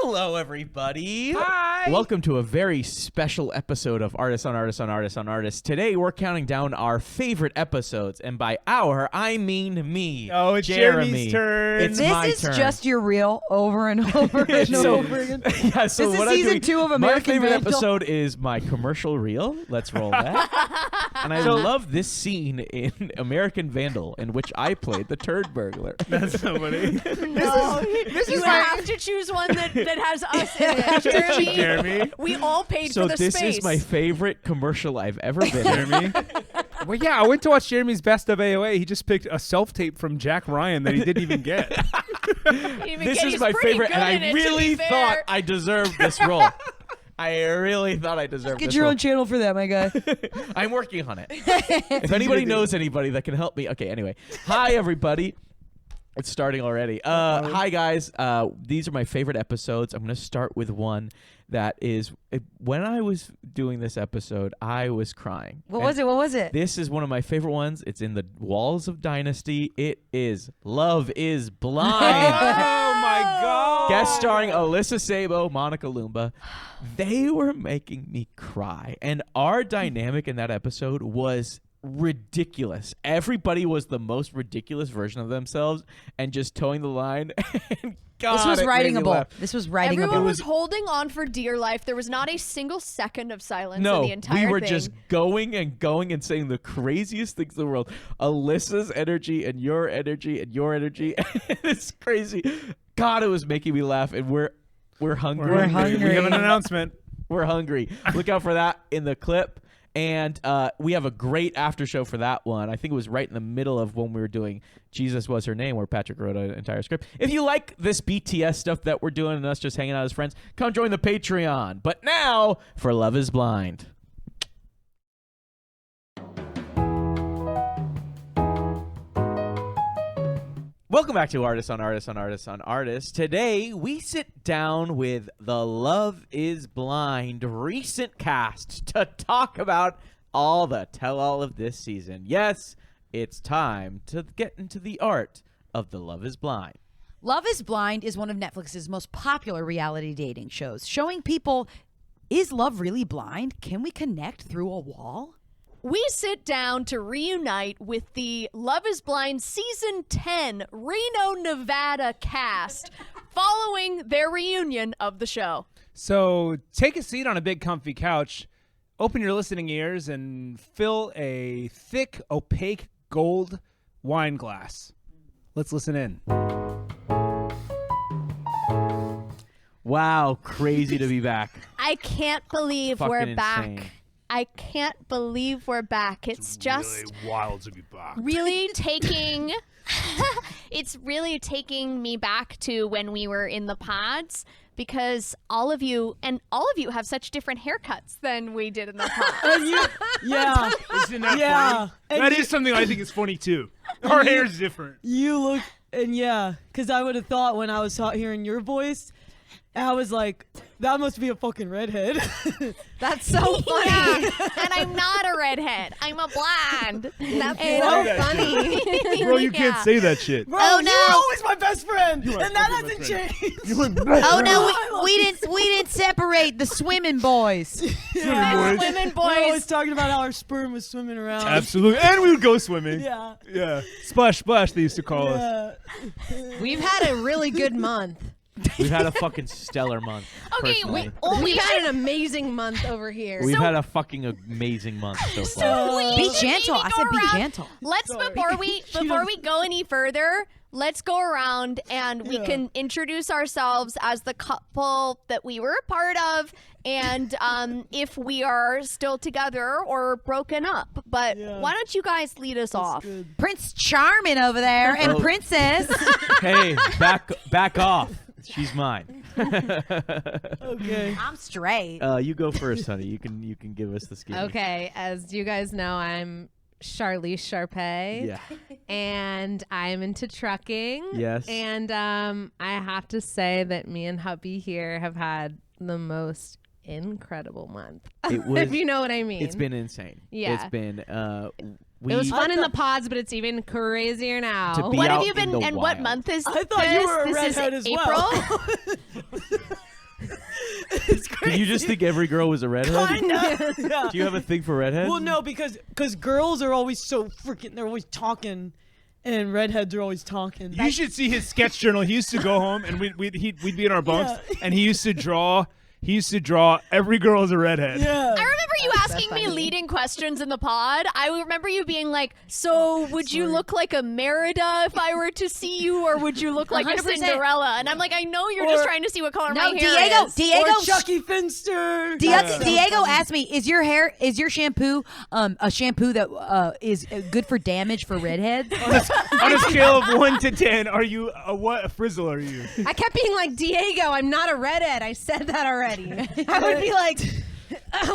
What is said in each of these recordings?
Hello, everybody. Hi. Welcome to a very special episode of Artists on Artists on Artists on Artists. Today, we're counting down our favorite episodes, and by our, I mean me. Oh, it's Jeremy. Jeremy's turn. It's my This is turn. just your reel over and over and over again. Yeah, so This what is I'm season doing, 2 of American My favorite Vandal. episode is my commercial reel. Let's roll that. And I love this scene in American Vandal in which I played the turd burglar. That's so funny. No, This you is have to choose one that has us in it, Jeremy. Jeremy. We all paid So for the this space. is my favorite commercial I've ever been in. Jeremy. Well, yeah, I went to watch Jeremy's Best of AOA. He just picked a self-tape from Jack Ryan that he didn't even get. This is my favorite, and I really thought I deserved this role. I really thought I deserved Get this your role. own channel for that, my guy. I'm working on it. If anybody knows anybody that can help me. Okay, anyway. Hi, everybody. It's starting already. Hi, guys. These are my favorite episodes. I'm going to start with one that is, when I was doing this episode, I was crying. What was it? This is one of my favorite ones. It's in the walls of Dynasty. It is Love is Blind. Oh, my God. Guest starring Alyssa, Sabo, Monica Loomba. They were making me cry. And our dynamic in that episode was ridiculous. Everybody was the most ridiculous version of themselves and just towing the line. And God, This was it made me writingable. laugh. This was Everyone writingable. was holding on for dear life. There was not a single second of silence in No, the entire we were thing. just going and saying the craziest things in the world. Alyssa's energy and your energy and your energy. It's crazy. God, it was making me laugh. And we're hungry. We're hungry. We have an announcement. We're hungry. Look out for that in the clip. And we have a great after show for that one. I think it was right in the middle of when we were doing Jesus Was Her Name, where Patrick wrote an entire script. If you like this BTS stuff that we're doing and us just hanging out as friends, come join the Patreon. But now for Love is Blind. Welcome back to Artists on Artists on Artists on Artists. Today, we sit down with the Love is Blind recent cast to talk about all the tell-all of this season. Yes, it's time to get into the art of the Love is Blind. Love is Blind is one of Netflix's most popular reality dating shows, showing people, is love really blind? Can we connect through a wall? We sit down to reunite with the Love is Blind Season 10 Reno, Nevada cast following their reunion of the show. So take a seat on a big comfy couch, open your listening ears, and fill a thick, opaque gold wine glass. Let's listen in. Wow, crazy to be back. I can't believe Fucking we're back. insane. I can't believe we're back. It's just really wild to be back. really taking it's really taking me back to when we were in the pods, because all of you have such different haircuts than we did in the pods. Yeah. Isn't that Yeah. funny? That is something I think is funny, too. Our hair's different. You look, and yeah, because I would have thought when I was hearing your voice, I was like, that must be a fucking redhead. That's so funny. Yeah. And I'm not a redhead. I'm a blonde. That's so funny. Bro, you can't say that shit. Bro, Oh, you no. were always my best friend, You are and that fucking hasn't my changed. Oh no, we didn't separate the swimming boys. Yeah. Women, We're always boys. talking about how our sperm was swimming around. Absolutely. And we would go swimming. Yeah. Yeah. Splash, splash, they used to call us. Yeah. We've had a really good month. We've had a fucking stellar month. Okay, personally. We've had an amazing month over here. We've had a fucking amazing month so far. Be gentle. I said be gentle. Let's before we go any further, let's go around and we can introduce ourselves as the couple that we were a part of, and if we are still together or broken up. But why don't you guys lead us off? Good. Prince Charming over there and Oh. Princess. Hey, back off. She's mine. Okay. I'm straight. You go first, honey. You can give us the skinny. Okay, as you guys know, I'm Charlize Sharpay. Yeah. And I'm into trucking. Yes. And I have to say that me and hubby here have had the most incredible month. It was. if you know what I mean. It's been insane. Yeah. It's been. It was fun in the pods, but it's even crazier now. To be What out have you in been the and what wild. month is I thought this? you were a This is redhead as April? well. It's crazy. Did you just think every girl was a redhead? Kinda. Yeah. Do you have a thing for redheads? Well, no, because girls are always so freaking. They're always talking, and redheads are always talking. You should see his sketch journal. He used to go home and we'd be in our bunks, and he used to draw every girl as a redhead. Yeah. I remember you asking me leading questions in the pod. I remember you being like, so would you look like a Merida if I were to see you, or would you look like a 100%. Cinderella? And I'm like, I know you're just trying to see what color my hair Diego, is. Diego, Or Chucky Finster. Diego asked me, is your shampoo a shampoo that is good for damage for redheads? On a scale of 1 to 10, are you a frizzle are you? I kept being like, Diego, I'm not a redhead. I said that already. I would be like,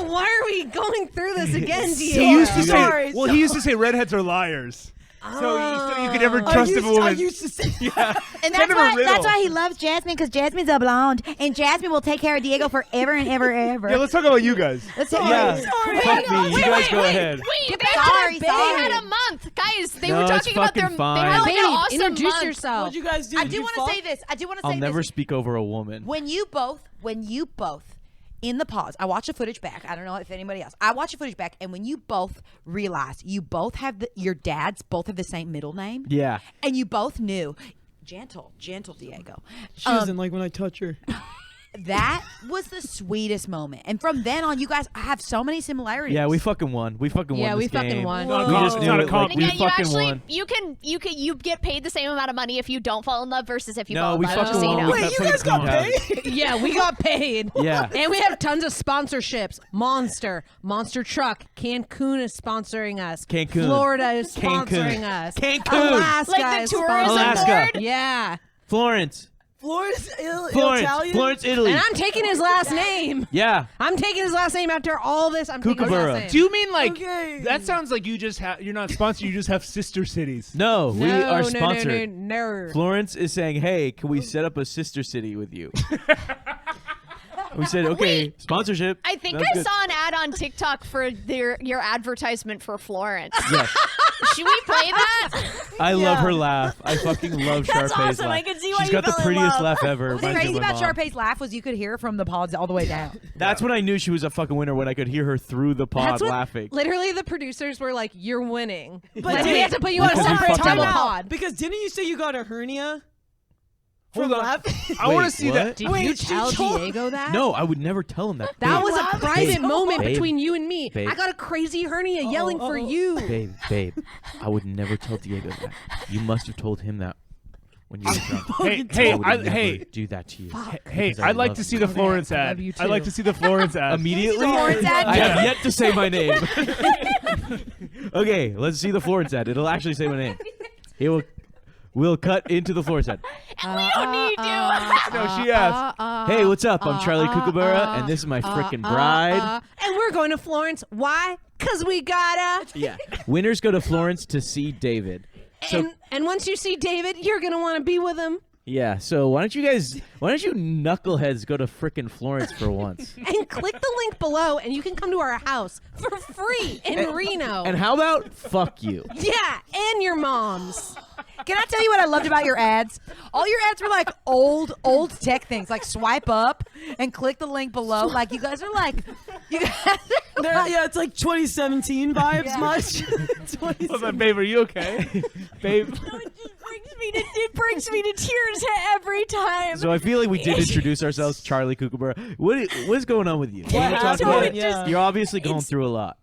why are we going through this again, Diego? He used to Sorry. say, he used to say redheads are liars. So you could never trust a woman. I used to say Yeah. And Kind of a riddle. he loves Jasmine, because Jasmine's a blonde, and Jasmine will take care of Diego forever and ever and ever. Yeah, let's talk about you guys. Yeah. Sorry. Fuck me. You guys go ahead. Wait, Sorry, they sorry. had a month. Guys, they No, were it's talking about their fucking fine. they had like an Babe, awesome introduce month. yourself. What'd you guys do? I Did do you want to fuck? say this. I do want to I'll say never this. speak over a woman. When you both, in the pause, I watch the footage back. I don't know if anybody else. I watch the footage back, and when you both realize you both have your dads both have the same middle name, Yeah. and you both knew, gentle Diego. She doesn't like when I touch her. That was the sweetest moment, and from then on, you guys have so many similarities. Yeah, we fucking won. We fucking won. Yeah, we this fucking game. won. Not a We comp- just it's knew not a it. comp. Like, And we yeah, you fucking actually won. you get paid the same amount of money if you don't fall in love versus if you No, fall in we love. fucking just so you won. know. We Wait, you fucking guys got won. paid? Yeah, we got paid. Yeah. And we have tons of sponsorships. Monster Truck, Cancun is sponsoring us. Cancun. Florida is Cancun. sponsoring us. Cancun. Alaska Like the is tourism sponsoring us. Alaska. board? Yeah. Florence. Florence, Italian. Florence, Italy. And I'm taking his last name. Yeah. I'm taking his last name after all this. I'm taking his Kookaburra. last name. Do you mean like Okay. that sounds like you're not sponsored, you just have sister cities. No, we are No, sponsored. no. Florence is saying, "Hey, can we set up a sister city with you?" We said, "Okay, sponsorship." I think Sounds I good. saw an ad on TikTok for your advertisement for Florence. Yes. Should we play that? I love her laugh. I fucking love That's Sharpay's awesome. laugh. I can see why She's you got the fell in prettiest love. laugh ever. What's Reminds me crazy of my about mom. Sharpay's laugh was you could hear from the pods all the way down. That's when I knew she was a fucking winner, when I could hear her through the pod That's what laughing. literally the producers were like, "You're winning." But Like, did- we have to put you on a Because we separate fucking double won. pod. Because didn't you say you got a hernia? Hold From on. laughing? I want Wait, to see what? that. Did Wait, you she tell told- Diego that? No, I would never tell him that. That Babe, was a private Babe. moment Babe. between you and me. Babe. I got a crazy hernia yelling for uh-oh. you. Babe, I would never tell Diego that. You must have told him that when you were drunk. Hey, I would never hey, do that to you. hey! Because I I'd like love to see you. the Florence I ad. love you I'd like too. to see the Florence ad. Immediately? Florence ad? I have yet to say my name. Okay, let's see the Florence ad. It'll actually say my name. We'll cut into the Florence ad. We don't need you. No, she asked. Hey, what's up? I'm Charlie Kookaburra, and this is my freaking bride. And we're going to Florence. Why? Because we gotta. Yeah. Winners go to Florence to see David. So And once you see David, you're going to want to be with him. yeah, so why don't you knuckleheads go to frickin' Florence for once? And click the link below, and you can come to our house for free in Reno. And how about fuck you? Yeah, and your mom's. Can I tell you what I loved about your ads? All your ads were like old tech things, like swipe up and click the link below. Like you guys are like, Yeah, it's like 2017 vibes much. Hold on, babe, are you okay? Babe. It brings me to tears every time. So I feel like we did introduce ourselves, Charlie Kookaburra. What's going on with you? You wanna talk happened? about it? Yeah. You're obviously going through a lot.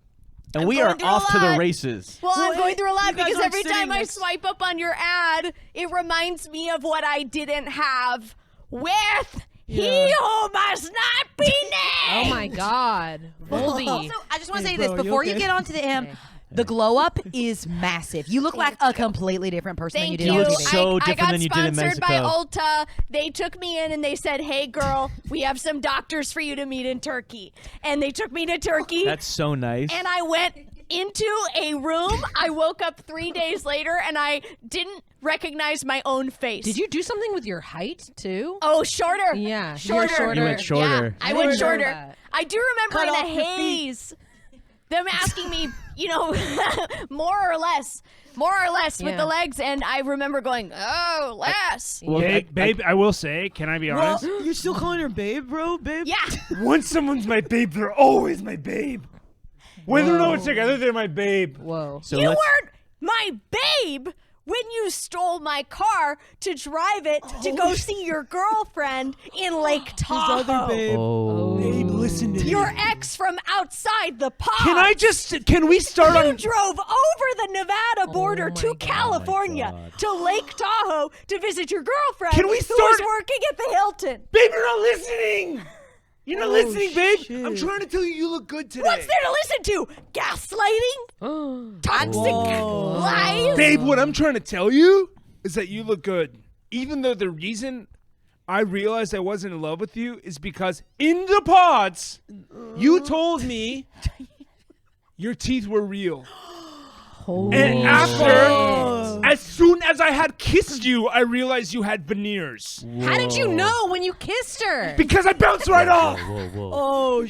And we going are through a off to the lot. races. Well, I'm Well, going through a lot you guys because aren't every sitting time I next- swipe up on your ad, it reminds me of what I didn't have with He Who Must Not Be Named. Oh my God. Voldy. Also, I just want to Hey, say this bro, you before you okay? get onto the M. The glow up is massive. You look like a completely different person than you Thank did you. on look TV. so I different got than you did in sponsored by Mexico. Ulta. They took me in and they said, "Hey, girl, we have some doctors for you to meet in Turkey." And they took me to Turkey. That's so nice. And I went into a room. I woke up 3 days later and I didn't recognize my own face. Did you do something with your height, too? Oh, shorter. Yeah, you were shorter. shorter. You went shorter. Yeah, I I went didn't know shorter. that. I do remember Cut in off a your feet. haze. them asking me, more or less with the legs, and I remember going, oh, less. Well, babe, I will say, can I be honest? You're still calling her babe, bro? Babe? Yeah. Once someone's my babe, they're always my babe. Whether or not we're together, they're my babe. Whoa. So You let's- weren't my babe when you stole my car to drive it to go see your girlfriend in Lake His Tahoe. other babe. Oh. Babe, listen to me. Your ex from outside the pod. Can we start You on... drove over the Nevada border to California to Lake Tahoe to visit your girlfriend Can we who start- was working at the Hilton. Babe, you're not listening. You're not listening, babe. shit. I'm trying to tell you look good today. What's there to listen to? Gaslighting? Toxic lies? Babe, what I'm trying to tell you is that you look good. Even though the reason I realized I wasn't in love with you is because in the pods, you told me your teeth were real. And after, as soon as I had kissed you, I realized you had veneers. How did you know when you kissed her? Because I bounced right off. Whoa. Oh,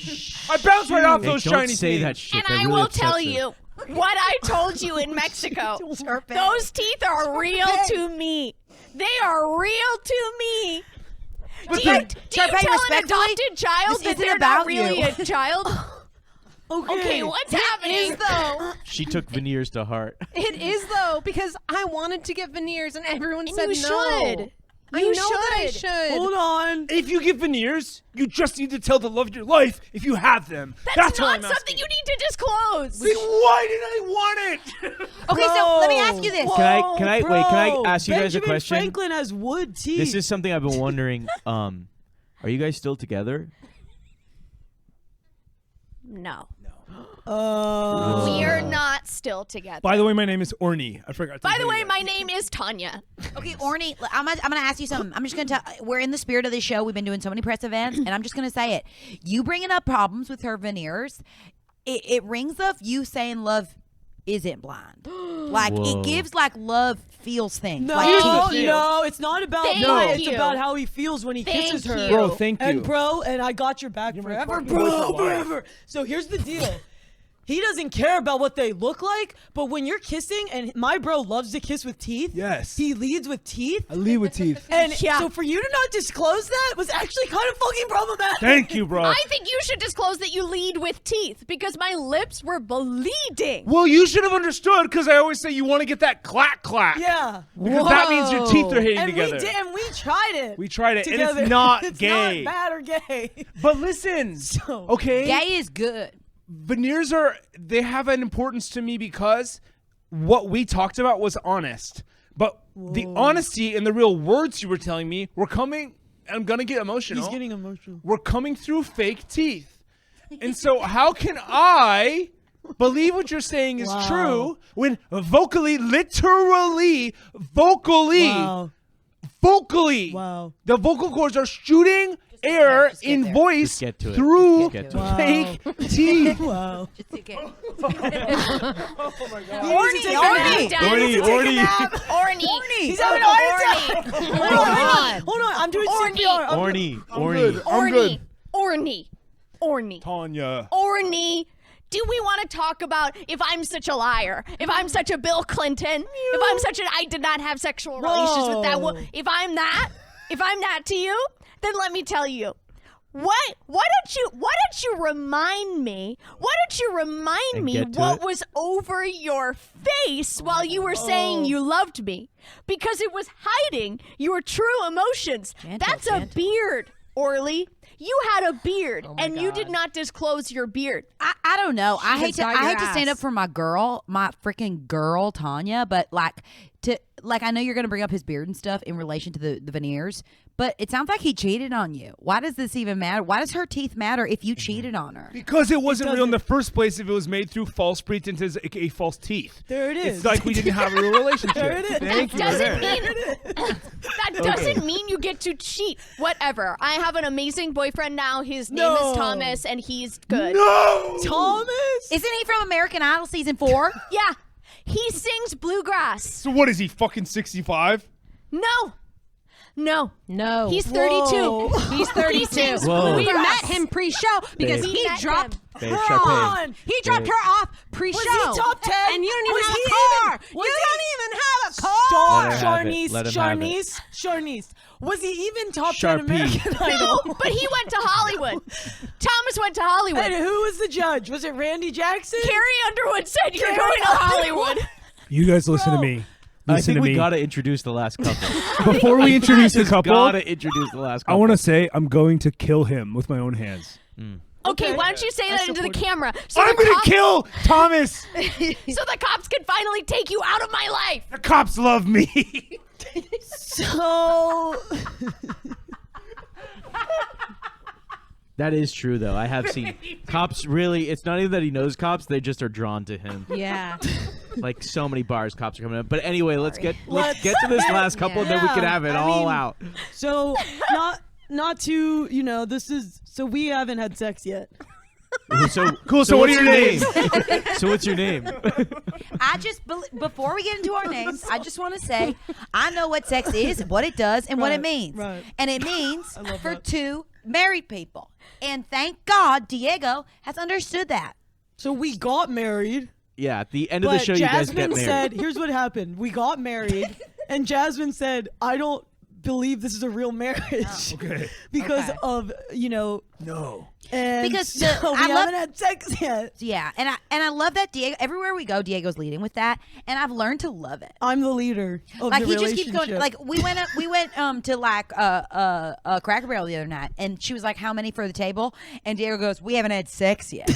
I bounced right off Hey, those don't shiny say teeth. that shit. And That I really will upsets tell her. you what I told you in Mexico. Those teeth are real to me. They are real to me. Do you tell an respectfully, adopted child this that isn't they're about not really you. a child? Okay, what's happening? though. She took veneers to heart. It is though, because I wanted to get veneers and everyone said you no. should. I You know that I should. should. Hold on. If you get veneers, you just need to tell the love of your life if you have them. That's all not I'm something asking. you need to disclose. Then why did I want it? Okay, so let me ask you this. Can I wait? Can I Bro, ask you guys a Benjamin question? Franklin has wood teeth. This is something I've been wondering. Are you guys still together? No. Oh. We are not still together. By the way, my name is Orny. I forgot to By tell the you way, that. my name is Tanya. Okay, Orny, I'm gonna ask you something. I'm just gonna tell. We're in the spirit of this show. We've been doing so many press events, and I'm just gonna say it. You bringing up problems with her veneers, it rings of you saying love isn't blind. Like Whoa. it gives like love feels things. No, like teeth. no, it's not about Thank that. It's you. about how he feels when he Thank kisses her. you. Bro, thank you. And bro, and I got your back my forever, fucking bro, boyfriend alive. forever. So here's the deal. He doesn't care about what they look like, but when you're kissing, and my bro loves to kiss with teeth. Yes. He leads with teeth. I lead with teeth. And Yeah. so for you to not disclose that was actually kind of fucking problematic. Thank you, bro. I think you should disclose that you lead with teeth because my lips were bleeding. Well, you should have understood because I always say you want to get that clack clack. Yeah. Because that means your teeth are hitting And together. we did, and we tried it. We tried it, and together. it's not It's gay. not bad or gay. But listen, So- okay? Gay is good. Veneers they have an importance to me because what we talked about was honest. But the honesty and the real words you were telling me were coming, I'm going to get emotional. He's getting emotional. We're coming through fake teeth. And so how can I believe what you're saying is Wow. true when literally, vocally, Wow. the vocal cords are shooting air Just get in there. voice Just get to it. through Just get to it. Wow. fake teeth. Wow. It's okay. Orny. Orny. He's having a heart attack. Hold on. I'm doing Orny. CPR. Orny. I'm good. Orny. Tanya. Orny. Do we want to talk about if I'm such a liar, if I'm such a Bill Clinton, if I'm such I did not have sexual relations with that woman, if I'm that to you, then let me tell you. Why don't you remind me And get to what it. was over your face while you were saying you loved me? Because it was hiding your true emotions. That's a beard, Orly. You had a beard, and you did not disclose your beard. I don't know. I hate to got your stand ass. up for my girl, my freaking girl Tanya, but I know you're gonna bring up his beard and stuff in relation to the veneers, but it sounds like he cheated on you. Why does this even matter? Why does her teeth matter if you cheated on her? Because it wasn't real in the first place if it was made through false pretenses, aka false teeth. There it is. It's like we didn't have a real relationship. There it is. Thank you. Doesn't mean that doesn't mean you get to cheat. Whatever. I have an amazing boyfriend now. His name No. is Thomas, and he's good. No! Thomas? Isn't he from American Idol season 4? Yeah, he sings bluegrass. So what is he, fucking 65? No, No. No. He's 32. Whoa. He's 32. Whoa. We met him pre-show because Babe. he met dropped him. Babe, her Sharpay. off. He dropped Babe. her off pre-show. Was he top 10? And you don't even Was have he a car. even- was You he- don't even have a car. Let her have it. Charnice, Let him have it. Charnice. Was he even top 10 Sharpie. American No, Idol? but he went to Hollywood. Thomas went to Hollywood. And who was the judge? Was it Randy Jackson? Carrie Underwood said you're Carrie going to Hollywood. You guys listen to Bro. me. I Listen think to we me. gotta introduce the last couple. Before we introduce the Just couple, gotta introduce the last I couple. want to say I'm going to kill him with my own hands. Okay, why don't you say that into the support it. camera so I'm the going to cops- kill Thomas. so the cops can finally take you out of my life. The cops love me. So That is true, though. I have seen cops really. It's not even that he knows cops; they just are drawn to him. Yeah. Like so many bars, cops are coming up. But anyway, let's get Let's- to this last couple, and then we can Yeah, have it I all mean- out. So not to this is so we haven't had sex yet. So Cool, so what what's are your names? So what's your name? I just before we get into our names, I just want to say I know what sex is, what it does, and what it Right, means. right. And it means love for that. two married people. And thank God Diego has understood that. So we got married. Yeah, at the end of the But show, you guys Jasmine get married. said, "Here's what happened. We got married, and Jasmine said, I don't believe this is a real marriage Okay. because Okay. of No. and Because so the- we I love- haven't had sex yet. Yeah, and I love that Diego. Everywhere we go, Diego's leading with that, and I've learned to love it. I'm the leader of Like the he just keeps going. relationship. Like we went to like Cracker Barrel the other night, and she was like, "How many for the table?" And Diego goes, "We haven't had sex yet."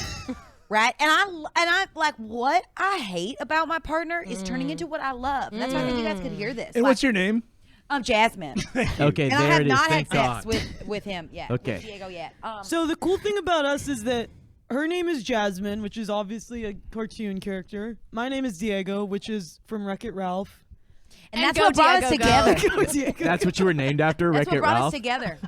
Right, and I'm like, what I hate about my partner is turning into what I love. That's why I think you guys could hear this. And Like, what's your name? I'm Jasmine, Okay, and I there have it is. not Thank had God. sex with him yet. Okay. with Diego yet. So the cool thing about us is that her name is Jasmine, which is obviously a cartoon character. My name is Diego, which is from Wreck-It Ralph. and And that's go, what brought us Diego, go. together. Diego. That's what you were named after, That's Wreck-It what brought us Ralph. together.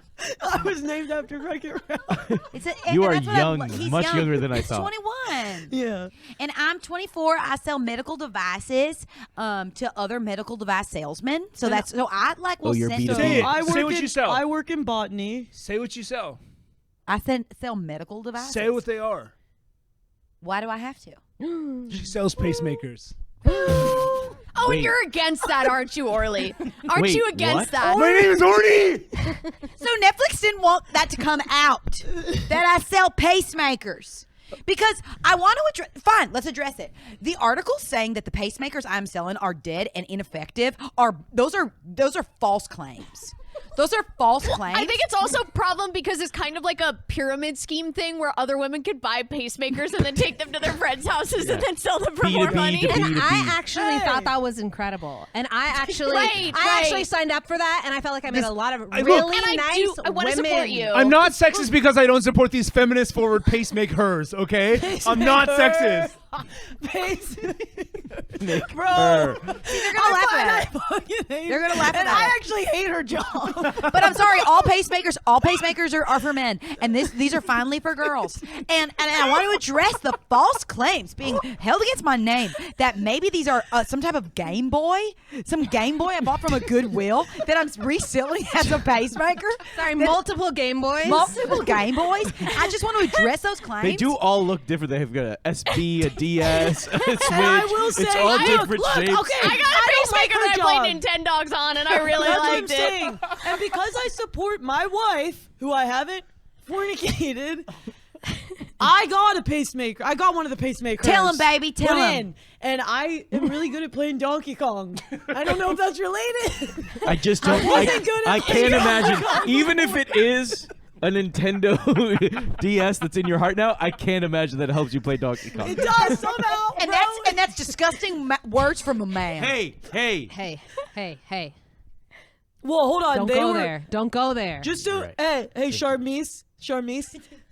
I was named after Wreck-It Ralph. It's a, You and are that's what I young, lo- he's much young. younger than I He's thought. 21. Yeah. And I'm 24. I sell medical devices to other medical device salesmen. So that's so I like will you're send. B2B. Say it. I Say work what in, you sell. I work in botany. Say what you sell. I sell medical devices. Say what they are. Why do I have to? She sells pacemakers. Oh, Wait. and you're against that, aren't you, Orly? Aren't Wait, you against what? that? My name is Orny. So Netflix didn't want that to come out that I sell pacemakers. Because I want to address. Fine, let's address it. The article saying that the pacemakers I'm selling are dead and ineffective those are false claims. Those are false claims. I think it's also a problem because it's kind of like a pyramid scheme thing where other women could buy pacemakers and then take them to their friends' houses and then sell them for more B2B money. to B2B. And I actually thought that was incredible, and I actually, Right, I actually right. signed up for that, and I felt like I met a lot of look, really And I want to women. support you. I'm not sexist because I don't support these feminist forward pacemakers, okay? I'm not sexist. Bro, Her. they're gonna laugh at that. They're gonna laugh and at I it. actually hate her job. But I'm sorry, all pacemakers are for men, and these are finally for girls. And I want to address the false claims being held against my name that maybe these are some type of Game Boy, I bought from a Goodwill that I'm reselling as a pacemaker. Sorry, multiple Game Boys. Multiple Game Boys. I just want to address those claims. They do all look different. They have got a SB, a DS, a Switch. I will say, it's all look, different look, shapes. okay. I got a don't like pacemaker her that I job. played Nintendogs on, and I really That's what I'm liked it. saying. And because I support my wife, who I haven't fornicated, I got a pacemaker. I got one of the pacemakers. Tell him, baby, tell Put him. in. And I am really good at playing Donkey Kong. I don't know if that's related. I just don't. wasn't good at I can't playing imagine. Donkey Kong. Even if it is a Nintendo DS that's in your heart now, I can't imagine that it helps you play Donkey Kong. It does somehow. and bro. that's disgusting words from a man. Hey. Hey. Well, hold on. Don't they go were, there. Don't go there. Just to Right. hey, Charmise.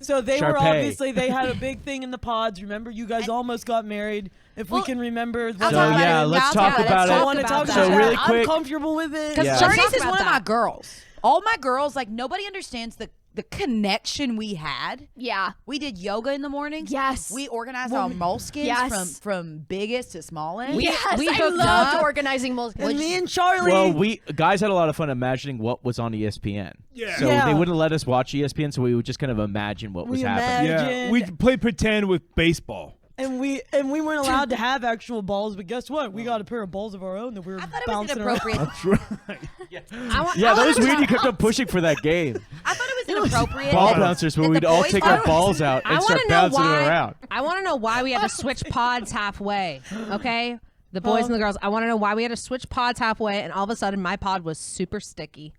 So they were Sharpay. obviously they had a big thing in the pods. Remember, you guys almost got married. If we can remember, I'll So talk about yeah, it. let's I'll talk talk about I it. want to talk that. about So that. really quick- I'm comfortable with it. Because Yeah. Charnice Talk is about one of that. my girls. All my girls, like nobody understands the connection we had. Yeah. We did yoga in the morning. Yes. We organized our moleskins Yes. from biggest to smallest. Yes, we I hooked loved up. organizing moleskins. And me and Charlie. Well, we guys had a lot of fun imagining what was on ESPN. Yeah. So Yeah. they wouldn't let us watch ESPN, so we would just kind of imagine what was We happening. Yeah, Imagine. we played pretend with baseball. And we weren't allowed to have actual balls, but guess what? We got a pair of balls of our own that we were I thought it was bouncing around. inappropriate. Yeah, that was weird. You kept on pushing for that game. I thought it was inappropriate. Ball that- bouncers, where that we'd the all boys take thought our it was- balls out I and start want to know bouncing them why. around. I want to know why we had to switch pods halfway. Okay, the boys and the girls. I want to know why we had to switch pods halfway, and all of a sudden my pod was super sticky.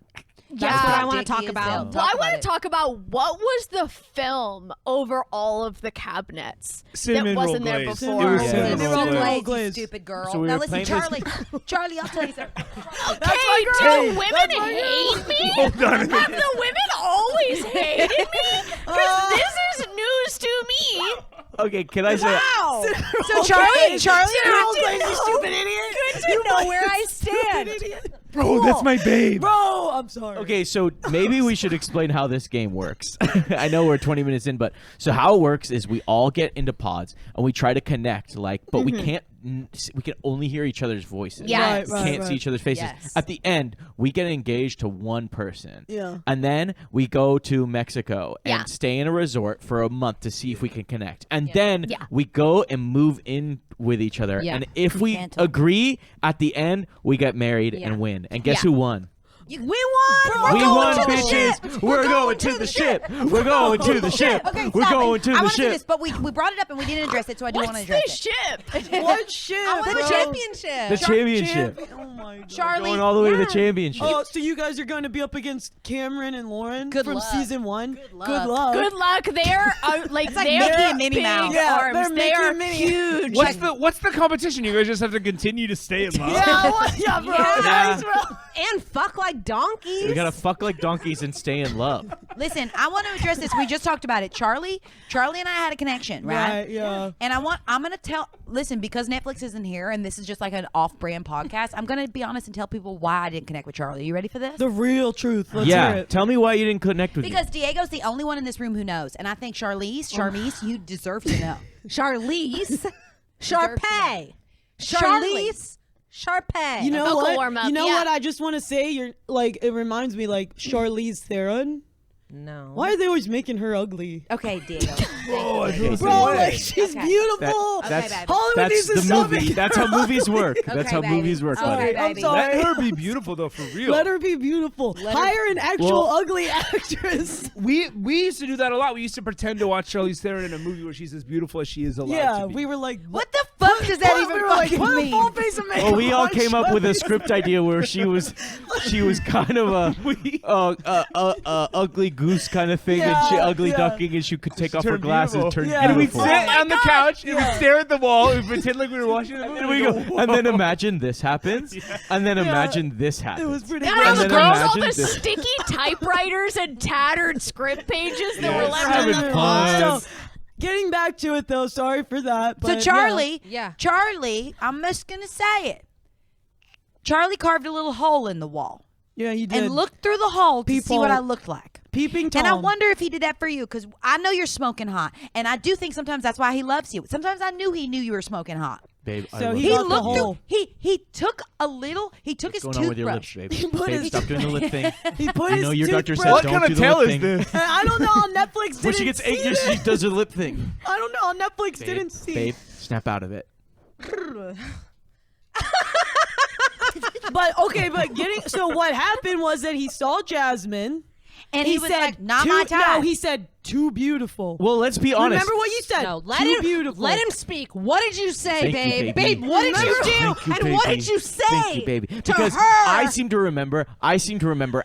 That's what I want to talk about. Well, I want to talk about what was the film over all of the cabinets Cinnamon that roll wasn't there glaze. before. It was Yeah. cinnamon Cinnamon roll roll glaze. glaze, you glaze. stupid girl. So we Now were listen, playing Charlie, I'll tell you something. Okay, do women hate me? Have the women always hated me? Because this is news to me. Okay, can I say? Wow. So Charlie, you stupid idiot. good to know where I stand. Bro, that's my babe. Bro, I'm sorry. Okay, so maybe we should explain how this game works. I know we're 20 minutes in, but so how it works is we all get into pods and we try to connect, but we can't. We can only hear each other's voices. Yes. We can't see each other's faces. Yes. At the end, we get engaged to one person. Yeah. And then we go to Mexico and Yeah. stay in a resort for a month to see if we can connect. And then Yeah. we go and move in with each other. Yeah. And if we can't talk. agree at the end, we get married and win. And guess Yeah. who won? We won. We We're won, going to the bitches. ship. We're going to the ship. We're going to the ship. Okay, We're stop going it. to I the want to do this, ship. but we brought it up and we didn't address it, so I do want What's to address the it. ship? What shit? I want bro? the Championship. The championship. Oh my god. Charlie, Going all the way to the yeah. championship. Oh, so you guys are going to be up against Cameron and Lauren Good from luck. season 1. Good luck. Good luck. Good luck. They're like like they're Mickey and Minnie big Mouse. Yeah, arms. they're They Mickey are and Minnie. huge. What's the competition? You guys just have to continue to stay in love. Yeah, bro. Yeah. Nice, bro. And fuck like donkeys. We gotta fuck like donkeys and stay in love. Listen, I want to address this. We just talked about it. Charlie and I had a connection, right? Right, yeah. And I'm going to tell, listen, because Netflix isn't here and this is just like an off-brand podcast, I'm going to be honest and tell people why I didn't connect with Charlie. Are you ready for this? The real truth. Let's hear Yeah. it. Tell me why you didn't connect with Because Diego's the only one in this room who knows. And I think Charmise, you deserve to know. Charlize. Deserve to Sharpay. Charlie. Charlize. Sharpay. You know Vocal what? warm-up, You know yeah. what? I just want to say, you're like, it reminds me like Charlize Theron. No. Why are they always making her ugly? Okay, Diego. Oh, I feel the same Bro, way. like she's Okay. beautiful. That's baby. Hollywood that's needs to the stop movie. making That's her how movies work. Okay, That's how baby. movies work, Okay, buddy. baby. I'm sorry. Let her be beautiful though, for real. Let her be beautiful. Hire an actual ugly actress. We used to do that a lot. We used to pretend to watch Charlize Theron in a movie where she's as beautiful as she is allowed Yeah, to be. we were like, What the fuck does that we even were like, fucking put a mean? full face of makeup Well, we all on came up with a Charlize. script idea where she was kind of a ugly goose kind of thing, and she Yeah, ugly yeah. ducking, and she could take off her Turn glasses, beautiful. turn Yeah. And we'd beautiful. sit on the couch and we'd stare at the wall and pretend like we were watching the movie. And we go, and then imagine this happens, and then imagine this happens. It was pretty Yeah, great. And those then girls, all imagine the this. sticky typewriters and tattered script pages that were Yes. left Having on the fun. So, getting back to it though, sorry for that. So But Charlie, Yeah. Charlie, I'm just gonna say it. Charlie carved a little hole in the wall yeah, he did. and looked through the hole to see People- what I looked like. Peeping Tom. And I wonder if he did that for you, because I know you're smoking hot, and I do think sometimes that's why he loves you. Sometimes I knew he knew you were smoking hot. Babe, I So love he He you. got the looked hole. through. He took a little. He took What's his going on with your lips, toothbrush. babe? put Babe, his- stop doing the lip thing. He put You his know your doctor said toothbrush- don't kind do of the tell lip is thing. this? I don't know how Netflix didn't When she gets see anxious, this. she does a lip thing. I don't know how Netflix Babe, didn't see. babe, snap out of it. But okay, but so what happened was that he saw Jasmine. And he was said, like, "Not too, my time." No, he said too beautiful. Well, let's be honest. Remember what you said? No, let too him beautiful. let him speak. What did you say, Thank you, babe? baby. What did you do? Thank you, And what baby. did you say? Thank you, baby. to Because her? I seem to remember.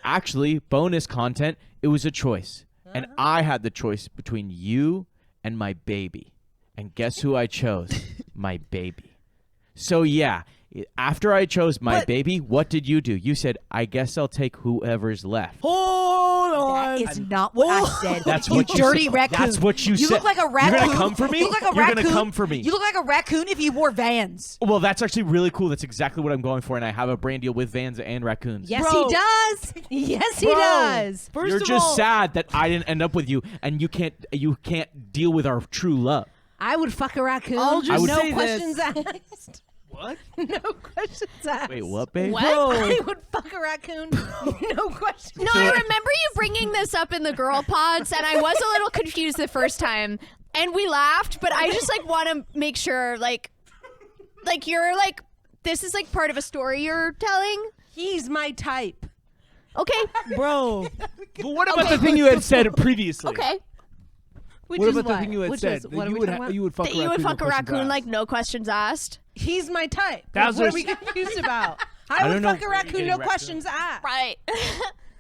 Actually, bonus content. It was a choice, and I had the choice between you and my baby. And guess who I chose? My baby. So yeah, after I chose my But- baby, what did you do? You said, "I guess I'll take whoever's left." Hold Hold on. That is not what I said. That's you what you dirty said. raccoon. That's what you You said. look like a raccoon. You're gonna come for me? You look like a You're raccoon. gonna come for me. You look like a raccoon if you wore Vans. Well, that's actually really cool. That's exactly what I'm going for, and I have a brand deal with Vans and raccoons. Yes, Bro. he does. Yes, he Bro. does. First You're of just all, sad that I didn't end up with you, and you can't deal with our true love. I would fuck a raccoon. I'll just no say questions this. asked. What? No questions asked. Wait, what, babe? What? I would fuck a raccoon. No questions. No, I remember you bringing this up in the girl pods, and I was a little confused the first time, and we laughed. But I just like want to make sure, like you're like, this is like part of a story you're telling. He's my type. Okay. bro. But what about the thing you had said previously? Okay. Which What is about the what? thing you had Which said? is, That what are you we would talking about? you would fuck That a you would raccoon, fuck a no questions raccoon asked. like no questions asked. He's my type. Thousands- What are we confused about? I don't would know. fuck a raccoon, no questions asked. Right.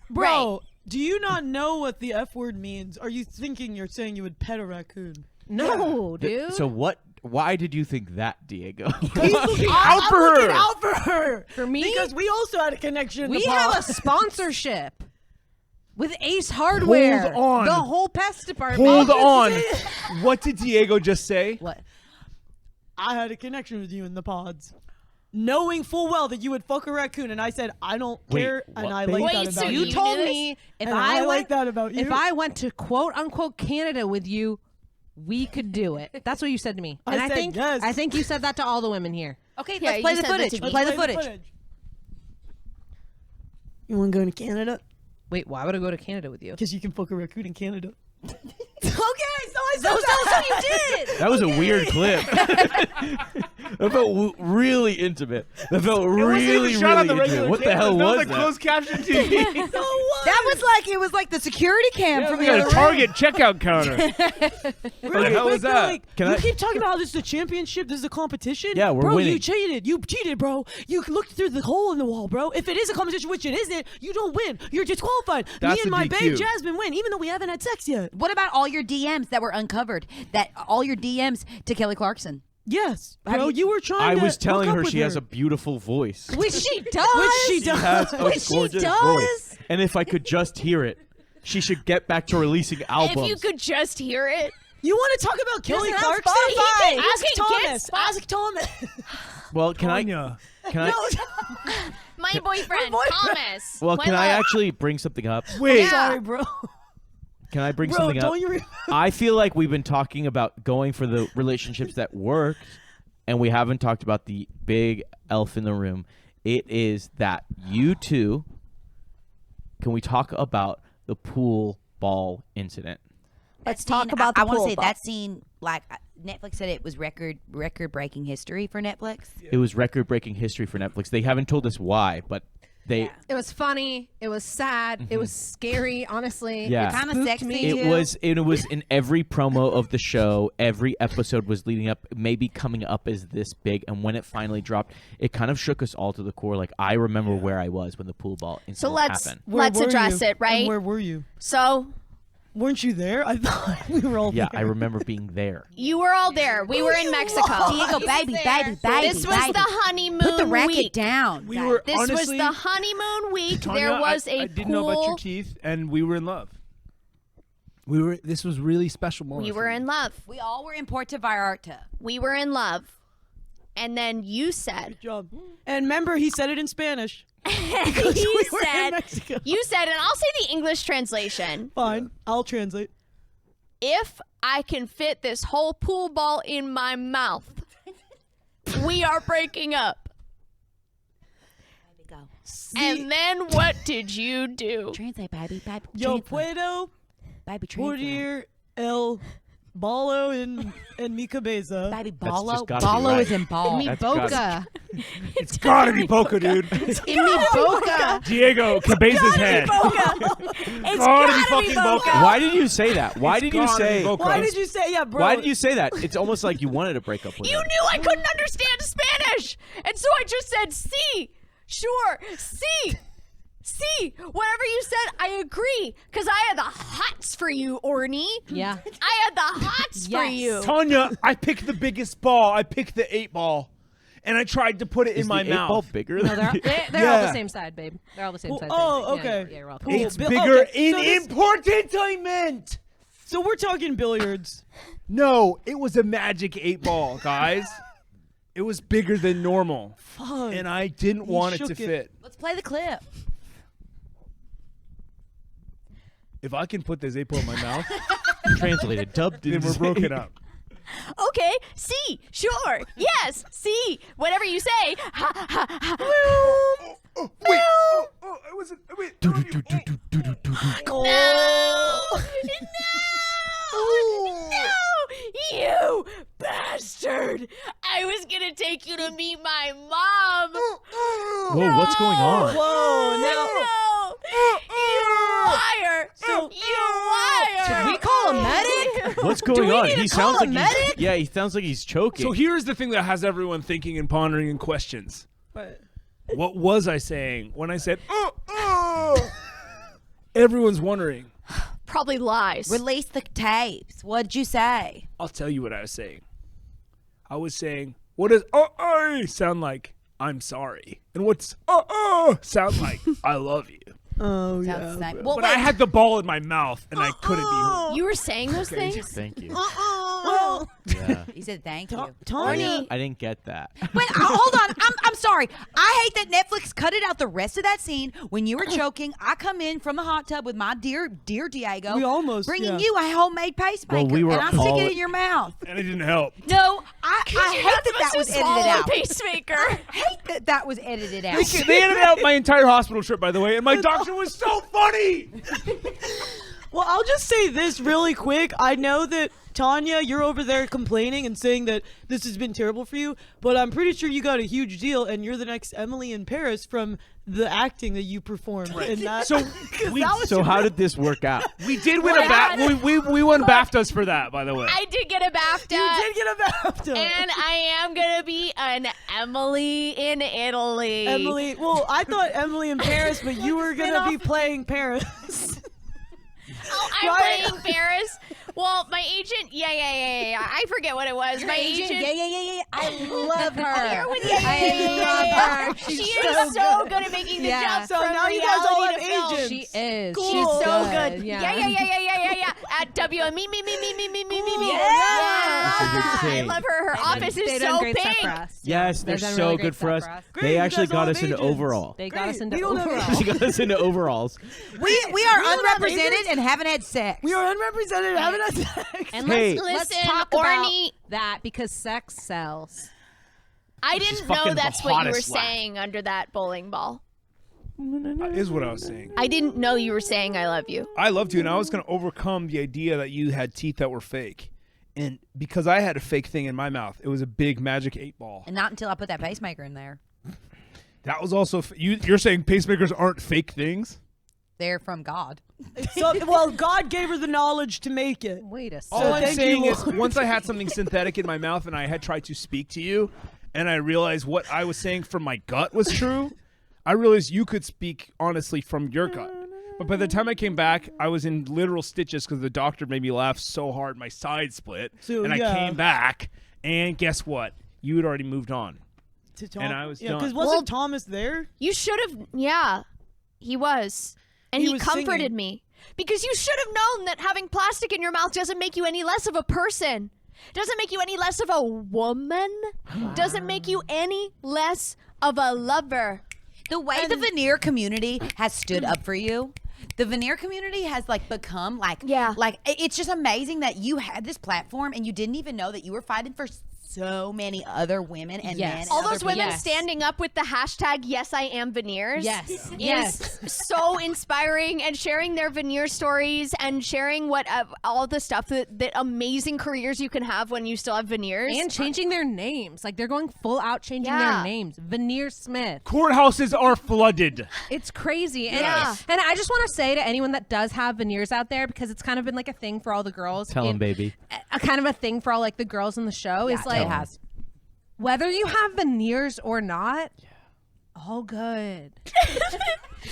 Bro, do you not know what the F word means? Are you thinking you're saying you would pet a raccoon? No, dude. So what? Why did you think that, Diego? He's looking out for her. looking out for her. For me? Because we also had a connection in We the have a pod. sponsorship with Ace Hardware. Hold on. The whole pest department. Hold on. say What did Diego just say? What? I had a connection with you in the pods. Knowing full well that you would fuck a raccoon, and I said I don't Wait, care, and what, I babe? like Wait, that so about You you told knew me if And I I went, like that about you. if I went to quote unquote Canada with you, we could do it. That's what you said to me. I And I said think yes. I think you said that to all the women here. Okay, Yeah, let's play you the said that footage. to me. Play the footage. You want to go to Canada? Wait, why would I go to Canada with you? Because you can fuck a raccoon in Canada. Okay, so I said so you did. That was a weird clip. That felt really intimate. That felt really, shot on the really regular intimate. What the camera. hell That was like that? closed caption TV. It was like the security cam from We the got other a room. Target checkout counter. Really the hell quick, was that? Like, Can you I- keep talking about how this is a championship, this is a competition. Yeah, we're bro, winning. you cheated. You cheated, bro. You looked through the hole in the wall, bro. If it is a competition, which it isn't, you don't win. You're disqualified. That's Me and a my DQ. babe Jasmine win, even though we haven't had sex yet. What about all your DMs that were uncovered? That all your DMs to Kelly Clarkson. Yes, Have bro. you- You were trying I to was telling hook up her with she has a beautiful voice. Which she does. Which she does. Has a Which she gorgeous does. voice. And if I could just hear it, she should get back to releasing albums. If you could just hear it. You want to talk about Kelly Doesn't have Clarkson? Spotify. You Ask can get Thomas. Spotify. Ask Thomas. well, can Tanya. My boyfriend, Thomas. Well, went can I up. actually bring something up? Wait. Yeah. Sorry, bro. Can I bring Bro, something up? don't you? I feel like we've been talking about going for the relationships that work, and we haven't talked about the big elf in the room. It is that you two. Can we talk about the pool ball incident? Let's talk about the I want to pool say ball. that scene, like Netflix said, it was record breaking history for Netflix. It was record-breaking history for Netflix. They haven't told us why, but they. It was funny. It was sad. It was scary. Honestly, Yeah. It Kinda spooked sexy, me. too. It was in every promo of the show. Every episode was leading up, maybe coming up as this big, and when it finally dropped, it kind of shook us all to the core. Like I remember where I was when the pool ball incident So let's happened. Where were address you? it, right? And where were you? So Weren't you there? I thought we were all Yeah, there. I remember being there. you were all there. We were in Mexico. Diego, baby, baby, baby. This was baby. the honeymoon Put the racket week. down. We guys. were This was honestly, the honeymoon week. Tanya, there was I a didn't pool. know about your teeth, and we were in love. This was really special moment. We for were me. in love. We all were in Puerto Vallarta. We were in love. And then you said, Good job. And remember, he said it in Spanish. he we were in said, Mexico. you said, and I'll say the English translation. Fine, I'll translate. If I can fit this whole pool ball in my mouth, we are breaking up. Go. And then what did you do? Translate, baby, baby. Yo translate. puedo Baby, translate. pudir el balo en mi cabeza. Baby, That's ballo. just gotta be Ballo right. is in ball. Mi That's boca. It's gotta be Boca, dude. In mi boca. Diego Cabeza's head. It's Gotta be fucking Boca. Why did you say that? Why did you gotta be say? Boca. Why did you say, yeah, bro? Why did you say that? It's almost like you wanted to break up with You him. knew I couldn't understand Spanish. And so I just said, sí, sure, sí. See, whatever you said, I agree. Because I had the hots for you, Orny. Yeah. I had the hots for Yes. you. Tanya, I picked the biggest ball. I picked the 8 ball. and I tried to put it in my the 8 ball mouth. bigger No, than they're all the same side, babe. They're all the same size. oh, babe. Yeah, okay. Yeah, you're welcome. Cool. It's Bill- bigger okay, in so this- important I meant. So we're talking billiards. No, it was a magic 8 ball, guys. It was bigger than normal. Fuck. And I didn't want it to shook it. fit. Let's play the clip. If I can put this 8 ball in my mouth, translated, dubbed, then we're broken up. Okay, C, sure, yes, C, whatever you say. Ha, ha, ha. Wait. I wasn't. Wait. No, you bastard! I was gonna take you to meet my mom. Whoa, what's going on? Whoa, now. No, you liar! You liar! Should we call a medic? What's going on? need to He sounds call a like medic? he sounds like he's choking. So here's the thing that has everyone thinking and pondering and questions. What? What was I saying when I said, Everyone's wondering. Probably lies. Release the tapes. What'd you say? I'll tell you what I was saying. I was saying, what does sound like? I'm sorry. And what's sound like? I love you. Oh, Sounds yeah. the same. Well, But I had the ball in my mouth and I couldn't be heard. You were saying those things? Thank you. Well, Yeah. he said thank you. Tanya. I didn't get that. But hold on, I'm sorry. I hate that Netflix cut it out the rest of that scene when you were choking. I come in from the hot tub with my dear Diego. We almost, bringing yeah. you a homemade pacemaker, we were and I stick all- it in your mouth. And it didn't help. No, I hate that was edited out. Pacemaker. I hate that was edited out. They edited out my entire hospital trip, by the way, and my doctor was so funny. Well, I'll just say this really quick. I know that, Tanya, you're over there complaining and saying that this has been terrible for you, but I'm pretty sure you got a huge deal, and you're the next Emily in Paris from the acting that you performed. And that, So So how did this work out? we did win a BAFTA. We won BAFTAs for that, by the way. I did get a BAFTA. you did get a BAFTA. And I am going to be an Emily in Italy. Emily, well, I thought Emily in Paris, but you were going to be playing Paris. Oh, I'm playing Paris. Well, my agent, yeah. I forget what it was. My agent. Yeah. I love her. You're with I love her. She She's is so good at making the Yeah. jump So from now you guys all have reality to film. agents. She is. Cool. She's So good. Yeah. Yeah. At W. Me. Yeah. I love her. Her office They've is done so great stuff for pink. us. Yes, they're They've done so really good great for us. stuff for us. Great, They you actually guys all got have us into agents. overall. They got us Great. into We don't have overall. They got us into overalls. We are don't have unrepresented agents? and haven't had sex. We are unrepresented. Haven't had sex. And Hey. let's Listen, talk about Orny, that because sex sells. I She's didn't know fucking that's the what you were hottest laugh. saying under that bowling ball. Is what I was saying. I didn't know you were saying I love you. I loved you, and I was going to overcome the idea that you had teeth that were fake. And because I had a fake thing in my mouth, it was a big magic 8 ball. And not until I put that pacemaker in there. That was also you're saying pacemakers aren't fake things? They're from God. So, well, God gave her the knowledge to make it. Wait a All second. I'm thank saying you, is Lord. once I had something synthetic in my mouth and I had tried to speak to you and I realized what I was saying from my gut was true, I realized you could speak honestly from your gut. But by the time I came back, I was in literal stitches because the doctor made me laugh so hard my side split. So, and yeah. I came back, and guess what? You had already moved on. To Tom. And I was yeah, done. because wasn't Thomas there? You should have, yeah, he was. And He he was comforted singing. me. Because you should have known that having plastic in your mouth doesn't make you any less of a person. Doesn't make you any less of a woman. Doesn't make you any less of a lover. The way the veneer community has stood up for you, the veneer community has become like it's just amazing that you had this platform and you didn't even know that you were fighting for so many other women and men. And All other those women people. standing up with the hashtag yes I am veneers Yes. is so inspiring, and sharing their veneer stories and sharing what all the stuff that amazing careers you can have when you still have veneers. And changing their names. Like they're going full out changing Yeah. their names. Veneer Smith. Courthouses are flooded. It's crazy. And, Yeah. and I just want to say to anyone that does have veneers out there, because it's kind of been like a thing for all the girls. Tell 'em, baby. A kind of a thing for all like the girls in the show is like it has. whether you have veneers or not, all good.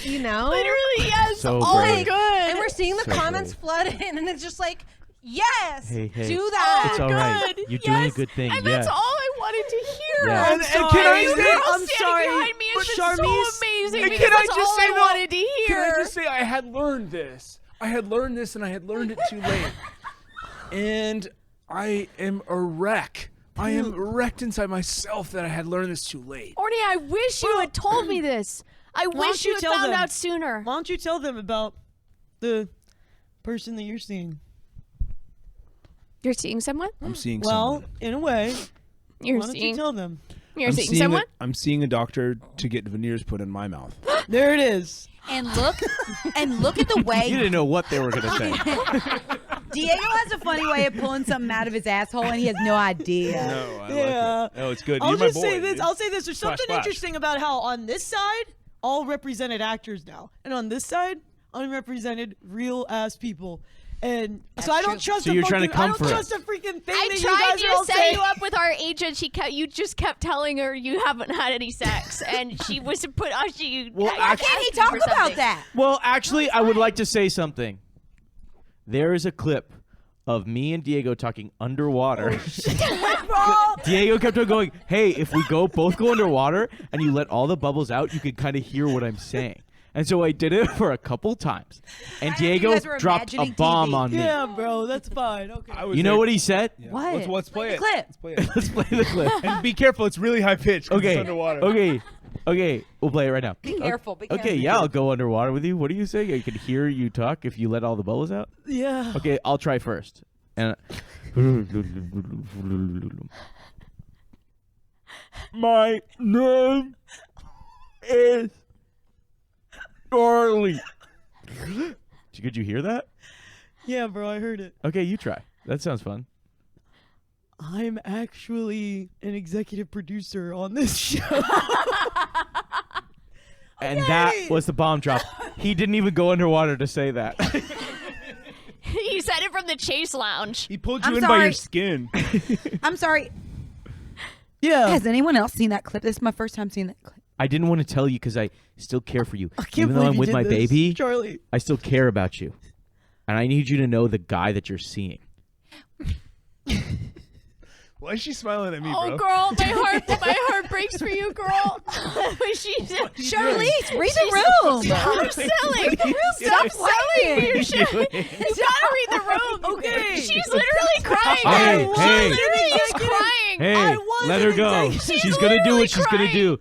You know? literally, yes, So all brave. good. And we're seeing the So comments flood in, and it's just like, yes, Hey, do that. It's all right. Good. You're doing a Yes. good thing. And yes. that's all I wanted to hear. Yeah. I'm And sorry. can I You say- girls I'm standing sorry. behind me has been Charmise, so amazing And because can I that's just all say I though- wanted to hear. Can I just say I had learned this? I had learned this and I had learned it too late. And I am a wreck. I am wrecked inside myself that I had learned this too late. Orny, I wish you had told me this. I don't wish you you had tell found them? out sooner. Why don't you tell them about the person that you're seeing? You're seeing someone? I'm seeing Well, someone. in a way, You're why don't you seeing tell them? You're seeing someone? I'm seeing a doctor to get veneers put in my mouth. There it is. And look at the You way didn't know what they were gonna say. Diego has a funny way of pulling something out of his asshole, and he has no idea. No, I Yeah. like it. Oh, it's good. I'll You're my just boy, say this. dude. I'll say this. There's Splash, something splash. interesting about how on this side, all represented actors now, and on this side, unrepresented real ass people. And so I don't trust. So you're trying to I don't comfort trust a freaking thing I that tried you guys are all to set saying. you up with our agent. You just kept telling her you haven't had any sex, and she was put. Well, Why can't he talk about that? Well, actually, I would like to say something. There is a clip of me and Diego talking underwater. Diego kept on going, hey, if we both go underwater and you let all the bubbles out, you can kind of hear what I'm saying. And so I did it for a couple times. And I know you Diego guys were dropped a imagining bomb TV. on me. Yeah, bro, that's fine. Okay. I was You know there- what he said? Yeah. What? Let's play it. clip. Let's play it. Let's play the clip. And be careful. It's really high pitched. Okay. It's underwater. Okay. We'll play it right now. Be careful. Be Okay, careful. yeah, I'll go underwater with you. What do you say? I can hear you talk if you let all the bubbles out. Yeah. Okay, I'll try first. And my name is Charlie. Could you hear that? Yeah, bro, I heard it. Okay, you try. That sounds fun. I'm actually an executive producer on this show. And that was the bomb drop. He didn't even go underwater to say that. He said it from the chase lounge. He pulled you I'm in by sorry. your skin. I'm sorry. Yeah. Has anyone else seen that clip? This is my first time seeing that clip. I didn't want to tell you because I still care for you. I can't Even though believe I'm you with did my this, baby, Charlie. I still care about you. And I need you to know the guy that you're seeing. Why is she smiling at me, Oh, bro? girl, my heart breaks for you, girl. Charlize, read the room. Stop selling. Stop selling your shit. You gotta read the room. Okay. She's literally crying. Hey, guys. hey. She literally is crying. Hey, I was let her an go. executive. She's gonna do literally what she's gonna crying. do.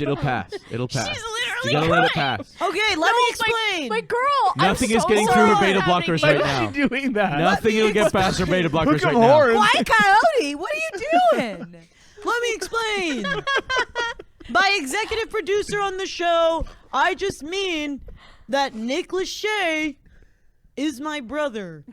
It'll pass. It'll pass. She's You literally gotta let it crying. pass. Okay, let me My- explain. My girl, Nothing I'm is so getting sorry through her for beta having blockers you. right Why now. is she doing that? Nothing will get past her beta blockers Look at right now. horns. Quiet Coyote, what are you doing? Let me explain. By executive producer on the show, I just mean that Nick Lachey is my brother.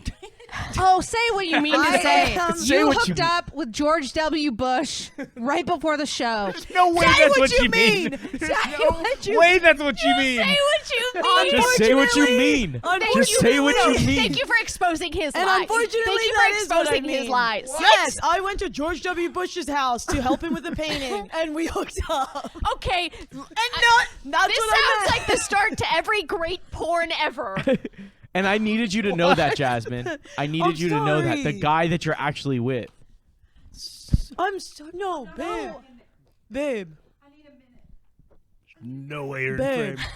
Oh, say what you mean to I say. am- Say You what hooked you- up with George W. Bush right before the show. No way Say that's what what you you mean. Say what you Way that's what you mean. Say what you mean. Just say what you mean. Just say what you mean. Thank you for exposing his And lies. unfortunately, Thank you that for is what I exposing his mean. lies. Yes, I went to George W. Bush's house to help him with the painting, and we hooked up. Okay. That's This what I sounds meant. like the start to every great porn ever. And I needed you to know that, Jasmine. I needed I'm you to know that. The sorry. guy that you're actually with. No, babe. Babe. No way you're Babe. in frame.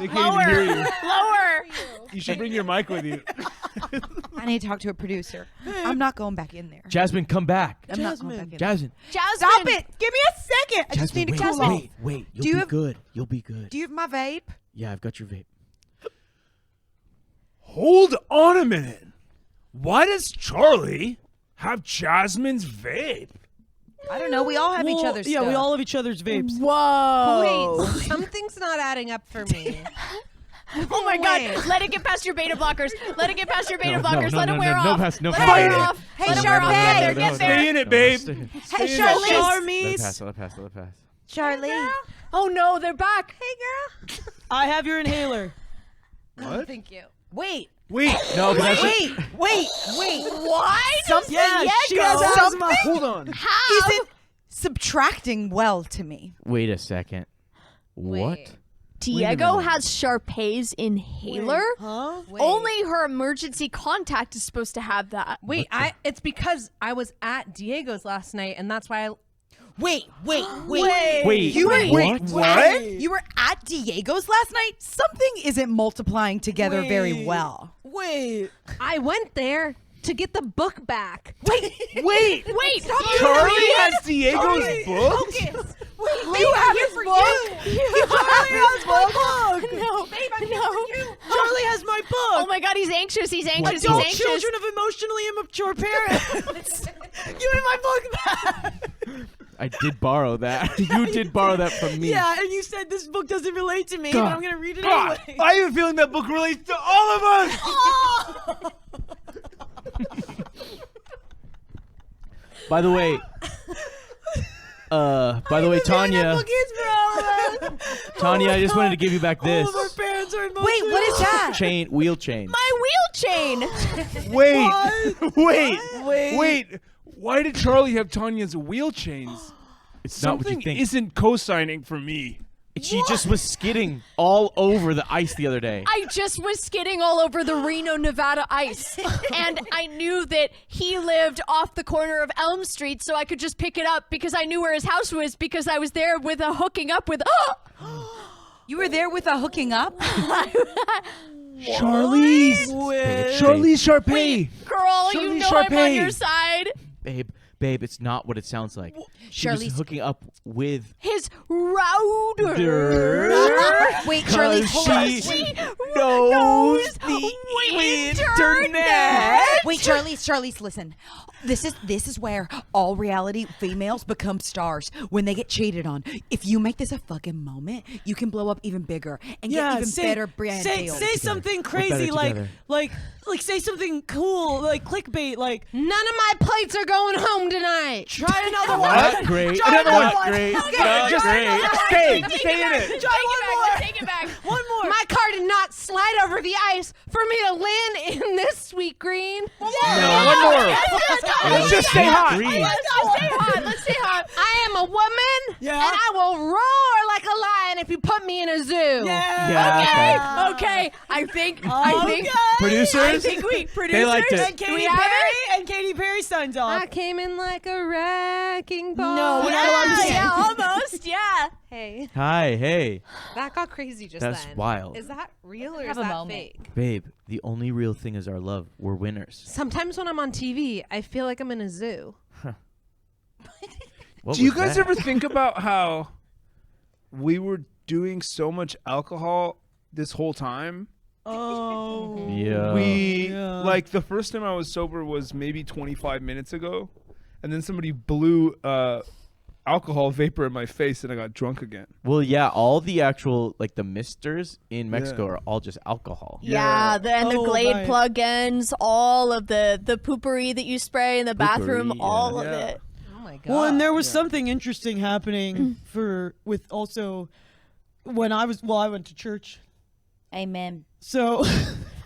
They can't even hear you. Lower. You should bring your mic with you. I need to talk to a producer. I'm not going back in there. Jasmine, come back. I'm not going back in there. Jasmine. Jasmine. Stop it! Give me a second. I just Jasmine, need to wait, cool off. wait. Do you You'll be have- good. You'll be good. Do you have my vape? Yeah, I've got your vape. Hold on a minute. Why does Charlie have Jasmine's vape? I don't know. We all have each Well, other's Yeah, stuff. we all have each other's vapes. Whoa. Wait, something's not adding up for me. Oh my God. Let it get past your beta blockers. Let it get past your beta No, blockers. no, Let no, it wear no, off. no pass, no Let pass. it wear Fight it. off. Hey, Let it wear off. Sharpay. Get there. Get Stay there. in it, babe. Hey, Let it Charlize. pass, let it pass, let it pass. Charlie. Oh no, they're back. Hey girl. I have your inhaler. What? Thank you. Wait. Wait. No, but that's Wait. Why does Yeah, she Diego has asthma. Hold on. have Isn't subtracting well to me. Wait a second. What? Wait. Diego has Sharpay's inhaler? Huh? Only her emergency contact is supposed to have that. Wait, it's because I was at Diego's last night, and that's why Wait. Wait, what? You were at Diego's last night? Something isn't multiplying together very well. Wait. I went there to get the book back. Wait. Wait, Charlie has Diego's book? You have his book? Charlie has my book. No, Charlie has my book. Oh my God, he's anxious. He's anxious. Adult He's anxious. children of emotionally immature parents. Give me my book back. I did borrow that. You did borrow that from me. Yeah, and you said this book doesn't relate to me, but I'm going to read it God, anyway. I have a feeling that book relates to all of us. By the way, Tanya. Book is for all of us. Tanya, I just wanted to give you back this All of our parents are emotionally. Wait, what is that? wheel chain. My wheel chain. Wait. Why did Charlie have Tanya's wheel chains? It's not what you Something think. isn't co-signing for me. She just was skidding all over the ice the other day. I just was skidding all over the Reno, Nevada ice. And I knew that he lived off the corner of Elm Street, so I could just pick it up because I knew where his house was because I was there with a hooking up with. You were there with a hooking up? Charlie's Sharpay. Girl, Charlie you know I'm on Sharpay. your side. Babe, it's not what it sounds like. She was Charlie's- hooking up with His router. Wait, Charlie, hold on. she knows the internet. Wait, Charlie's, listen. This is where all reality females become stars when they get cheated on. If you make this a fucking moment, you can blow up even bigger and get even better brand deals. Say something better crazy together. like say something cool like clickbait like None of my plates are going home tonight. try another one. Not great. Try Not another one. great. Okay, Not just great. Stay in it. Try one more. Take it back. One more. My car did not slide over the ice for me to land in this sweet green. No, one more. Let's just stay hot. Let's stay hot. I am a woman, Yeah. and I will roar like a lion if you put me in a zoo. Yeah, Okay. I think. Producers? I think we producers. They liked it. And Do Katy we have Perry it? and Katy Perry signs off. I came in like a wrecking ball. No, we're not allowed to say. Yeah, almost. Yeah. Hey, Hi, hey. that got crazy just That's then. wild. Is that real or Have is a that moment. fake? Babe, the only real thing is our love. We're winners. Sometimes when I'm on TV, I feel like I'm in a zoo. What Do you was guys that? ever think about how we were doing so much alcohol this whole time? Oh. Yeah. Like the first time I was sober was maybe 25 minutes ago, and then somebody blew alcohol vapor in my face, and I got drunk again. Well, yeah, all the actual, like the misters in Mexico Yeah. are all just alcohol. Yeah, the Oh, Glade right. plug-ins, all of the poopery that you spray in the bathroom, Poopery, yeah. all of Yeah. it. Oh my god. Well, and there was something interesting happening with also when I went to church. Amen. So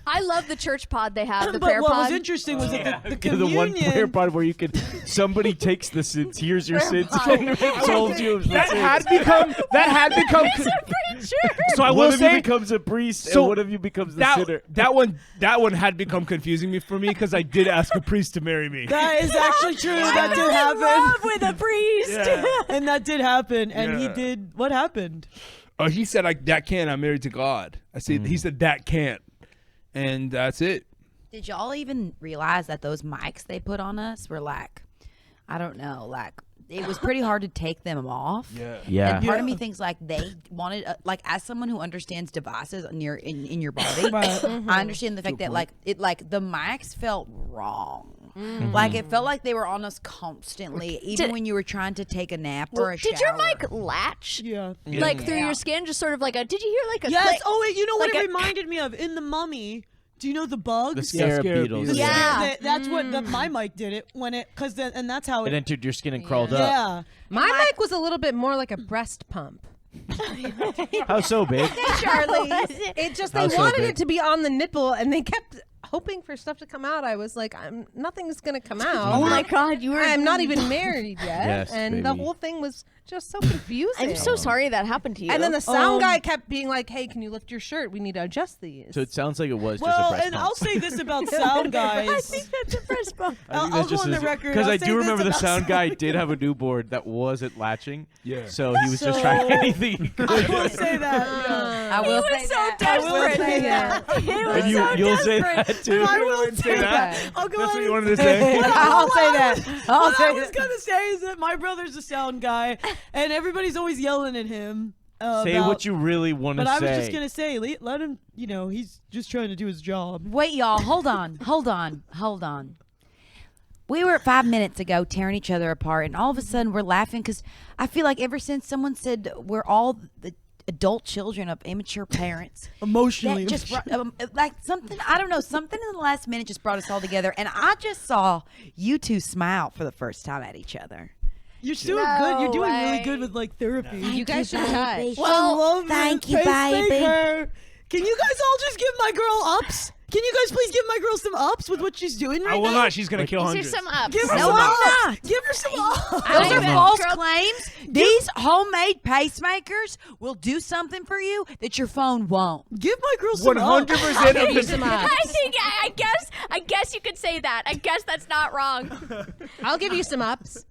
I love the church pod they have, the but prayer what pod. was interesting was that the The communion. one prayer pod where you can somebody takes the sins, hears your sins, pod. and absolves you of the That sins. had become. So I One will of you say becomes a priest, So and one of you becomes the sinner. that one had become confusing for me because I did ask a priest to marry me. That is actually true. That did love happen. with a priest. Yeah. And that did happen. And he Yeah. did. What happened? He said, "That can't. I'm married to God." I said, He said that can't, and that's it. Did y'all even realize that those mics they put on us were like, I don't know, like it was pretty hard to take them off. Yeah. And part of me thinks like they wanted, like as someone who understands devices in your body, Right. I understand the fact that like the mics felt wrong. Like it felt like they were on us constantly, even Did- when you were trying to take a nap or a Did your shower. mic latch? Yeah. Like through your skin, just sort of like a. Did you hear like a? Yes. click? Oh, wait. You know what Like it a- reminded me of? In The Mummy. Do you know the bug? The scarab scarab beetles. beetles. Yeah. That's what my mic did it when it and that's how It it. entered your skin and crawled up. Yeah. My mic was a little bit more like a breast pump. How so, babe? Charlie. It just How they so, wanted babe? it to be on the nipple, and they kept hoping for stuff to come out. I was like, nothing's gonna come out. Oh my God, you were. I'm not even married yet, Yes, and the baby. whole thing was Just so confusing. I'm so sorry that happened to you. And then the sound guy kept being like, "Hey, can you lift your shirt? We need to adjust these." So it sounds like it was just a Well, breast and bump. I'll say this about sound guys. I think that's a breast bump. I'll go on the record. Because I'll I say do this remember the about sound guy did have a new board that wasn't latching. Yeah. So he was just So- trying anything he could. I will say that. Yeah. I will was say so that. I will say Yeah. that. And you'll say that too. I will say that. Okay. I'll go That's ahead what you and wanted to say? I'll say that. I'll What I say was that. gonna say is that my brother's a sound guy, and everybody's always yelling at him. Say about, what you really want to But say. I was just gonna say, let him. He's just trying to do his job. Wait, y'all. Hold on. We were 5 minutes ago tearing each other apart, and all of a sudden we're laughing because I feel like ever since someone said we're all the adult children of immature parents, Emotionally, that just brought, like something, I don't know, something in the last minute just brought us all together. And I just saw you two smile for the first time at each other. you're still No good. You're doing really way. good with like therapy. You guys should touch. Well, I love thank it. you, baby. Pacemaker. Can you guys all just give my girl ups? Can you guys please give my girl some ups with what she's doing right I will now? not. She's gonna kill These are hundreds. some ups. Give her No, some I'm ups. not. Give her some ups. Those I are bet. false Girl- claims. These homemade pacemakers will do something for you that your phone won't. Give my girl some 100% ups. of you the some ups. I think I guess you could say that. I guess that's not wrong. I'll give you some ups.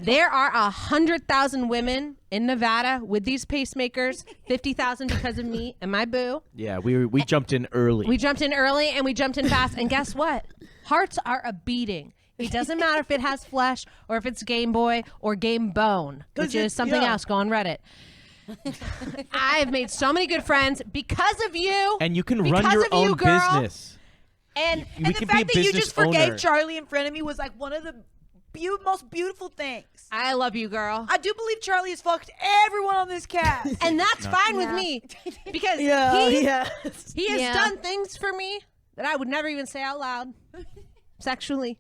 There are 100,000 women in Nevada with these pacemakers. 50,000 because of me and my boo. Yeah, we jumped in early. We jumped in early and we jumped in fast. And guess what? Hearts are a beating. It doesn't matter if it has flesh or if it's Game Boy or Game Bone, which is something else. Go on Reddit. I've made so many good friends because of you. and you can Because run your of you, own girl. business. And We And can the be a fact that you business just forgave owner. Charlie in front of me was like one of the most beautiful things. I love you, girl. I do believe Charlie has fucked everyone on this cast. And that's fine with me because he Yeah. has Yeah. done things for me that I would never even say out loud sexually.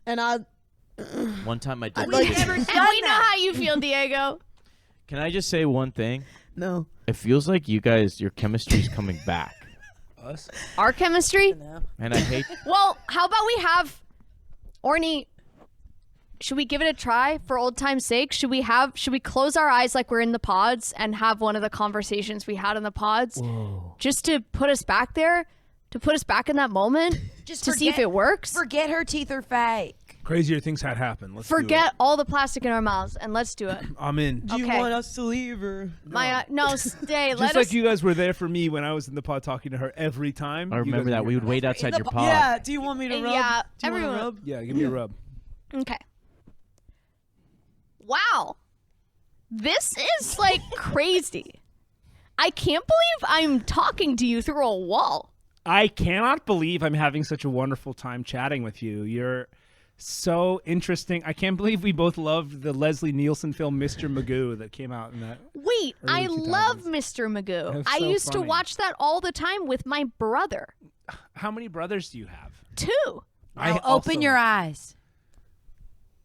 And I One time I did. We've never And done we know that. how you feel, Diego. Can I just say one thing? no. It feels like you guys, your chemistry's coming back, Us? Our chemistry. and I hate. Well, how about we have Orny? Should we give it a try for old time's sake? Should we close our eyes like we're in the pods and have one of the conversations we had in the pods, just to put us back there, to put us back in that moment, Just to see if it works? Forget her teeth are fake. Crazier things had happened. Let's Forget all the plastic in our mouths and let's do it. do it. I'm in. Do you Okay. want us to leave or? No, stay. Just Let like us. you guys were there for me when I was in the pod talking to her every time. I you remember guys that were we would here. wait outside your pod. Yeah. Do you want me to rub? Yeah, Do you want everyone- to rub? Yeah, give me a rub. Okay. Wow. This is like crazy. I can't believe I'm talking to you through a wall. I cannot believe I'm having such a wonderful time chatting with you. You're so interesting. I can't believe we both loved the Leslie Nielsen film Mr. Magoo that came out in that. Wait, Early I 2000s. love Mr. Magoo. That's I so used to funny. watch that all the time with my brother. How many brothers do you have? 2. I Now also- open your eyes.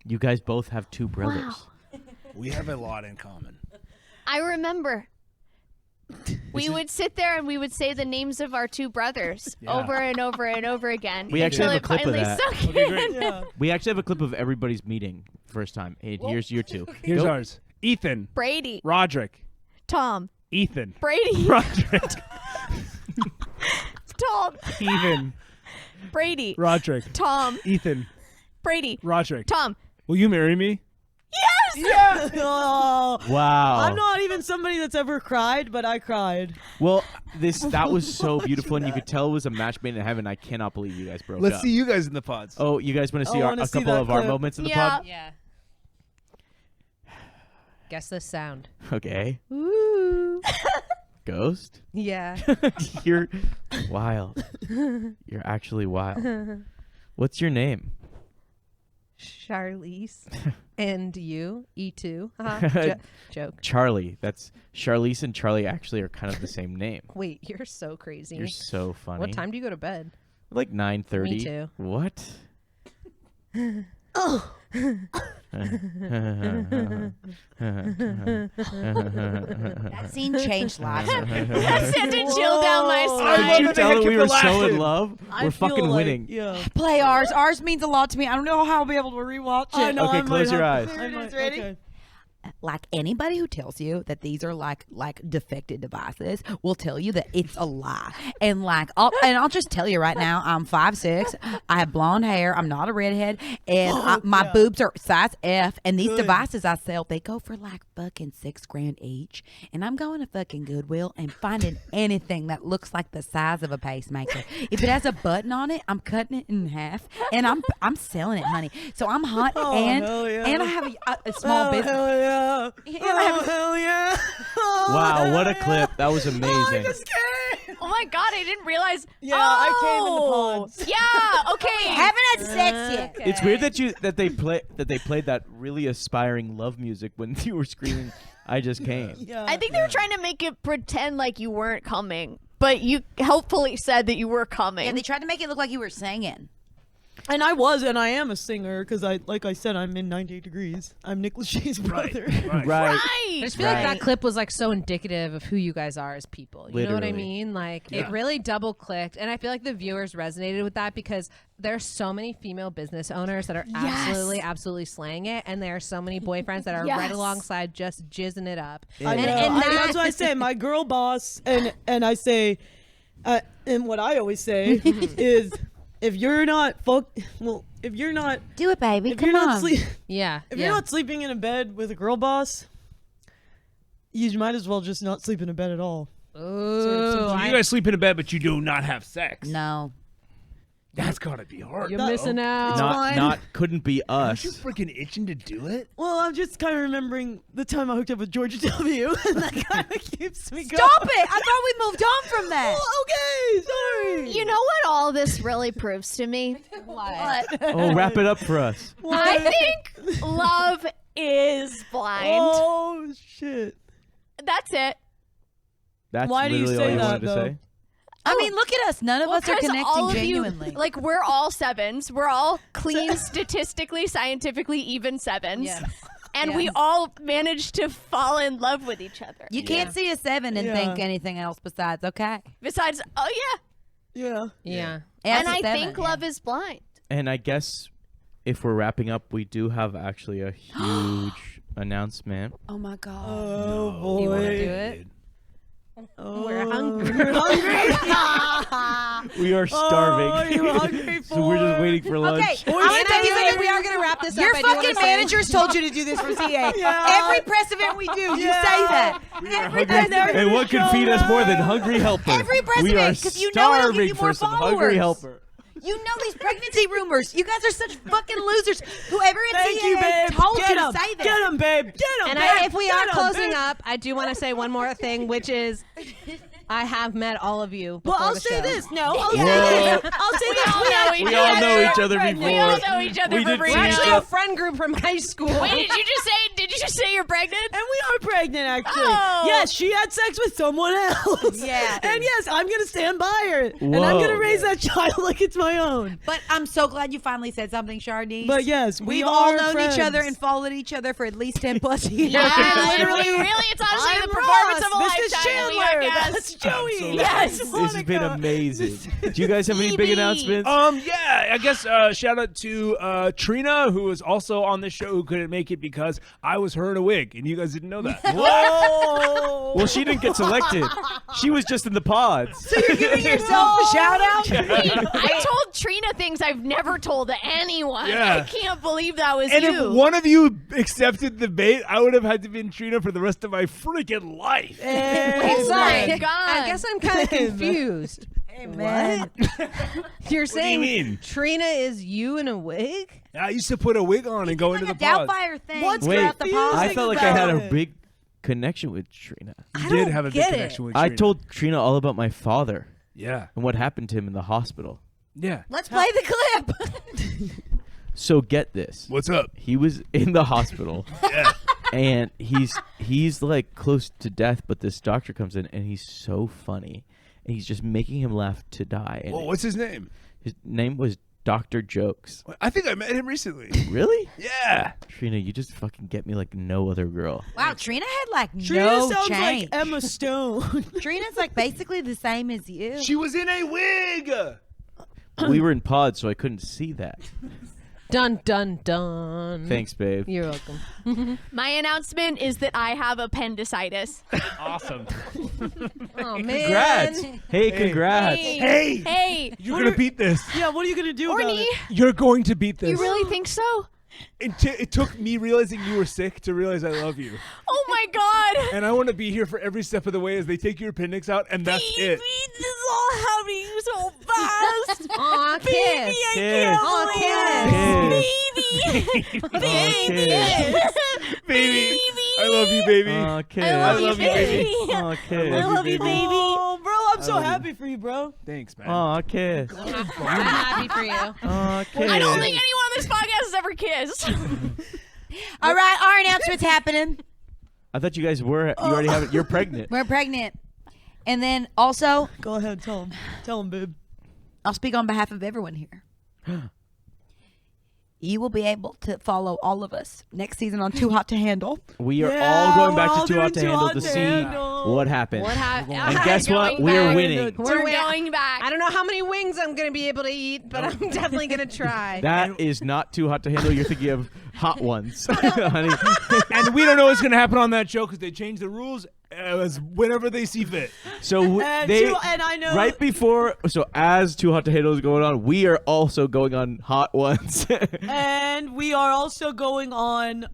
You guys both have two brothers. We have a lot in common. I remember. We would sit there and we would say the names of our 2 brothers Yeah. over and over and over again. We actually until have a it clip of finally that. sunk Okay, in. great. Yeah. We actually have a clip of everybody's meeting first time. Hey, here's your 2. Here's Go. ours. Ethan. Brady, Roderick. Tom, Ethan. Brady, Roderick. Tom, Ethan. Brady, Roderick. Tom, Ethan. Brady, Roderick. Tom. Will you marry me? Yeah. Oh. Wow. I'm not even somebody that's ever cried, but I cried. Well, that was so beautiful, and you could tell it was a match made in heaven. I cannot believe you guys broke Let's up. see you guys in the pods. Oh, you guys want to see I wanna a see couple that of our clip. moments in the Yeah. pod? Yeah. Guess this sound. Okay. Ooh. Ghost? Yeah. You're wild. You're actually wild. What's your name? Charlize. And you, E2. Joke. Charlie. That's Charlize and Charlie actually are kind of the same name. Wait, you're so crazy. You're so funny. What time do you go to bed? Like 9:30. Me too. What? That scene changed lives. That sent a chill down my I Did love you that they tell had that we kept were the so laugh in in. love? I We're feel fucking like, winning. Yeah. Play ours. Ours means a lot to me. I don't know how I'll be able to rewatch it. I know. Okay, I might close your have- eyes. I might- Ready? okay. like anybody who tells you that these are like defective devices will tell you that it's a lie. And like, I'll just tell you right now, I'm 5'6", I have blonde hair, I'm not a redhead, and my boobs are size F. And these devices I sell, they go for like fucking $6,000 each. And I'm going to fucking Goodwill and finding anything that looks like the size of a pacemaker. If it has a button on it, I'm cutting it in half, and I'm selling it, honey. So I'm hot, and I have a small business. Hell yeah! Hell yeah! Wow, what a clip. That was amazing. Oh my god, I didn't realize. Yeah, I came in the pods. Yeah, okay. Haven't had sex yet. It's weird that they played that really aspiring love music when you were screaming, "I just came." Yeah. I think they were trying to make it pretend like you weren't coming, but you helpfully said that you were coming. Yeah, they tried to make it look like you were singing. And I was, and I am a singer because like I said, I'm in 98 Degrees. I'm Nick Lachey's brother. Right. I just feel like that clip was like so indicative of who you guys are as people. You know what I Literally. mean? Like it really double clicked, and I feel like the viewers resonated with that because there's so many female business owners that are absolutely slaying it, and there are so many boyfriends that are right alongside just jizzing it up. I know. And That's what I say. My girl boss, and I say, and what I always say is, if you're not if you're not Do it, baby. if Come you're not on. sleep, yeah, if you're not sleeping in a bed with a girl boss, you might as well just not sleep in a bed at all. Ooh, So you guys sleep in a bed, but you do not have sex. No. That's gotta be hard. you're missing out. Not couldn't be Aren't you us. freaking itching to do it? Well, I'm just kind of remembering the time I hooked up with Georgia W, and that kind of keeps me going. Stop it! I thought we moved on from that. Well, okay, sorry. You know what all this really proves to me? What? Oh, wrap it up for us. I think love is blind. Oh shit! That's it. That's Why do you literally say all you that, wanted to though? say. I mean, look at us. None of us are 'cause connecting all of genuinely. You, like we're all sevens. We're all clean, statistically, scientifically even sevens. Yes. And we all managed to fall in love with each other. You can't see a 7 and Yeah. think anything else besides okay. Besides, oh yeah. Yeah. And That's a I 7, think yeah. love is blind. And I guess if we're wrapping up, we do have actually a huge announcement. Oh my god. Oh boy. You want to do it? Oh, We're hungry. We're hungry. We are starving. Oh, you're hungry So we're just waiting for lunch. Okay, I'm gonna tell you something. we are going to wrap this Your up. I do wanna fucking say- managers told you to do this for CA. Every press event we do, you say that. Every press event. And what could feed us more than hungry helper? Every we are president, 'cause you know it'll give starving you for more some followers. hungry helper. You know these pregnancy rumors. You guys are such fucking losers. Whoever at Thank CA you, babe. told Get you to 'em. say that. Get him, babe. Get him. And if we are closing up, I do want to say one more thing, which is I have met all of you before Well, I'll the say show. this. No, I'll say Whoa. this. I'll say this. We all know each other before. We all know each other We for did free. We're see actually each a other. friend group from high school. Wait, did you just say you're pregnant? And we are pregnant, actually. Oh. Yes, she had sex with someone else. Yeah. And yes, I'm going to stand by her. And I'm Whoa. going to raise that child like it's my own. But I'm so glad you finally said something, Shardy. But yes, we We've are all known friends. each other and followed each other for at least 10 plus years. Yeah, literally, really, it's honestly I'm the performance Ross. of a This is lifetime. We Chandler. are guests. That's Joey. Absolutely. Yes. This has been Monica. amazing. Do you guys have any big Phoebe. announcements? Yeah, I guess shout out to Trina, who was also on this show, who couldn't make it because I was her in a wig, and you guys didn't know that. Whoa. Well, she didn't get selected. She was just in the pods. You're giving yourself a shout out? I told Trina things I've never told anyone. Yeah. I can't believe that was And you. if one of you accepted the bait, I would have had to be Trina for the rest of my freaking life. Oh Sorry. my God. I guess I'm kind of confused. Amen. You're saying you mean? Trina is you in a wig? I used to put a wig on and go like into a the pod. Doubtfire thing. What's Wait, throughout the pod. I felt like I had a about it. big connection with Trina. You I did don't have a big get it. connection with I Trina. told Trina all about my father Yeah. and what happened to him in the hospital. Yeah. Let's play the clip. So get this. What's up? He was in the hospital Yeah. and he's like close to death, but this doctor comes in and he's so funny. And he's just making him laugh to die. And Well, what's his name? his name was Dr. Jokes. I think I met him recently. Really? Yeah. Trina, you just fucking get me like no other girl. Wow, Trina had like Trina no sounds change. like Emma Stone. Trina's like basically the same as you. She was in a wig. We were in pods, so I couldn't see that. Dun, dun, dun. Thanks, babe. You're welcome. My announcement is that I have appendicitis. Awesome. Oh, man. Congrats. Hey, congrats. Hey. Hey. You're going to beat this. Yeah, what are you gonna do about Orny, it? You're going to beat this. you really think so? It took me realizing you were sick to realize I love you. Oh my God. And I want to be here for every step of the way as they take your appendix out, and that's it. This is all happening so fast. Aw, kiss. Kiss. Aw, Kiss. Baby. I love you, baby. Aw, kiss. I love you, baby. Aw, kiss. I love you, baby. Oh, bro, I'm so happy for you, bro. Thanks, man. Aw, kiss. I'm happy for you. Aw, kiss. I don't think anyone on this podcast has ever kissed. All right, our announcement's happening. I thought you guys were. You already have it. You're pregnant. We're pregnant. And then also, Go ahead, tell him. Tell him, babe. I'll speak on behalf of everyone here. You will be able to follow all of us next season on Too Hot to Handle. We are Yeah, all going we're back all to Too Hot to doing Too Handle Hot to to see Handle. what happens. And guess what? We're winning. We're going back. I don't know how many wings I'm going to be able to eat, but I'm definitely going to try. That is not Too Hot to Handle. You're thinking of Hot Ones, honey. And we don't know what's going to happen on that show because they change the rules as whenever they see fit. So And they and I know right before. So as Too Hot to Handle is going on, we are also going on Hot Ones. And we are also going on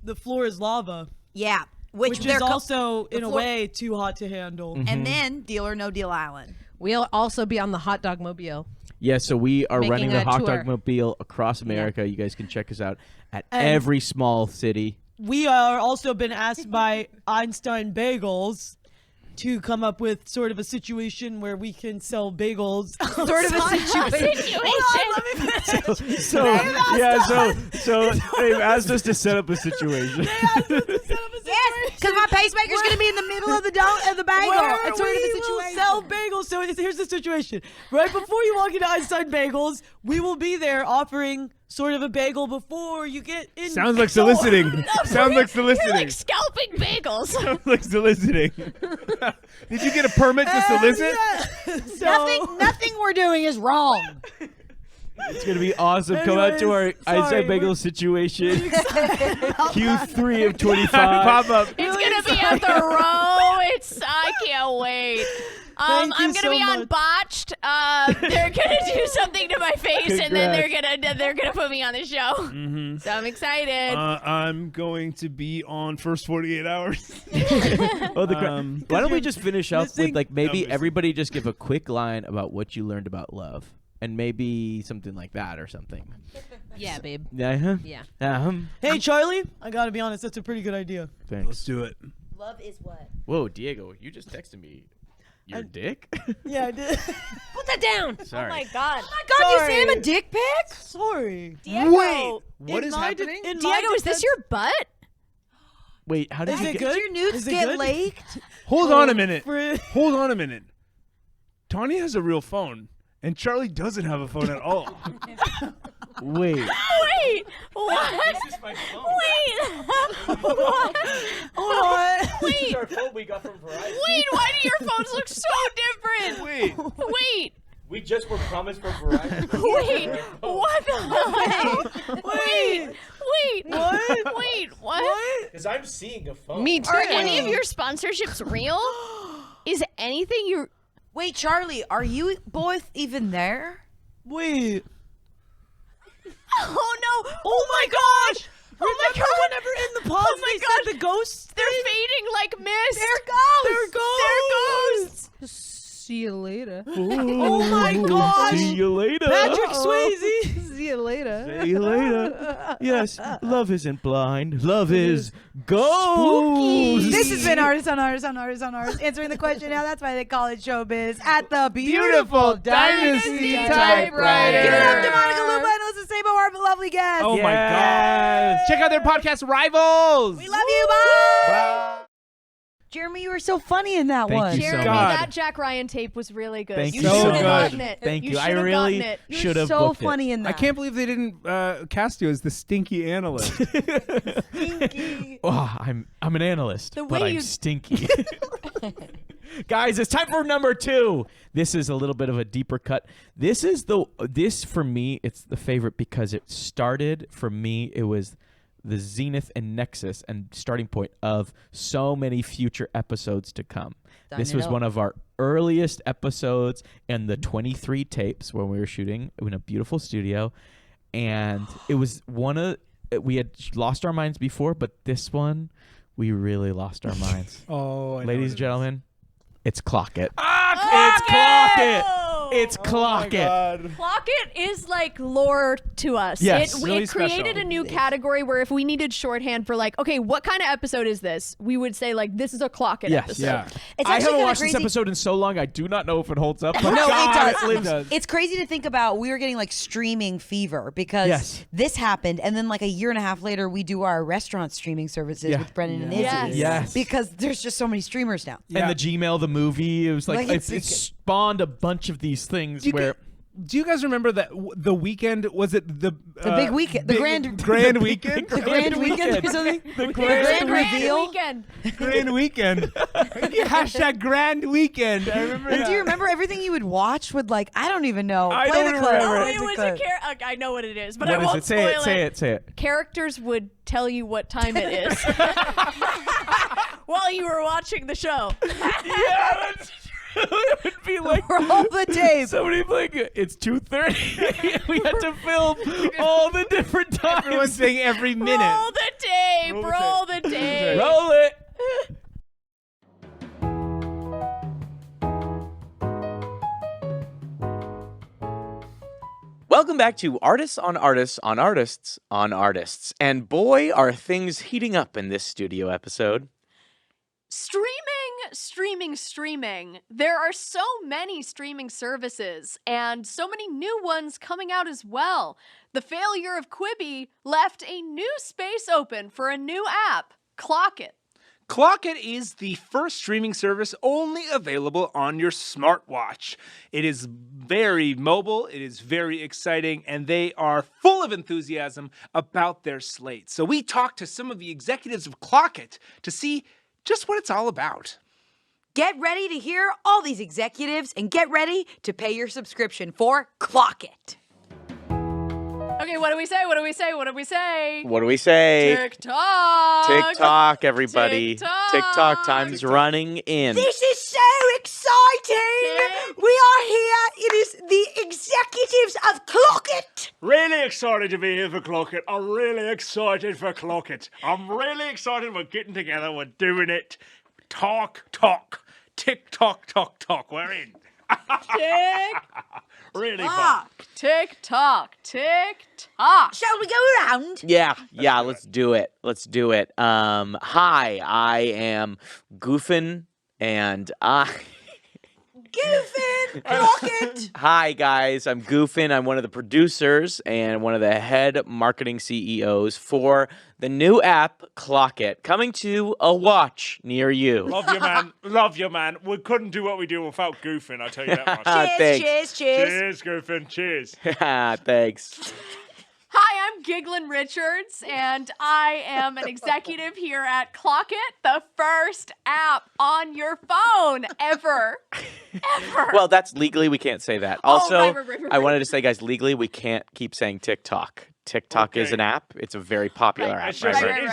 The Floor is Lava, Yeah. which they're is also, in a floor- way, too hot to handle. And then Deal or No Deal Island. We'll also be on the hot dog mobile. Yeah, so we are Making running the a Hot tour. Dog Mobile across America. You guys can check us out at every small city. We are also been asked by Einstein Bagels to come up with sort of a situation where we can sell bagels. Sort of a situation. So they've asked us to set up a situation. Yes, because my pacemaker's going to be in the middle of the bagel. Where It's sort of a we will situation. sell bagels. So here's the situation. Right before you walk into Einstein Bagels, we will be there offering sort of a bagel before you get in. Sounds like soliciting. Sounds like soliciting. You're like scalping bagels. Sounds like soliciting. Did you get a permit to solicit? Nothing we're doing is wrong. It's gonna be awesome. Come out to our Anyways, sorry, Einstein Bagel we're- situation. Q3 of 25. Pop up. It's gonna be at the row. I can't wait. Thank I'm you gonna so be on much. Botched. They're gonna do something to my face, and then they're gonna put me on the show. Mm-hmm. So I'm excited. I'm going to be on First 48 Hours. Oh, why don't we just finish up with like maybe Numbers. everybody just give a quick line about what you learned about love, and maybe something like that or something. Yeah, babe. Yeah. Yeah. Hey, Charlie, I gotta be honest, that's a pretty good idea. Thanks. Let's do it. Love is what? Whoa, Diego, you just texted me. Your dick? Yeah, I did. Put that down. Sorry. Oh my god. God, you Sorry. sent him a dick pic? Sorry. Diego. What is happening? Diego, is this your butt? Wait, how did Is you it get? good? Did your nudes Is it get good? leaked? Hold on a minute. Fri- Hold on a minute. Tanya has a real phone, and Charlie doesn't have a phone at all. Wait. Wait. What? This is my phone. Wait. What? Hold on. Wait. Our phone we got from Verizon. Wait. Why do your phones look so different? Wait. Wait. We just were promised from Verizon. Wait. What the heck? Wait. Wait. What? Wait. What? Because I'm seeing a phone. Me too. Are any of your sponsorships real? Is anything you? Wait, Charlie, are you both even there? Wait. Oh no! Oh my gosh! Oh my Remember god! whenever in the pause Oh my they god! said the ghosts? They're fading like mist. They're ghosts. They're ghosts. See you later. Oh my gosh! See you later. Patrick Swayze. See you later. See you later. Yes, love isn't blind. Love is ghost. This has been Artists on Artists on Artists on Artists answering the question. Now that's why they call it showbiz at the Beautiful Dynasty Typewriter. Give it up to Monica Loomba and Alyssa Sabo, our lovely guests. Oh my God. Check out their podcast, Rivals. We love you. Bye. Bye. Jeremy, you were so funny in that Thank one. you so Jeremy, God. that Jack Ryan tape was really good. Thank you you so should have much. gotten it. Thank you. I should have really gotten it. You should were have so booked funny in that. I can't believe they didn't cast you as the stinky analyst. Stinky. Oh, I'm an analyst, The but way I'm you- stinky. Guys, it's time for number 2. This is a little bit of a deeper cut. This for me, it's the favorite because it started for me. It was the zenith and nexus and starting point of so many future episodes to come. This was one of our earliest episodes and the 23 tapes when we were shooting in a beautiful studio. And it was we had lost our minds before, but this one, we really lost our minds. Ladies and gentlemen, it's CLOCKIT. It's CLOCKIT. It's CLOCKIT. CLOCKIT is like lore to us. Yes. Really it created special. a new category where if we needed shorthand for like, okay, what kind of episode is this? We would say like, this is a CLOCKIT episode. Yeah. It's I actually haven't kinda watched crazy. this episode in so long, I do not know if it holds up. But No, God, it does. lives. It's crazy to think about. We were getting like streaming fever because Yes. this happened, and then like a year and a half later, we do our restaurant streaming services Yeah. with Brennan and Izzy. Yes. Yes. Because there's just so many streamers now. And the Gmail, the movie, it was like, Like, it spawned a bunch of these things where... Do you guys remember that the weekend? Was it the big weekend, the grand weekend? The grand weekend or something? The grand reveal? Weekend. Grand weekend. Hashtag grand weekend. I remember. And do you remember everything you would watch with like, I don't even know. I Play don't the clip. remember. Play It the was clip. I know what it is, but What I is won't it? Say spoil it. Say it. Characters would tell you what time it is while you were watching the show. Yeah, that's true. It would be like Roll the tape. somebody like it's 2:30. We had to film all the different times. Everyone's saying every minute. Roll the tape. Roll the Roll the tape. Roll it. Welcome back to Artists on Artists on Artists on Artists. And boy, are things heating up in this studio episode. Streaming. There are so many streaming services and so many new ones coming out as well. The failure of Quibi left a new space open for a new app, CLOCKIT. CLOCKIT is the first streaming service only available on your smartwatch. It is very mobile, it is very exciting, and they are full of enthusiasm about their slate. So we talked to some of the executives of CLOCKIT to see just what it's all about. Get ready to hear all these executives and get ready to pay your subscription for CLOCKIT. Okay, what do we say? What do we say? What do we say? What do we say? TikTok. TikTok, everybody. TikTok. TikTok time's running in. This is so exciting! We are here. It is the executives of CLOCKIT. Really excited to be here for CLOCKIT. I'm really excited for CLOCKIT. I'm really excited we're getting together, we're doing it. Talk. Tick-tock. We're in. Really fun. TikTok. Shall we go around? Yeah, let's do it. Hi, I am Goofin, and Goofin, CLOCKIT. Hi, guys. I'm Goofin. I'm one of the producers and one of the head marketing CEOs for the new app, CLOCKIT, coming to a watch near you. Love you, man. We couldn't do what we do without Goofin, I'll tell you that much. Thanks. Cheers. Goofin. Cheers. Thanks. Hi, I'm Giglin Richards, and I am an executive here at CLOCKIT, the first app on your phone ever. Well, that's legally, we can't say that. Also, right. I wanted to say, guys, legally, we can't keep saying TikTok. TikTok is an app. It's a very popular app. It's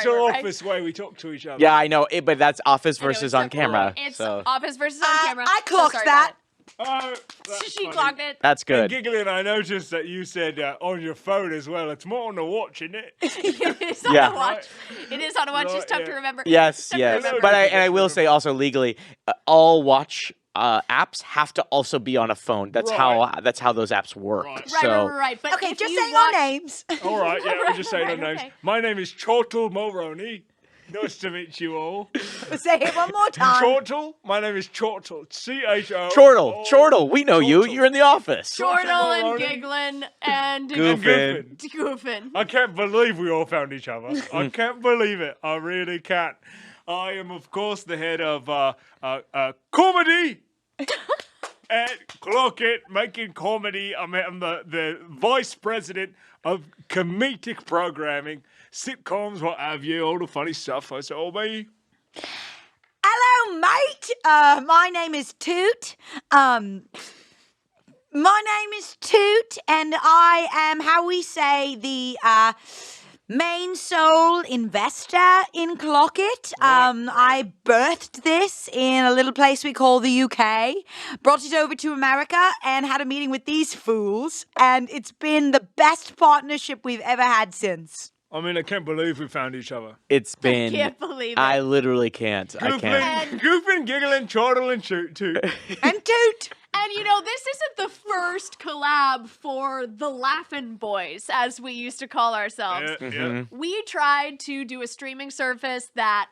our office way we talk to each other. Yeah, I know, but that's office versus it's on so camera. It's so office versus on camera. I So clocked sorry that. about Oh, it. She clocked it. that's good. Giggling, I noticed that you said on your phone as well. It's more on the watch, isn't it? It is on Yeah. a watch. It is on a watch. It's Right, tough yeah. to remember. Yes. remember. But I will say also legally, all watch apps have to also be on a phone. That's how those apps work. Right. So Right. But Okay, if just you saying watch- our names. All right, yeah, we'll just say Right, the names. okay. My name is Chortle Mulroney. Nice to meet you all. Say it one more time. Chortle? My name is Chortle. CHO. Chortle, we know you. Chortle. You're in the office. Chortle and Mulroney. Giglin and Goofin. Goofin. I can't believe we all found each other. I can't believe it. I really can't. I am, of course, the head of comedy at CLOCKIT, making comedy. I'm the vice president of comedic programming, sitcoms, what have you, all the funny stuff. That's all me. Hello, Hello, mate. My name is Toot. My name is Toot, and I am, how we say, the main sole investor in CLOCKIT. I birthed this in a little place we call the UK, brought it over to America, and had a meeting with these fools, and it's been the best partnership we've ever had since. I mean, I can't believe we found each other. It's been. Can't believe it. I literally can't. I can't. Goofing, giggling, chortling, Toot. And Toot. And this isn't the first collab for the Laughin' Boys, as we used to call ourselves. Yeah. We tried to do a streaming service that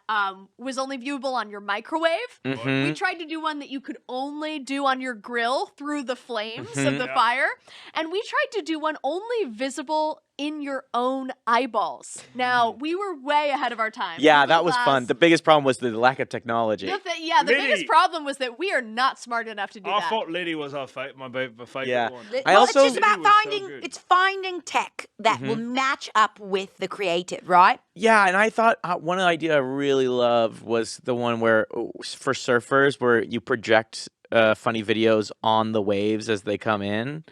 was only viewable on your microwave. Mm-hmm. We tried to do one that you could only do on your grill through the flames of the fire. And we tried to do one only visible in your own eyeballs. Now, we were way ahead of our time. Yeah, that was fun. The biggest problem was the lack of technology. The Liddy. biggest problem was that we are not smart enough to do I that. thought Liddy was my favorite Yeah. one. I also- it's just about It was so finding, good. it's finding tech that will match up with the creative, right? Yeah, and I thought one idea I really loved was the one where, for surfers, where you project funny videos on the waves as they come in.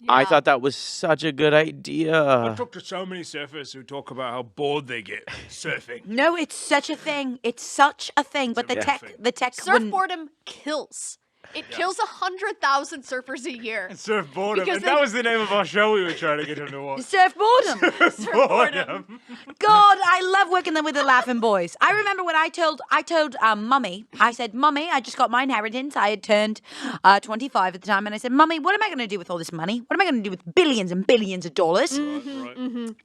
I thought that was such a good idea. I talked to so many surfers who talk about how bored they get surfing. No, it's such a thing. It's such a thing. But the Yeah. tech wouldn't. Surfboredom kills. It kills 100,000 surfers a year. Surf boredom. Because And that was the name of our show we were trying to get him to watch. Surf boredom. Boredom. God, I love working with the Laughing Boys. I remember when I told Mummy, I said, Mummy, I just got my inheritance. I had turned 25 at the time, and I said, Mummy, what am I going to do with all this money? What am I going to do with billions and billions of dollars?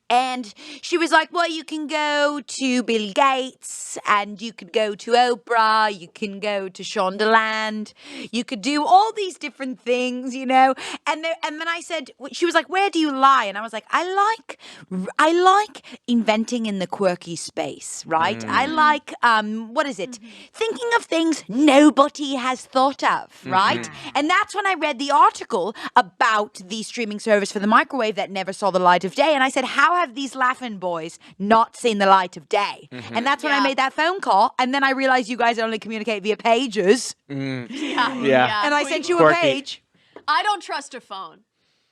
And she was like, well, you can go to Bill Gates, and you could go to Oprah, you can go to Shondaland, you could do all these different things, And then I said, she was like, where do you lie? And I was like, I like inventing in the quirky space, right? I like, thinking of things nobody has thought of, right? And that's when I read the article about the streaming service for the microwave that never saw the light of day. And I said, how have these Laughing Boys not seen the light of day? And that's when I made that phone call. And then I realized you guys only communicate via pages. Yeah. And I sent you a Quirky. page. I don't trust a phone.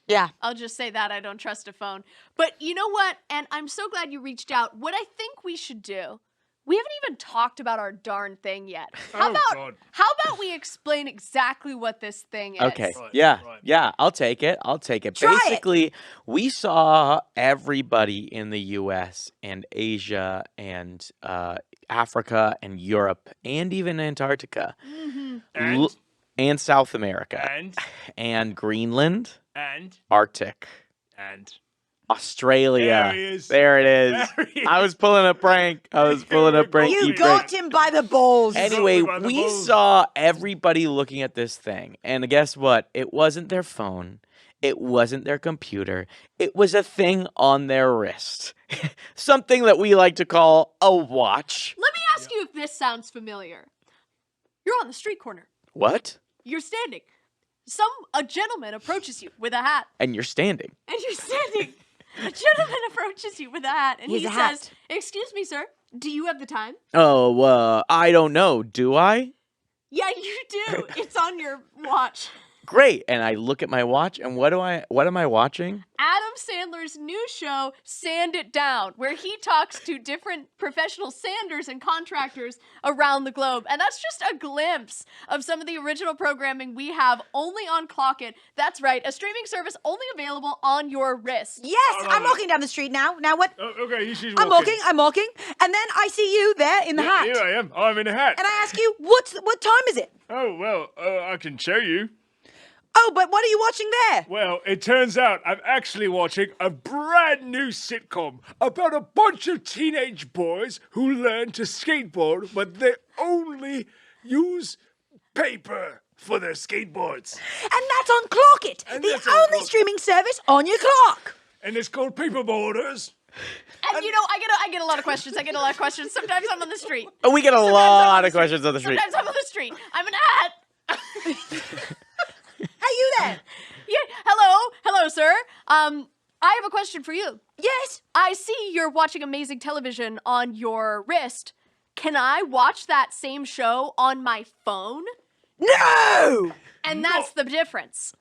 Yeah. I'll just say that I don't trust a phone. But you know what? And I'm so glad you reached out. What I think we should do, we haven't even talked about our darn thing yet. How about we explain exactly what this thing is? Okay. Right, Yeah. right. Yeah. I'll take it. Try it. Basically, we saw everybody in the U.S. and Asia and Africa and Europe and even Antarctica And, and South America and Greenland, Arctic, Australia. There he is. There it is. There he I was pulling a prank. You got him by the balls. Anyway, By the we balls. saw everybody looking at this thing. And guess what? It wasn't their phone. It wasn't their computer. It was a thing on their wrist. Something that we like to call a watch. Let me ask you if this sounds familiar. You're on the street corner. What? You're standing. A gentleman approaches you with a hat. And you're standing. And you're standing. A gentleman approaches you with a hat. And Here's he a says, hat. excuse me, sir. Do you have the time? Oh, I don't know. Do I? Yeah, you do. It's on your watch. Great. And I look at my watch, and what am I watching? Adam Sandler's new show, Sand It Down, where he talks to different professional sanders and contractors around the globe. And that's just a glimpse of some of the original programming we have only on CLOCKIT. That's right, a streaming service only available on your wrist. Yes, I'm walking down the street now. Now what? Oh, okay, she's I'm walking. And then I see you there in the hat. Here I am. I'm in a hat. And I ask you, what time is it? Oh, well, I can show you. Oh, but what are you watching there? Well, it turns out I'm actually watching a brand new sitcom about a bunch of teenage boys who learn to skateboard, but they only use paper for their skateboards. And that's on CLOCKIT, And the that's on only CLOCKIT. streaming service on your clock. And it's called Paperboarders. And I get a lot of questions. Sometimes I'm on the street. Oh, we get a Sometimes I'm lot on the of questions on the street. Sometimes I'm on the street. I'm in a hat. Are you there? Yeah. Hello, sir. I have a question for you. Yes. I see you're watching amazing television on your wrist. can I watch that same show on my phone? No! And that's the difference.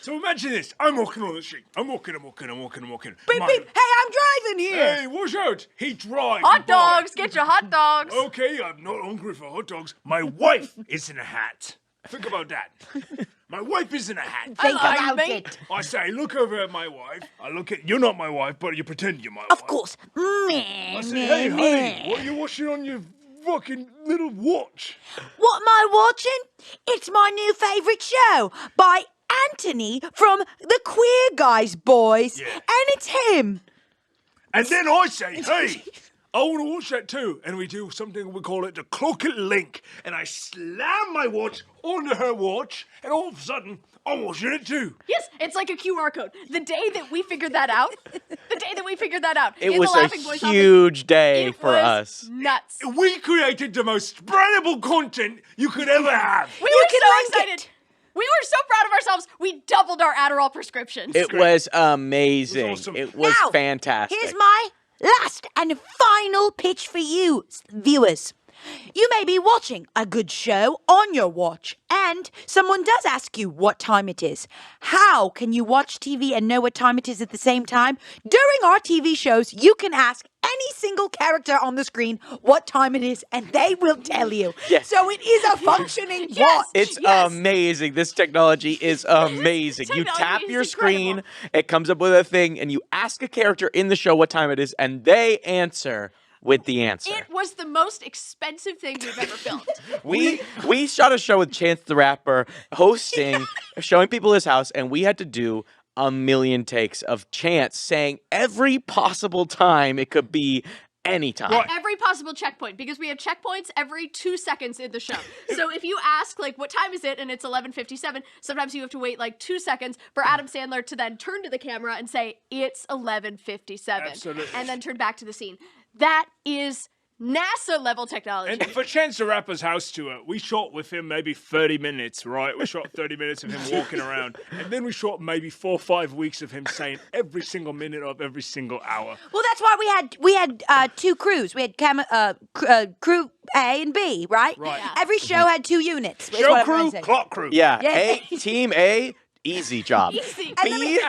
So imagine this. I'm walking on the street. I'm walking. Beep, beep. Hey, I'm driving here. Hey, watch out. He drives. Hot by. dogs, get your hot dogs. Okay, I'm not hungry for hot dogs. My wife is in a hat. Think about that. My wife is in a hat. Think like about me. it. I say, look over at my wife. I look at, you're not my wife, but you pretend you're my wife. Of course. I say, hey, honey, what are you watching on your fucking little watch? What am I watching? It's my new favourite show by Anthony from the Queer Guys Boys. Yeah. And it's him. And then I say, hey, I want to watch that too. And we do something, we call it the CLOCKIT link. And I slam my watch onto her watch, and all of a sudden, I'm watching it too. Yes, it's like a QR code. The day that we figured that out, It in was the a Laughing Boys office, huge day it for was us. nuts. We created the most spreadable content you could ever have. We were so excited. We were so proud of ourselves. We doubled our Adderall prescriptions. It was amazing. It was awesome. It was Now, fantastic. Here's my last and final pitch for you, viewers. You may be watching a good show on your watch, and someone does ask you what time it is. How can you watch TV and know what time it is at the same time? During our TV shows, you can ask any single character on the screen what time it is, and they will tell you. Yes. So it is a functioning Yes. watch. It's Yes. amazing. This technology is amazing. You Technology tap is your screen, incredible. it comes up with a thing, and you ask a character in the show what time it is, and they answer with the answer. It was the most expensive thing we've ever filmed. We shot a show with Chance the Rapper hosting, showing people his house, and we had to do a million takes of Chance saying every possible time it could be any time. Right. Every possible checkpoint, because we have checkpoints every 2 seconds in the show. So if you ask, like, what time is it, and it's 11:57, sometimes you have to wait, like, 2 seconds for Adam Sandler to then turn to the camera and say, it's 11:57. Absolutely. And then turn back to the scene. That is NASA-level technology. And for Chance the Rapper's house tour, we shot with him maybe 30 minutes, right? We shot 30 minutes of him walking around. And then we shot maybe 4 or 5 weeks of him saying every single minute of every single hour. Well, that's why we had two crews. We had crew A and B, right? Right. Yeah. Every show had 2 units. is Show what I'm crew, trying to say. clock crew. Yeah. Yeah. Team A, easy job. Easy. B,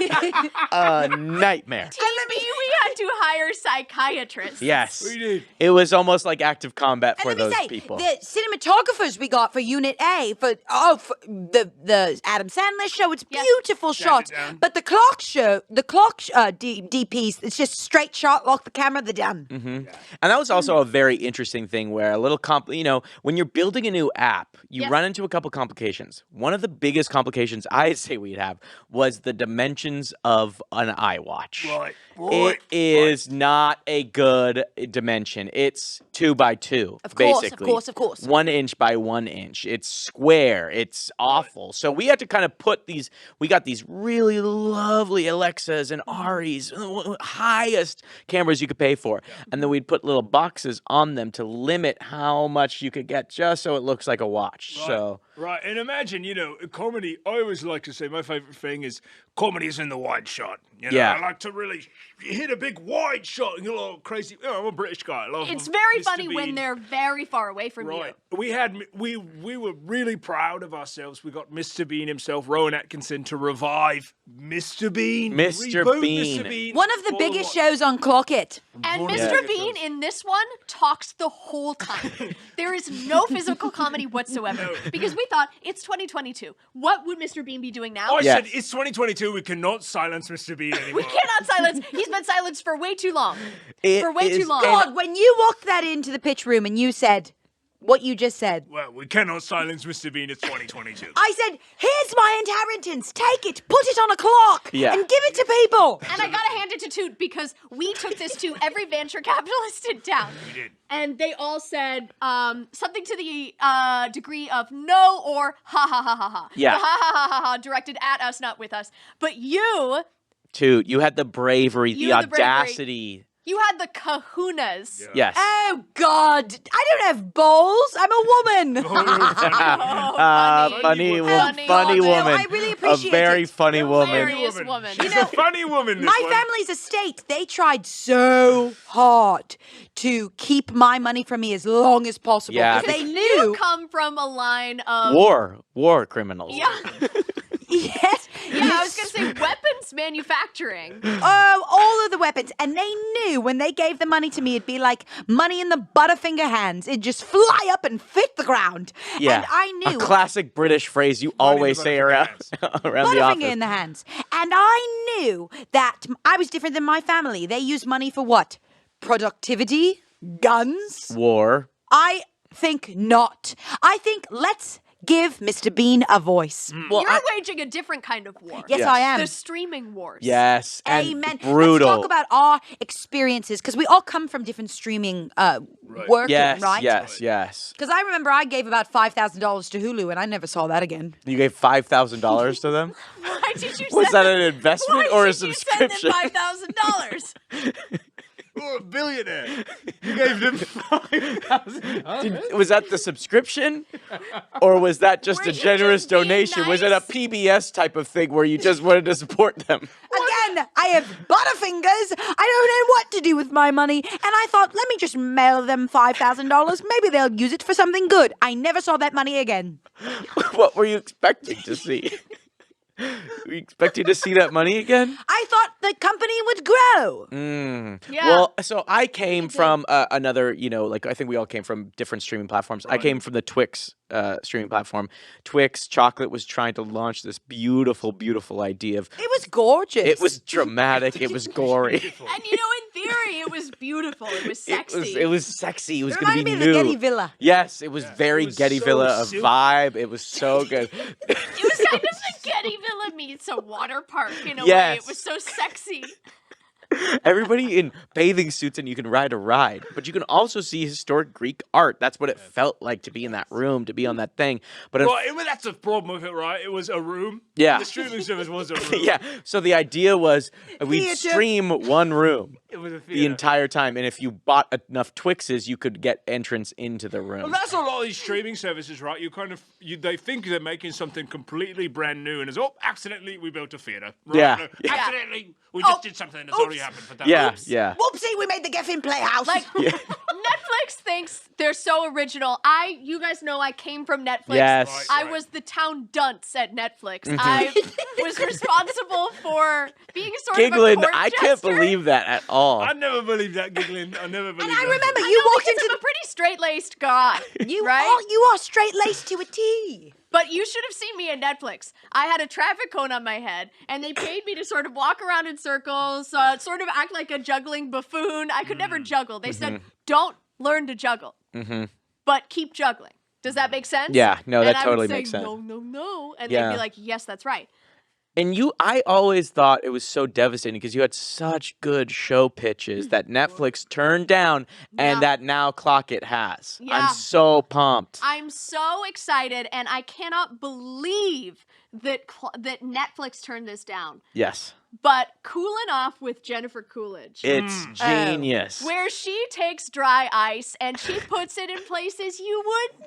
a nightmare. Team B, we had to hire psychiatrists. Yes. We did. It was almost like active combat And for let me those say, people. the cinematographers we got for Unit A for the Adam Sandler show, it's Yes. beautiful shots. down. But the clock DPs, it's just straight shot, lock the camera, they're done. And that was also a very interesting thing where a little when you're building a new app, you Yes. run into a couple complications. One of the biggest complications I'd say we'd have was the dimensions of an iWatch. Right. It is not a good dimension. It's 2 by 2, Of course, basically. of course. 1 inch by 1 inch. It's square. It's awful. So we had to kind of put these. We got these really lovely Alexas and Aries, highest cameras you could pay for, and then we'd put little boxes on them to limit how much you could get, just so it looks like a watch. Right. So. Right, and imagine, comedy, I always like to say my favorite thing is comedy is in the wide shot. Yeah. I like to really hit a big wide shot and get a little crazy. I'm a British guy. I love It's very Mr. funny when Bean. they're very far away from Right. you. We were really proud of ourselves. We got Mr. Bean himself, Rowan Atkinson, to revive Mr. Bean. Mr. Reboot Bean. Mr. Bean. One of the for biggest watch. shows on CLOCKIT. And One of the Mr. biggest Bean shows. in this one talks the whole time. There is no physical comedy whatsoever. Because we thought, it's 2022. What would Mr. Bean be doing now? I Yeah. said, it's 2022. We cannot silence Mr. Bean anymore. We cannot silence. He's been silenced for way too long. It For way is- too long. God, when you walked that into the pitch room and you said what you just said, Well, we cannot silence Mr. Bean. It's 2022. I said, here's my inheritance. Take it, put it on a clock, Yeah. and give it to people. And I gotta hand it to Toot because we took this to every venture capitalist in town. We did. And they all said something to the degree of no or ha ha ha ha ha. Yeah. The ha ha ha ha ha directed at us, not with us. But you, Toot, you had the bravery, You the had the bravery. audacity. You had the kahunas. Yes. Oh God! I don't have balls. I'm a woman. Funny No, woman. I really appreciate a very it. funny woman. Hilarious woman. She's a funny woman. My family's estate, they tried so hard to keep my money from me as long as possible. Yeah. Because they You knew. come from a line of War criminals. Yeah, Yes. yeah. I was gonna say weapons manufacturing. Oh, all of the weapons. And they knew when they gave the money to me, it'd be like money in the Butterfinger hands. It'd just fly up and fit the ground. Yeah. And I knew. A classic British phrase you always the say Butterfinger around, hands. around the Butterfinger office. in the hands. And I knew that I was different than my family. They use money for what? Productivity? Guns? War. I think not. I think let's give Mr. Bean a voice. Well, You're waging a different kind of war. Yes, Yes. I am. The streaming wars. yes. And Amen. brutal. Let's talk about our experiences because we all come from different streaming work, yes, right? yes. Because I remember I gave about $5,000 to Hulu and I never saw that again. You gave $5,000 to them? Why did you Was send that them- an investment why or a did you send them subscription? $5,000? You're a billionaire. You gave them 5,000. Was that the subscription? Or was that just Were a you generous just being donation? Was it a nice? PBS type of thing where you just wanted to support them? Again, I have Butterfingers. I don't know what to do with my money. And I thought, let me just mail them $5,000. Maybe they'll use it for something good. I never saw that money again. What were you expecting to see? Were you expecting to see that money again? I thought the company would grow. Yeah. Well, so I came from another, like I think we all came from different streaming platforms. I came from the Twix streaming platform. Twix Chocolate was trying to launch this beautiful, beautiful idea of It was gorgeous. it was dramatic, it was gory. And in theory, it was beautiful. It was sexy. It was sexy. It was It going to reminded be me of the new. Getty Villa. Yes, it was very was Getty so Villa, a silky. vibe. It was so good. It was kind of the Getty Villa meets a water park in a way. Yes. It was so sexy. Everybody in bathing suits, and you can ride a ride, but you can also see historic Greek art. That's what it felt like to be in that room, to be on that thing. But That's the problem with it, right? It was a room. Yeah. The streaming service was a room. yeah, so the idea was we'd Theater. stream one room It was a the theater. entire time, and if you bought enough Twixes, you could get entrance into the Well, room. that's a lot of these streaming services, right? They think they're making something completely brand new, and it's accidentally we built a theater. Right? Yeah. No, Yeah. accidentally we just did something that's already happened for that. Yeah, yeah. Whoopsie, we made the Geffen Playhouse. Like Netflix thinks they're so original. You guys know I came from Netflix. Yes. I was the town dunce at Netflix. I was responsible for being sort Giggling, of a court I can't jester. believe that at all. I never believed that, giggling. I never believed and I that. remember I you know, walked because into I'm a pretty straight-laced guy. you right? you are straight laced to a T. But you should have seen me at Netflix. I had a traffic cone on my head, and they paid me to sort of walk around in circles, sort of act like a juggling buffoon. I could never juggle. They said, don't learn to juggle, but keep juggling. Does that make sense? Yeah, no, that and totally I would say, makes sense. No. And Yeah. they'd be like, yes, that's right. And I always thought it was so devastating because you had such good show pitches that Netflix turned down and Yeah. that now CLOCKIT has. Yeah. I'm so pumped. I'm so excited, and I cannot believe that that Netflix turned this down. Yes. But Cooling Off with Jennifer Coolidge. It's genius. Where she takes dry ice and she puts it in places you would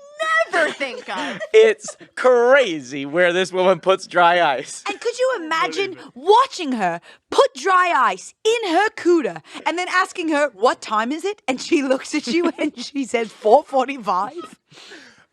never think of. It's crazy where this woman puts dry ice. And could you imagine watching her put dry ice in her cooter and then asking her, what time is it? And she looks at you and she says, 4:45.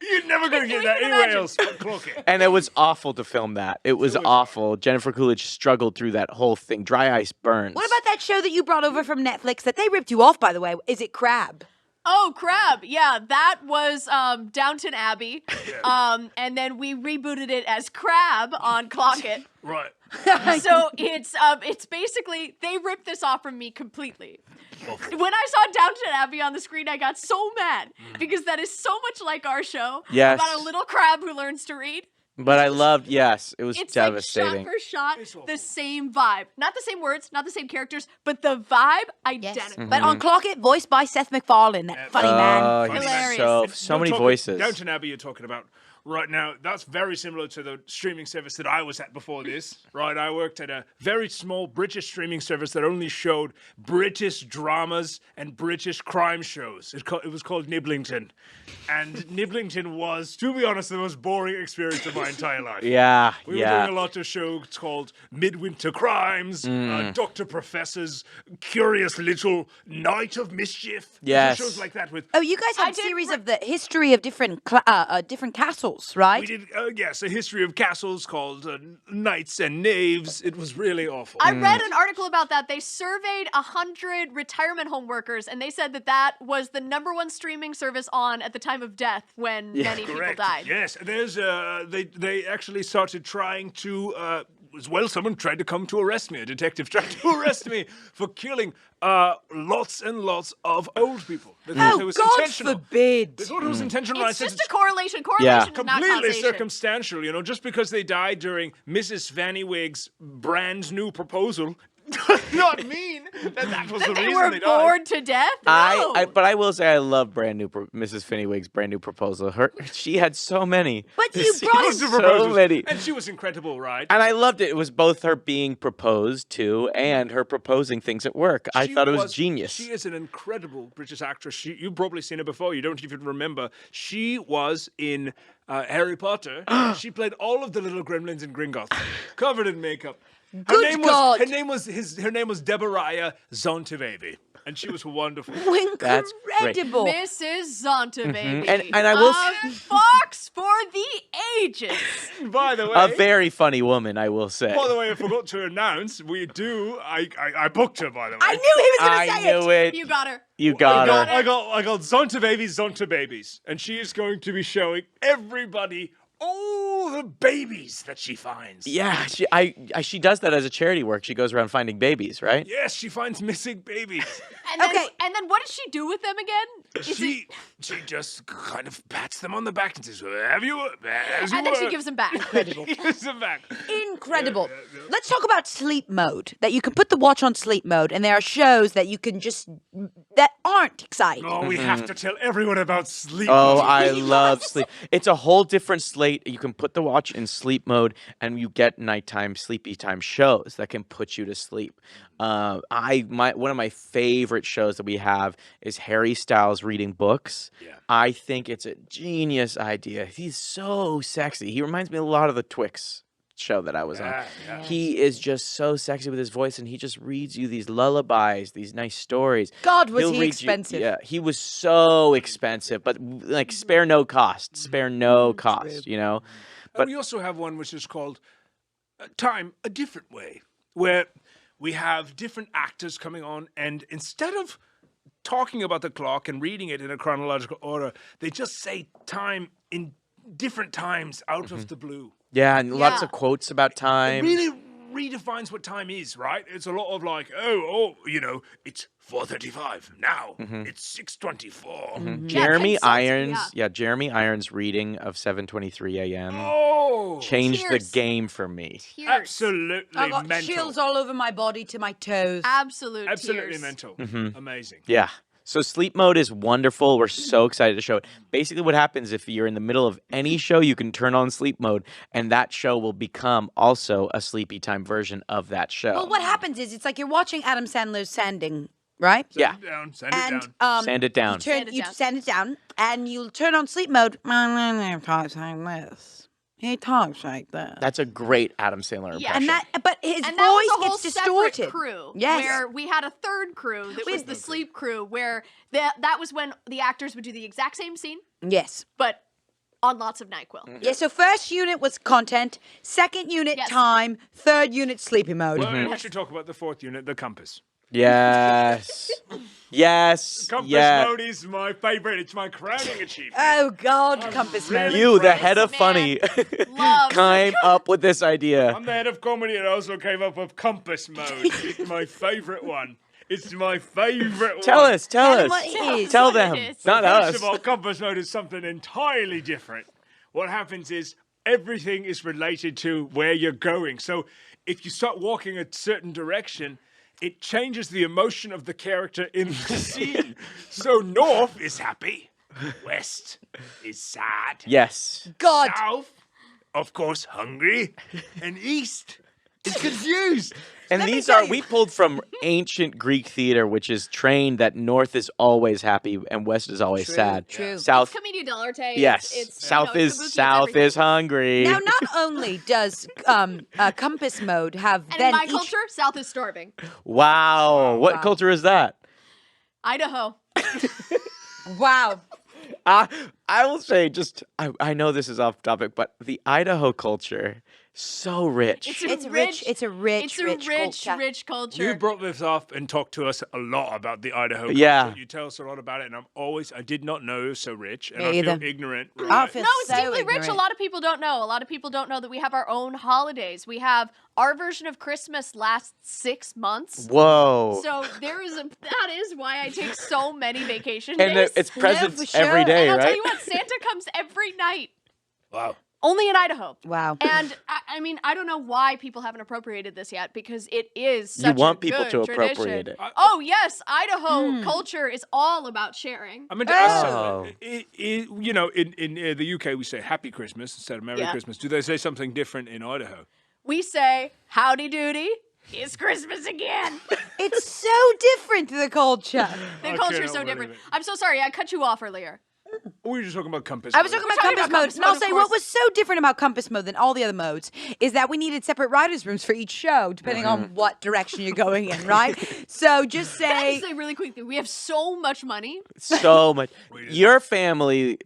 You're never going to Can get you that even anywhere imagine? else but CLOCKIT. And it was awful to film that. It was awful. Jennifer Coolidge struggled through that whole thing. Dry ice burns. What about that show that you brought over from Netflix that they ripped you off, by the way? Is it Crab? Oh, Crab. Yeah, that was Downton Abbey. And then we rebooted it as Crab on CLOCKIT. Right. So it's basically, they ripped this off from me completely. When I saw Downton Abbey on the screen, I got so mad because that is so much like our show Yes. about a little crab who learns to read. But I loved, yes, it was It's devastating. like shot for shot, the same vibe. Not the same words, not the same characters, but the vibe identical. But on CLOCKIT, voiced by Seth MacFarlane, that funny man. Oh, he's Hilarious. so many voices. Downton Abbey, you're talking about Right now, that's very similar to the streaming service that I was at before this. Right, I worked at a very small British streaming service that only showed British dramas and British crime shows. It was called Niblington, and Niblington was, to be honest, the most boring experience of my entire life. Yeah, We were yeah. doing a lot of shows called Midwinter Crimes, Dr. Professor's Curious Little Night of Mischief. Yes. Shows like that with. Oh, you guys had a series of the history of different different castles, right? We did, yes, a history of castles called Knights and Knaves. It was really awful. I read an article about that. They surveyed 100 retirement home workers, and they said that was the #1 streaming service on at the time of death when many people Correct. died. Yes, there's they actually started trying to as well. Someone tried to come to arrest me. A detective tried to arrest me for killing lots and lots of old people. They thought it was God intentional. forbid. They thought it was intentional. It's I said just a correlation. Correlation is not completely causation. circumstantial, just because they died during Mrs. Fanny Wig's brand new proposal does not mean that was the They reason were they died. bored to death. No. But I will say I love Mrs. Finnywig's brand new proposal. She had so many. But you She brought had in so Proposals. many. And she was incredible, right? And I loved it. It was both her being proposed to and her proposing things at work. I She thought it was genius. She is an incredible British actress. You've probably seen her before. You don't even remember. She was in Harry Potter. She played all of the little gremlins in Gringotts, covered in makeup. Good God. Her name was Deborah Zontivavi, and she was wonderful. That's great. Incredible. Mrs. Zonta, baby. And I will Of Fox for the ages. By the way, a very funny woman, I will say. by the way, I forgot to announce I booked her. By the way, I knew he was going to I say knew it. it. You got her. You got her. I got Zonta Babies, and she is going to be showing everybody all the babies that she finds. Yeah, she does that as a charity work. She goes around finding babies, right? Yes, she finds missing babies. And then what does she do with them again? she just kind of pats them on the back and says, "Have you?" And then she gives them back. Incredible. gives them back. Incredible. Let's talk about sleep mode. That you can put the watch on sleep mode, and there are shows that you can that aren't exciting. Oh, we have to tell everyone about sleep. Oh, mode. I love sleep. It's a whole different slate. You can put the watch in sleep mode, and you get nighttime, sleepy time shows that can put you to sleep. One of my favorite shows that we have is Harry Styles reading books. Yeah. I think it's a genius idea. He's so sexy. He reminds me a lot of the Twix show that I was on. Yeah. He is just so sexy with his voice, and he just reads you these lullabies, these nice stories. God, was He'll he read expensive? yeah, he was so expensive, but like spare no cost, you know. But we also have one which is called Time a Different Way, where we have different actors coming on, and instead of talking about the clock and reading it in a chronological order, they just say time in different times out of the blue. Yeah, and lots Yeah. of quotes about time. It really redefines what time is, right? It's a lot of like, it's 4:35 now. It's 6:24. Jeremy consulting, Irons, Jeremy Irons' reading of 7:23 a.m. Oh, changed the Tears. game for me. Tears. absolutely I got mental. chills all over my body to my toes. Absolute Absolutely tears. mental. Amazing. Yeah. So sleep mode is wonderful. We're so excited to show it. Basically, what happens if you're in the middle of any show, you can turn on sleep mode, and that show will become also a sleepy time version of that show. Well, what happens is it's like you're watching Adam Sandler's Sanding, right? Yeah. Sand it down. Sand And it down. Sand it down. you sand it down, and you'll turn on sleep mode. My name talks like this. He talks like that. That's a great Adam Sandler impression. Yeah. But his And that was a whole voice gets distorted. separate crew. Yes. Where we had a third crew that was the sleep crew, where that was when the actors would do the exact same scene, Yes. but on lots of NyQuil. Yeah, so first unit was content, second unit Yes. time, third unit sleepy mode. Well, we should talk about the fourth unit, the compass. Yes. Yes. Compass Yeah. mode is my favorite. It's my crowning achievement. Oh God, compass mode. You, the head of Man, funny, love. came up with this idea. I'm the head of comedy and I also came up with compass mode. It's my favorite one. It's my favorite one. Tell us. Tell them what it is. Tell what them. it is. Not First us. of all, compass mode is something entirely different. What happens is everything is related to where you're going. So if you start walking a certain direction, it changes the emotion of the character in the scene. So north is happy, West is sad. Yes. God. South, of course, hungry. And East is confused. And these are, we pulled from ancient Greek theater, which is trained that North is always happy and West is always sad. True. South, Commedia dell'arte. yes. It's, South it's is kabuki, it's South everything. is hungry. Now, not only does compass mode have And then in my each culture, South is starving. Wow. What Wow. culture is that? Idaho. wow. I will say, I know this is off topic, but the Idaho culture, so rich. It's a rich culture. You brought this up and talked to us a lot about the Idaho culture. Yeah. You tell us a lot about it, and I did not know it was so rich, and Me I feel either. ignorant. I Right? feel No, it's so deeply rich. A ignorant. lot of people don't know. A lot of people don't know that we have our own holidays. We have our version of Christmas lasts 6 months. Whoa. So that is why I take so many vacation And days. it's presents for every sure. day, and I'll right? tell you what, Santa comes every night. Wow. Only in Idaho. Wow. And I mean, I don't know why people haven't appropriated this yet because it is You such want a people good to tradition. appropriate it. Oh yes, Idaho culture is all about sharing. I mean, to ask Oh. you know, in the UK we say Happy Christmas instead of Merry Yeah. Christmas. Do they say something different in Idaho? We say howdy doody. It's Christmas again. It's so different, the culture. The I culture is cannot so believe different. it. I'm so sorry. I cut you off earlier. We were just talking about compass. I was mode. talking about talking compass about mode, compass and I'll mode, of say what course. was so different about compass mode than all the other modes is that we needed separate writers' rooms for each show, depending on what direction you're going in, right? So just Can I say, just say really quickly, we have so much money. So much. Your family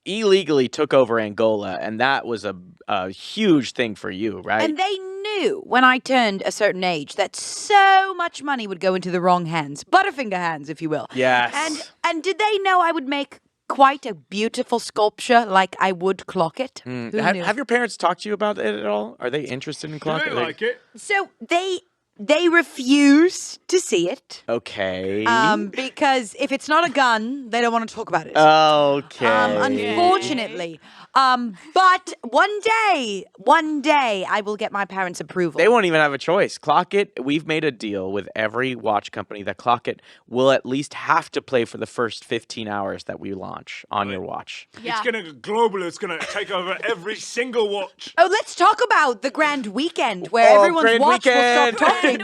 illegally took over Angola, and that was a huge thing for you, right? and they knew when I turned a certain age that so much money would go into the wrong hands, Butterfinger hands, if you will. Yes. And did they know I would make quite a beautiful sculpture like I would CLOCKIT? Who knew? Have your parents talked to you about it at all? Are they interested in Do clock? they like it? So they refuse to see it Okay. because if it's not a gun, they don't want to talk about it. Okay. Unfortunately. But one day, I will get my parents' approval. They won't even have a choice. CLOCKIT, we've made a deal with every watch company that CLOCKIT will at least have to play for the first 15 hours that we launch on your watch. Yeah. It's gonna go global. It's gonna take over every single watch. Oh, let's talk about the Grand Weekend where everyone's Grand watch Weekend. will stop talking.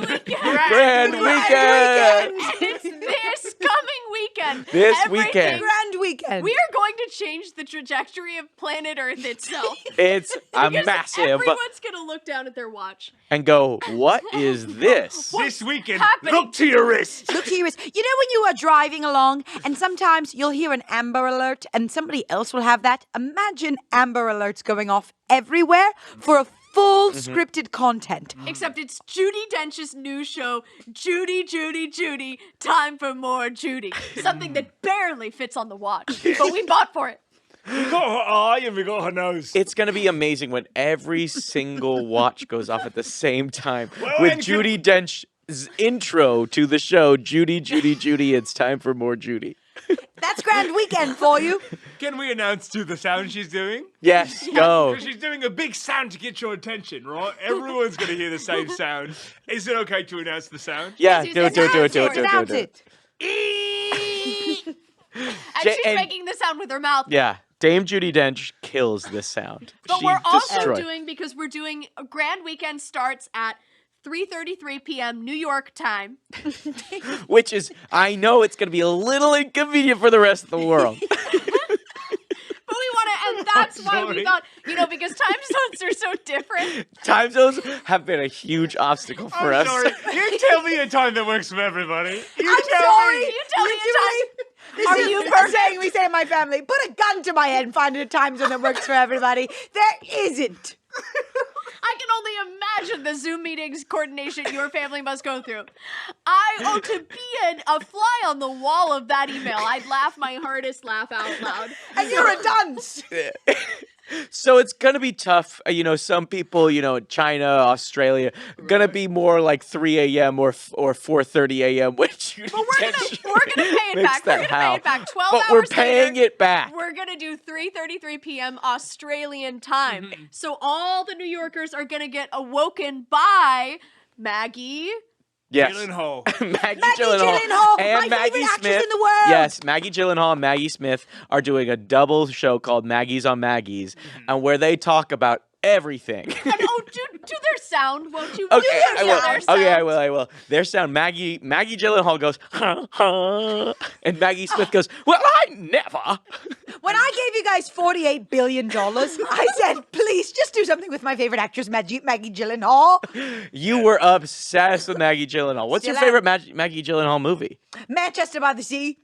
Grand Weekend! It's this coming weekend. This Everything- weekend. Grand Weekend. We are going to change the trajectory of planet Earth itself. It's a Because massive Everyone's going to look down at their watch. and go, what is this? This weekend, happening? look to your wrist. Look to your wrist. You know when you are driving along and sometimes you'll hear an Amber Alert and somebody else will have that? Imagine Amber Alerts going off everywhere for a full scripted content. Except it's Judi Dench's new show, Judy, Judy, Judy, Time for More Judy. Something that barely fits on the watch, but we bought for it. We got her eye and we got her nose. It's going to be amazing when every single watch goes off at the same time Well, with and Judi Dench's intro to the show, Judy, Judy, Judy, it's time for more Judy. That's Grand Weekend for you. Can we announce to the sound she's doing? Yes, go. Because she's doing a big sound to get your attention, right? Everyone's going to hear the same sound. Is it okay to announce the sound? Yeah, Yes, do it, do it, do it, do it, do it, do Announce it. it. And Ja- she's and- making the sound with her mouth. Yeah, Dame Judi Dench kills this sound. But She we're also destroyed. doing, because we're doing, a Grand Weekend starts at 3:33 p.m. New York time. Which is, I know it's going to be a little inconvenient for the rest of the world. But we want to, and that's why we sorry. thought, because time zones are so different. Time zones have been a huge obstacle for I'm us. sorry. You tell me a time that works for everybody. You I'm tell sorry. me. You tell me a time. Are you perfect? Saying we say in my family, put a gun to my head and find a time zone that works for everybody. There isn't. I can only imagine the Zoom meetings coordination your family must go through. To be a fly on the wall of that email, I'd laugh my hardest laugh out loud. And you're a dunce. So it's gonna be tough. Some people, China, Australia, gonna be more like 3 a.m. or 4:30 a.m. Which But we're gonna pay it makes back. We're that gonna pay it back. 12 But hours we're paying later, it back. We're gonna do 3:33 p.m. Australian time. So all the New Yorkers are gonna get awoken by Maggie, Yes. Gyllenhaal. Maggie Gyllenhaal, and my Maggie favorite actress Smith. in the world. Yes, Maggie Gyllenhaal and Maggie Smith are doing a double show called Maggie's on Maggie's, and where they talk about everything. And do their sound, won't you? Okay, Do I will. their Okay, I sound. will. I will. Their sound. Maggie Gyllenhaal goes, and Maggie Smith goes, well, I never. When I gave you guys $48 billion, I said, please just do something with my favorite actress, Maggie Gyllenhaal. You were obsessed with Maggie Gyllenhaal. What's your Still favorite Maggie Gyllenhaal movie? Manchester by the Sea.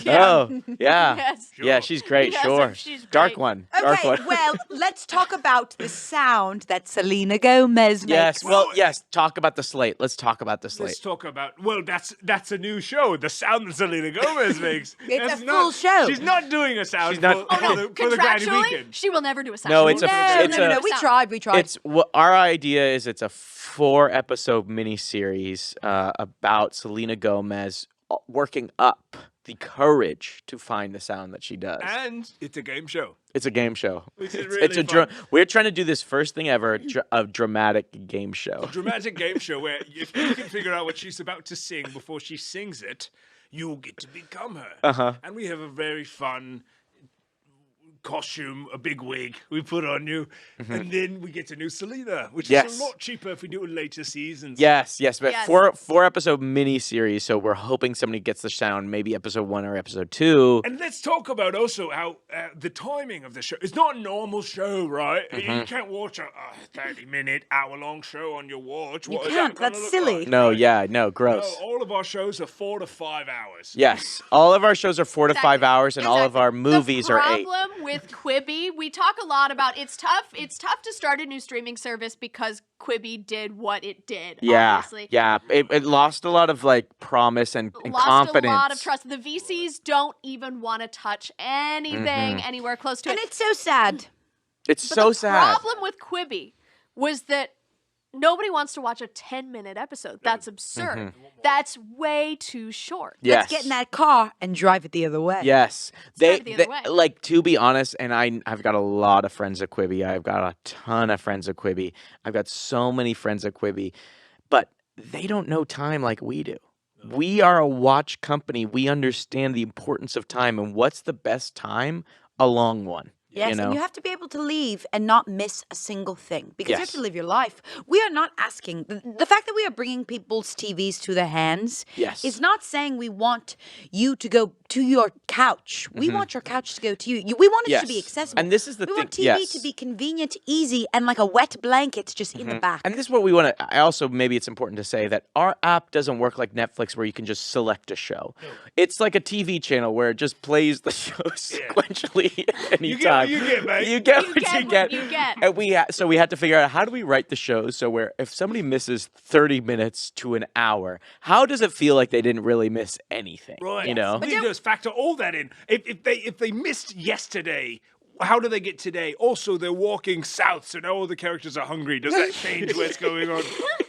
Oh, yeah. Yes. Yeah, she's great, Yes, sure. she's Dark great. one. Dark Okay, one. well, let's talk about the sound that Selena Gomez makes. Yes, well, yes, talk about the slate. Let's talk about the slate. Let's talk about. Well, that's a new show. The sound that Selena Gomez makes. It's That's a full show. She's not doing a sound She's not- for, Oh, for the Grammy Contractually, weekend. she will never do a sound. No, it's a- No, it's no, a- no, we tried. It's what our idea is. It's a 4-episode miniseries about Selena Gomez working up the courage to find the sound that she does. And it's a game show. It's a game show. Which is It's really a fun. we're trying to do this first thing ever, a dramatic game show. Dramatic game show where if you can figure out what she's about to sing before she sings it, you'll get to become her. Uh-huh. And we have a very fun costume, a big wig we put on you, and then we get a new Selena, which Yes. is a lot cheaper if we do it later seasons. Yes, but Yes. 4-episode miniseries, so we're hoping somebody gets the sound, maybe episode 1 or episode 2. And let's talk about also how the timing of the show. It's not a normal show, right? You can't watch a 30-minute, hour-long show on your watch. What is can't. that gonna That's look silly. like, No, right? yeah, no, No, gross. all of our shows are 4 to 5 hours. Yes, all of our shows are 4 to 5 Exactly. hours, and all of Exactly. our movies are 8. The problem with Quibi, we talk a lot about it's tough. It's tough to start a new streaming service because Quibi did what it did. Yeah, Obviously. yeah, it lost a lot of like promise and Lost confidence. a lot of trust. The VCs don't even want to touch anything anywhere close to And it. it's so sad. It's But so the sad. problem with Quibi was that nobody wants to watch a 10-minute episode. That's absurd. That's way too short. Yes. Let's get in that car and drive it the other way. Yes, drive the other way. like, to be honest, and I've got a lot of friends at Quibi. I've got a ton of friends at Quibi. I've got so many friends at Quibi, but they don't know time like we do. We are a watch company. We understand the importance of time, and what's the best time? A long one. Yes, you know? and you have to be able to leave and not miss a single thing because you have Yes. to live your life. We are not asking. The fact that we are bringing people's TVs to their hands Yes. is not saying we want you to go to your couch. We want your couch to go to you. We want it to be Yes. accessible. And this is the we thing. want TV yes. to be convenient, easy, and like a wet blanket just in the back. And this is what we want to. I also maybe it's important to say that our app doesn't work like Netflix, where you can just select a show. It's like a TV channel where it just plays the show sequentially anytime. You get, mate. You get You what get you what get. you get. And so we had to figure out how do we write the shows so where if somebody misses 30 minutes to an hour, how does it feel like they didn't really miss anything? Right. You know. We need to factor all that in. If they missed yesterday, how do they get today? Also, they're walking south, so now all the characters are hungry. Does that change what's going on?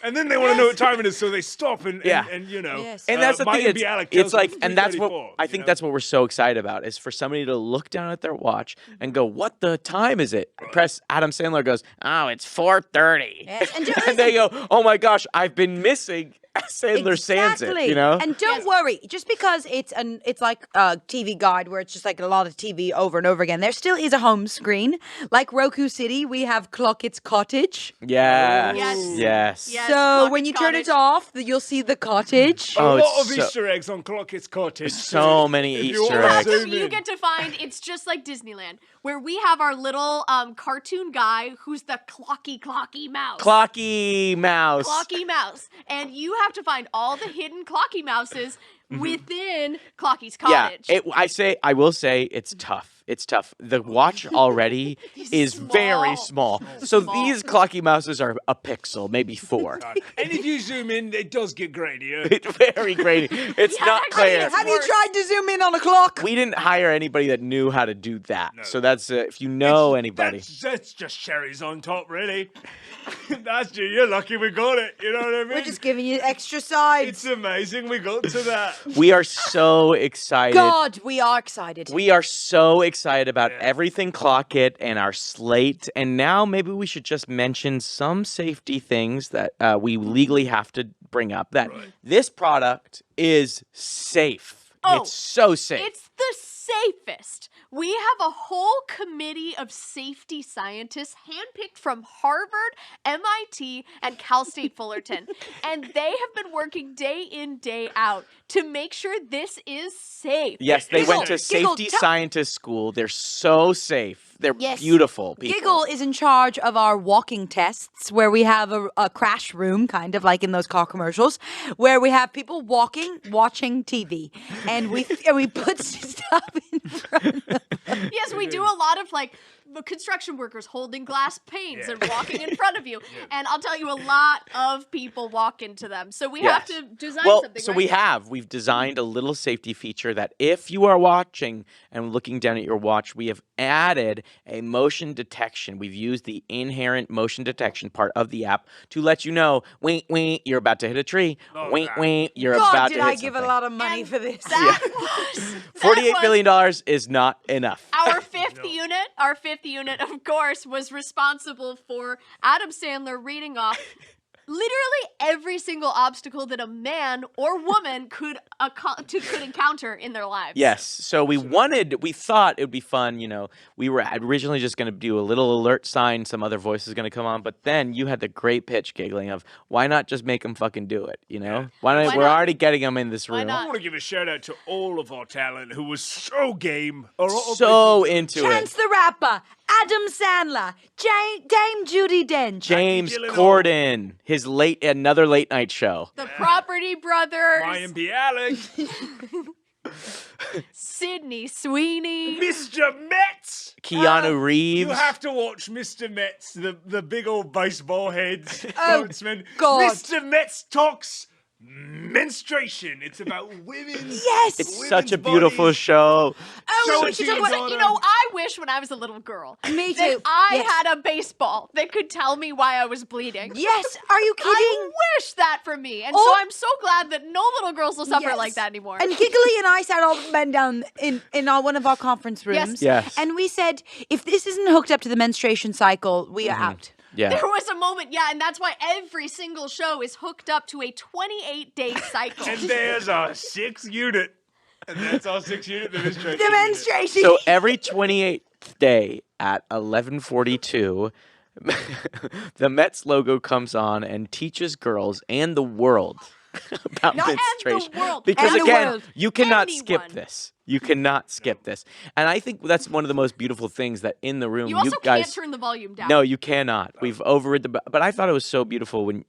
And then they want to know what time it is, so they stop and you know. Yes. And that's the Maya thing. Bialik It's tells like, them and that's what 3:34, I you think know? that's what we're so excited about is for somebody to look down at their watch and go, "What the time is it?" Press Adam Sandler goes, "Oh, it's 4:30," Yes, and and they go, "Oh my gosh, I've been missing." Sandler sands it, you know. And don't worry, just because it's like a TV guide where it's just like a lot of TV over and over again, there still is a home screen. Like Roku City, we have CLOCKIT's Cottage. Yes. Yes. Yes. Yes. So CLOCKIT's when you turn Cottage. it off, you'll see the cottage. A Oh, lot it's of so- Easter eggs on Clockitt's Cottage. So many If you Easter wanna eggs. zoom You in. get to find it's just like Disneyland, where we have our little cartoon guy who's the clocky mouse. Clocky Mouse. Clocky mouse. And you have to find all the hidden clocky mouses within Clocky's cottage. Yeah, I will say it's tough. It's tough. The watch already is very small. So these clocky mouses are a pixel, maybe 4. And if you zoom in, it does get grainier. It's very grainy. It's Yeah, not actually, clear. it's Have you worse. tried to zoom in on a clock? We didn't hire anybody that knew how to do that. So that's if you know anybody. That's just cherries on top, really. That's you're lucky we got it. You know what I mean? We're just giving you extra sides. It's amazing we got to that. We are so excited. God, we are excited. We are so excited excited about everything CLOCKIT and our slate. And now maybe we should just mention some safety things that we legally have to bring up. That this product is safe. Oh, it's so safe. It's the safest. We have a whole committee of safety scientists handpicked from Harvard, MIT, and Cal State Fullerton. And they have been working day in, day out to make sure this is safe. Yes, they went to Giggle, safety scientist school. They're so safe. They're Yes. beautiful people. Giggle is in charge of our walking tests, where we have a crash room, kind of like in those car commercials, where we have people walking, watching TV, and we put stuff in front of them. Yes, we do a lot of like construction workers holding glass panes and walking in front of you. And I'll tell you, a lot of people walk into them. So we have to design something. So right? we've designed a little safety feature that if you are watching and looking down at your watch, we have added a motion detection. We've used the inherent motion detection part of the app to let you know, wink, wink, you're about to hit a tree. Wink, wink, you're God, about did to hit I give something. a lot of money for this? That was $48 billion is not enough. our fifth unit. Our fifth unit, of course, was responsible for Adam Sandler reading off literally every single obstacle that a man or woman could encounter in their lives. Yes. So we thought it would be fun. You know, we were originally just going to do a little alert sign. Some other voice is going to come on. But then you had the great pitch, Giggling, of why not just make them fucking do it? You know, Why we're not? already getting them in this room. not? I want to give a shout out to all of our talent who was so game. So into Chance it. the Rapper, Adam Sandler, Dame Judi Dench, James Gyllenhaal. Corden, his another late night show. The Property Brothers, Ryan Bialik, Sydney Sweeney. Mr. Metz. Keanu Reeves. You have to watch Mr. Metz, the big old baseball head boatsman. God. Mr. Metz talks menstruation. It's about women. Yes. It's such a beautiful show. Show we it should to talk your about- daughter. You know, I wish when I was a little girl Me that too. I Yes. had a baseball that could tell me why I was bleeding. Yes, are you kidding? I wish that for me. And Oh. so I'm so glad that no little girls will suffer Yes. like that anymore. And Giggly and I sat all the men down in one of our conference rooms. Yes. And we said, if this isn't hooked up to the menstruation cycle, we are out. Yeah. there was a moment, and that's why every single show is hooked up to a 28-day cycle. And there's our 6th unit. And that's our 6th unit, the menstruation. The menstruation. So every 28th day at 11:42, the Mets logo comes on and teaches girls and the world about Not and the menstruation. world, Because and the again, world. you cannot skip Anyone. this. You cannot skip this. And I think that's one of the most beautiful things that in the room You also guys can't turn the volume down. No, you cannot. We've overrid the but I thought it was so beautiful when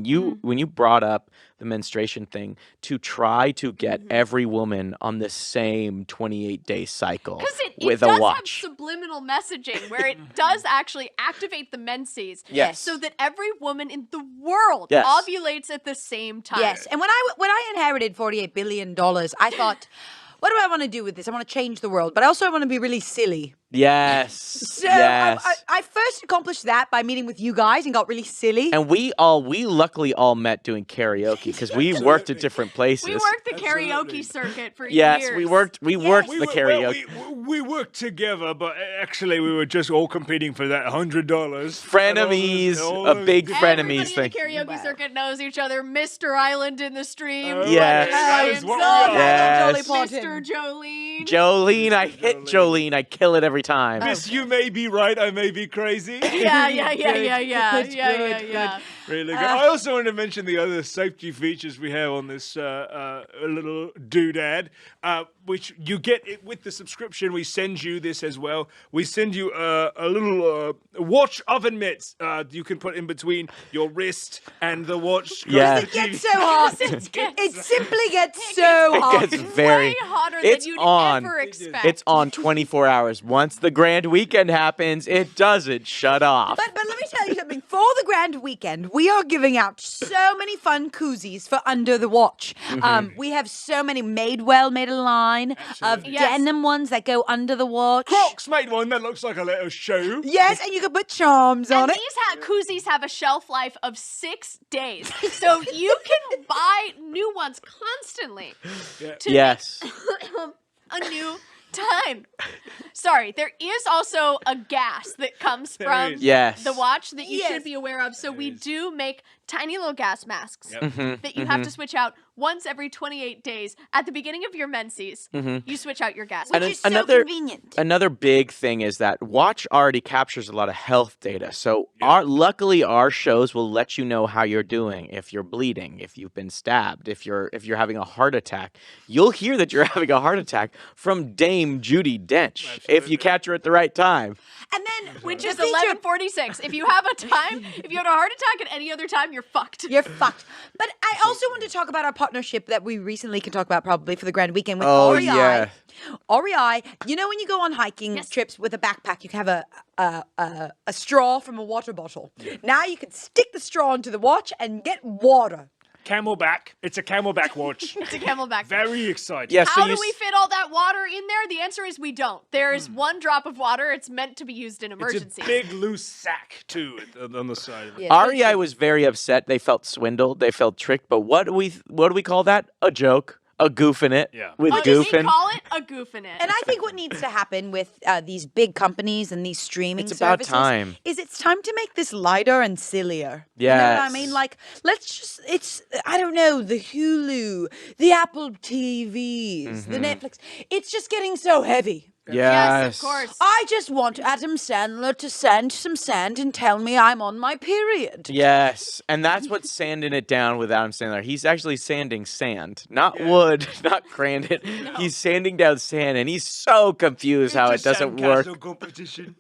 you brought up the menstruation thing to try to get every woman on the same 28-day cycle Because it with does a watch. have subliminal messaging where it does actually activate the menses. Yes. So that every woman in the world Yes. ovulates at the same time. Yes. And when I inherited $48 billion, I thought, what do I want to do with this? I want to change the world, but I also want to be really silly. Yes. So yes. I first accomplished that by meeting with you guys and got really silly. And we luckily all met doing karaoke because we worked at different places. We worked the Absolutely. karaoke circuit for Yes, years. we worked the karaoke. We worked together, but actually we were just all competing for that $100. Frenemies, a big frenemies Everybody thing. in the karaoke circuit knows each other. Mr. Island in the stream. Yes. That is what we God, are. Yes. Dolly Mr. Parton. Jolene. Jolene, I hit Jolene. I kill it every time. Miss, you may be right, I may be crazy. Yeah. Good, Yeah. Really good. I also want to mention the other safety features we have on this little doodad, which you get it with the subscription. We send you this as well. We send you a little watch oven mitts you can put in between your wrist and the watch. Yeah. It gets so hot. It simply gets so hot. It gets very. Way hotter It's than you'd on. ever expect. It's on 24 hours. Once the grand weekend happens, it doesn't shut off. But let me tell you something. For the grand weekend, we are giving out so many fun koozies for Under the Watch. We have so many. Madewell made a line of Yes. denim ones that go under the watch. Crocs made one that looks like a little shoe. Yes, and you can put charms on And it. these koozies have a shelf life of 6 days. So you can buy new ones constantly to Yes. make a new time. Sorry, there is also a gas that comes from Yes. the watch that you Yes. should be aware of. So we do make tiny little gas masks Mm-hmm. that you have to switch out once every 28 days. At the beginning of your menses, you switch out your gas Which mask. is so convenient. Another big thing is that watch already captures a lot of health data. So luckily our shows will let you know how you're doing. If you're bleeding, if you've been stabbed, if you're having a heart attack. You'll hear that you're having a heart attack from Dame Judi Dench if you catch her at the right time. And then Which is 11:46. If you have a heart attack at any other time, you're fucked. You're fucked. But I also want to talk about our partnership that we recently can talk about probably for the Grand Weekend with Oh, REI. yeah. REI, you know when you go on hiking trips with a backpack, you can have a straw from a water bottle. Now you can stick the straw into the watch and get water. Camelback. It's a Camelback watch. It's a Camelback. Very exciting. Yeah, so How you do we fit all that water in there? The answer is we don't. There is one drop of water. It's meant to be used in It's emergencies. a big loose sack too on the side of it. Yeah. REI was very upset. They felt swindled. They felt tricked. But what do we call that? A joke. A goof in it. Yeah. With What does he goofing. call it? A goof in it. And I think what needs to happen with these big companies and these streaming It's about services time. is it's time to make this lighter and sillier. You know what I Yes. mean? Like, I don't know, the Hulu, the Apple TVs, the Netflix. It's just getting so heavy. yes, of course. I just want Adam Sandler to send some sand and tell me I'm on my period. Yes, and that's what's sanding it down with Adam Sandler. He's actually sanding sand, not wood, not granite. He's sanding down sand, and he's so confused how it doesn't work. Competition.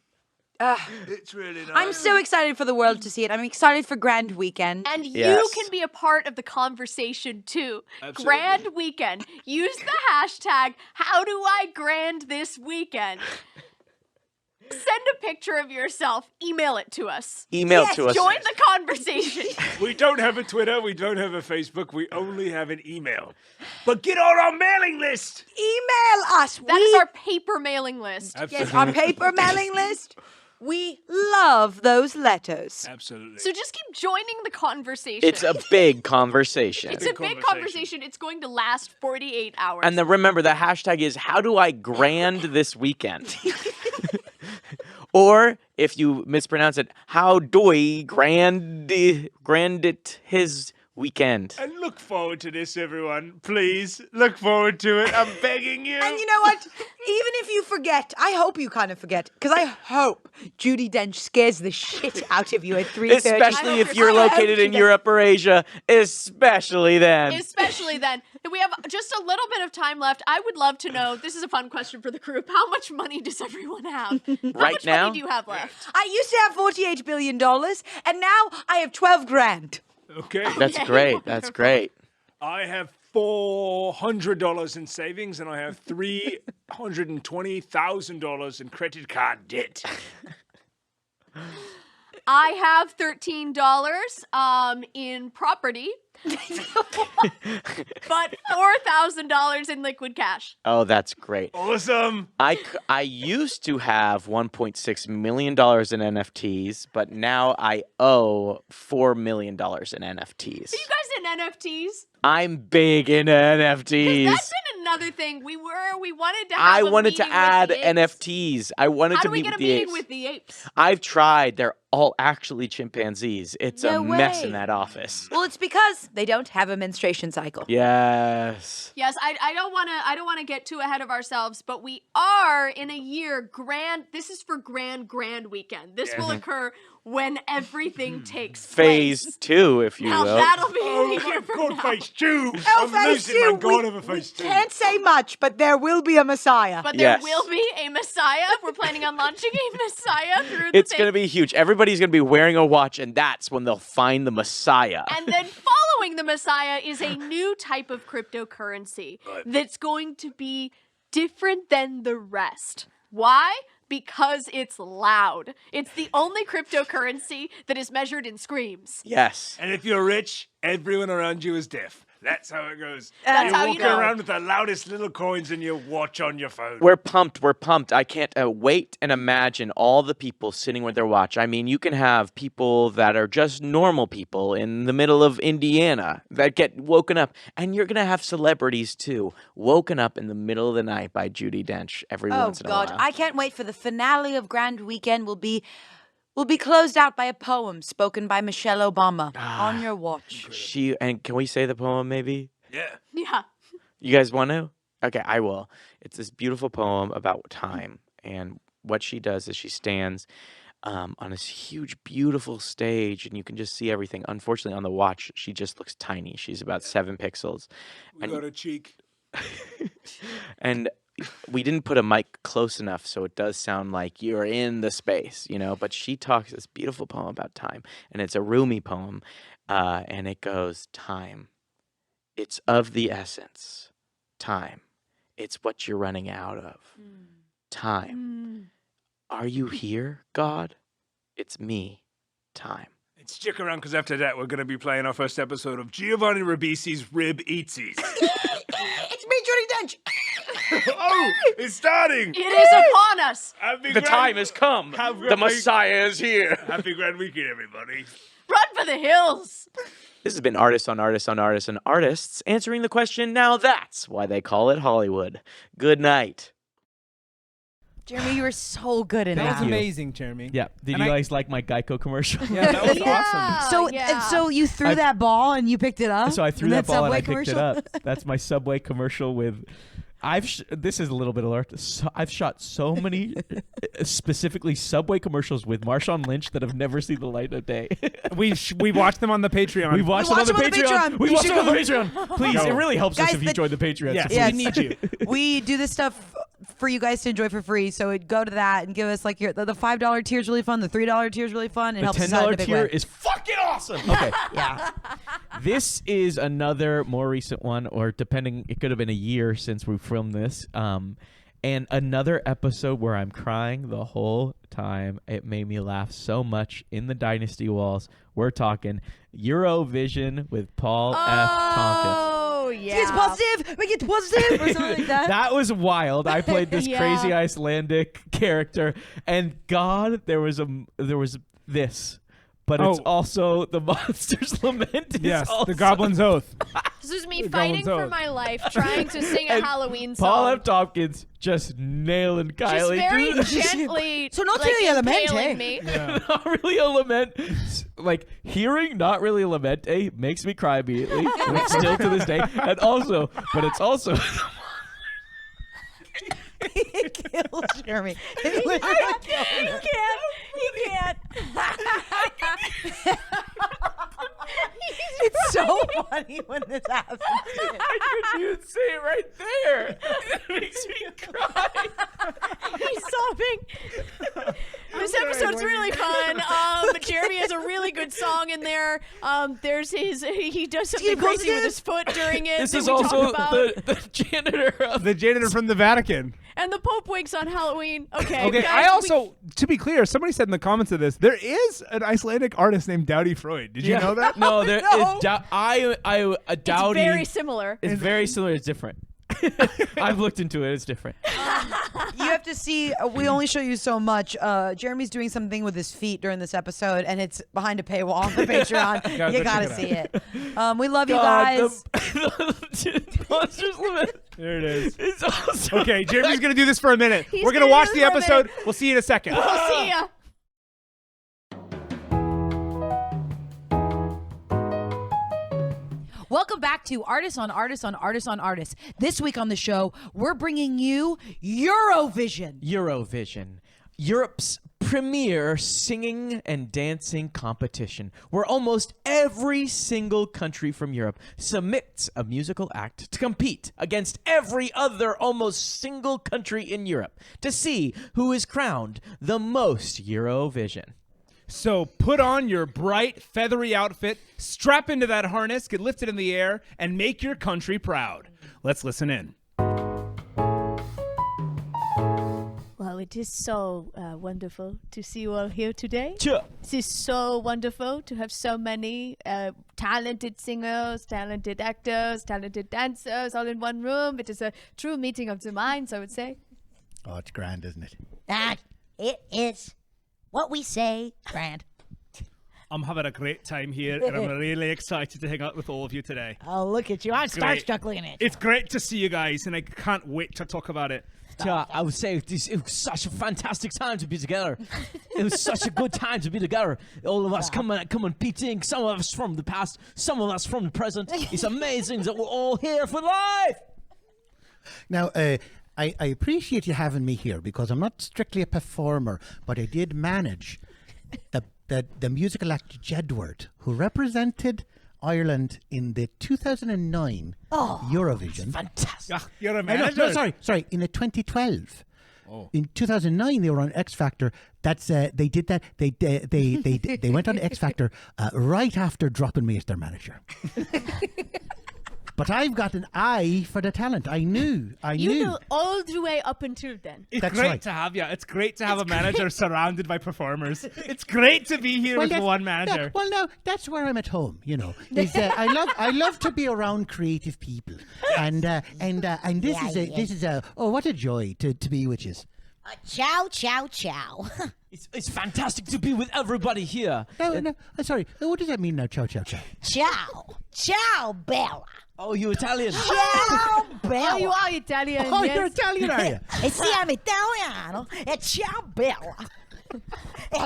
Ah, It's really nice. I'm so excited for the world to see it. I'm excited for Grand Weekend. And you Yes. can be a part of the conversation too. Absolutely. Grand weekend. Use the hashtag, how do I grand this weekend? Send a picture of yourself. Email it to us. Email to us. Join the conversation. We don't have a Twitter. We don't have a Facebook. We only have an email. But get on our mailing list. Email us. That is our paper mailing list. Yes, our paper mailing list. We love those letters. Absolutely. So just keep joining the conversation. It's a big conversation. It's a big conversation. It's going to last 48 hours. And then remember, the hashtag is how do I grand this weekend? Or if you mispronounce it, how do I grand it his weekend? And look forward to this, everyone. Please look forward to it. I'm begging you. And you know what? Even if you forget, I hope you kind of forget, because I hope Judi Dench scares the shit out of you at 3:30. Especially if you're I hope located she in does. Europe or Asia. Especially then. Especially then. We have just a little bit of time left. I would love to know, this is a fun question for the group, how much money does everyone have? How Right much now? money do you have left? I used to have $48 billion, and now I have 12 grand. Okay. That's Okay, great. That's great. I have $400 in savings, and I have $320,000 in credit card debt. I have $13 in property, but $4,000 in liquid cash. Oh, that's great. Awesome. I used to have $1.6 million in NFTs, but now I owe $4 million in NFTs. Are you guys in NFTs? I'm big in NFTs. That's been another thing. We wanted to have I a wanted to meeting with add the apes. NFTs. I wanted How to do we meet get a with the meeting apes. with the apes? I've tried. They're all actually chimpanzees. It's No a mess way. in that office. Well, it's because they don't have a menstruation cycle. Yes. Yes, I don't want to get too ahead of ourselves, but we are in a year grand. This is for grand weekend. This will occur when everything takes Phase place. 2, if you Now will. that'll be Oh in a my year from God, now. phase 2. Oh, I'm phase losing my two. God over phase 2. Can't say much, but there will be a Messiah. But there Yes. will be a Messiah. We're planning on launching a Messiah through the It's thing. going to be huge. Everybody's going to be wearing a watch, and that's when they'll find the Messiah. And then following the Messiah is a new type of cryptocurrency that's going to be different than the rest. Why? Because it's loud. It's the only cryptocurrency that is measured in screams. Yes. And if you're rich, everyone around you is deaf. That's how it goes. That's you how walk you know. around with the loudest little coins in your watch on your phone. We're pumped. We're pumped. I can't wait and imagine all the people sitting with their watch. I mean, you can have people that are just normal people in the middle of Indiana that get woken up. And you're going to have celebrities, too, woken up in the middle of the night by Judi Dench every Oh once in a God, while. I can't wait for the finale of Grand Weekend. Will be closed out by a poem spoken by Michelle Obama on your watch. And can we say the poem, maybe? Yeah. Yeah. You guys want to? Okay, I will. It's this beautiful poem about time. And what she does is she stands on this huge, beautiful stage, and you can just see everything. Unfortunately, on the watch, she just looks tiny. She's about 7 pixels. We got a cheek. And we didn't put a mic close enough, so it does sound like you're in the space, But she talks this beautiful poem about time, and it's a Rumi poem, and it goes, time. It's of the essence. Time. It's what you're running out of. Time. Are you here, God? It's me. Time. And stick around, because after that, we're going to be playing our first episode of Giovanni Ribisi's Rib Eatsies. It's me, Judi Dench. Oh, it's starting. It is upon us. Happy The Grand- time has come. Happy The Messiah is here. Happy Grand Weekend, everybody. Run for the hills. This has been Artists on Artists on Artists on Artists answering the question, now that's why they call it Hollywood. Good night. Jeremy, you were so good in That that. was amazing, Jeremy. Yeah. Did And you I- guys like my Geico commercial? Yeah, that was Yeah. awesome. So, yeah. so you threw that ball and you picked it up. So I threw in that ball and Subway I picked it commercial? up. That's my Subway commercial with. This is a little bit alert. So I've shot so many specifically Subway commercials with Marshawn Lynch that have never seen the light of day. We watched them on the Patreon. We watched them on the Patreon. We You watched should them on the go- Patreon. Please, Go. it really helps us Guys, if you join the Patreon. Yes, so Yes. we need you. We do this stuff for you guys to enjoy for free. So go to that and give us like the $5 tier is really fun. The $3 tier is really fun. It The helps us out in a $10 big tier way. is fucking awesome. Okay. Yeah. This is another more recent one, or depending, it could have been a year since we filmed this. And another episode where I'm crying the whole time. It made me laugh so much in the Dynasty walls. We're talking Eurovision with Paul F. Tompkins. Oh, yeah. It's positive. Make it positive or something like that. That was wild. I played this Yeah. crazy Icelandic character, and God, there was this, but it's Oh. also the Monster's Lament. Is Yes, also the Goblin's Oath. This was me The fighting Goblin's for Oath. my life, trying to sing a And Halloween Paul song. F. Tompkins just nailing Just Kylie. very dude. gently. So not like, really a lament, impaling eh? me. Yeah. Not really a lament. Like hearing not really a lament makes me cry immediately. And it's still to this day. And also, but it's also It kills Jeremy. It He literally can't. It's so funny when this happens. I couldn't even say it right there. It makes me cry. He's sobbing. This episode's really fun. Jeremy has a really good song in there. There's he does something crazy with his foot during it. This that is we talk also about. the janitor of The janitor from the Vatican. And the Pope winks on Halloween. Okay. Okay, guys, I also, to be clear, somebody said in the comments of this, there is an Icelandic artist named Dowdy Freud. Did you know that? No, there is. No. it's Dowdy. very similar. It's very similar. It's different. I've looked into it. It's different. You have to see. We only show you so much. Jeremy's doing something with his feet during this episode, and it's behind a paywall on the Patreon. Gotta You go gotta check see it it. We love you God, guys. the Monsters Lament. There it is. It's also Okay, Jeremy's going to do this for a minute. He's We're going to gonna watch do the this for a episode. minute. We'll see you in a second. We'll see ya. Welcome back to Artists on Artists on Artists on Artists. This week on the show, we're bringing you Eurovision. Eurovision, Europe's premier singing and dancing competition, where almost every single country from Europe submits a musical act to compete against every other almost single country in Europe to see who is crowned the most Eurovision. So put on your bright, feathery outfit, strap into that harness, get lifted in the air, and make your country proud. Let's listen in. Well, it It is so wonderful to see you all here today. Sure. It is so wonderful to have so many talented singers, talented actors, talented dancers all in one room. It is a true meeting of the minds, I would say. Oh, it's grand, isn't it? That it is what we say, grand. I'm having a great time here, and I'm really excited to hang out with all of you today. Oh, look at you. I'm Great. starstruck looking at you. It's great to see you guys, and I can't wait to talk about it. Yeah, I would say it was such a fantastic time to be together. It was such a good time to be together. All of us competing, some of us from the past, some of us from the present. It's amazing that we're all here for life. Now, I appreciate you having me here because I'm not strictly a performer, but I did manage the musical actor Jedward, who represented Ireland in the 2009 Eurovision. Fantastic. You're a No, manager. sorry, in the 2012. In 2009, they were on X Factor. That's they did that. They went on X Factor right after dropping me as their manager. But I've got an eye for the talent. I knew. You knew all the way up until then. It's That's great right. to have you. It's great to have a manager surrounded by performers. It's great to be here with that's- one manager. No, that's where I'm at home. You know, I love to be around creative people, and this is a what a joy to be with you. Ciao, ciao, ciao. It's fantastic to be with everybody here. No, sorry. What does that mean now? Ciao, ciao, ciao. Ciao. Ciao, Bella. Oh, you Italian. Ciao, Bella. Oh, you are Italian. Oh, yes. you're Italian, are you? Sì, I'm Italiano. Ciao, Bella.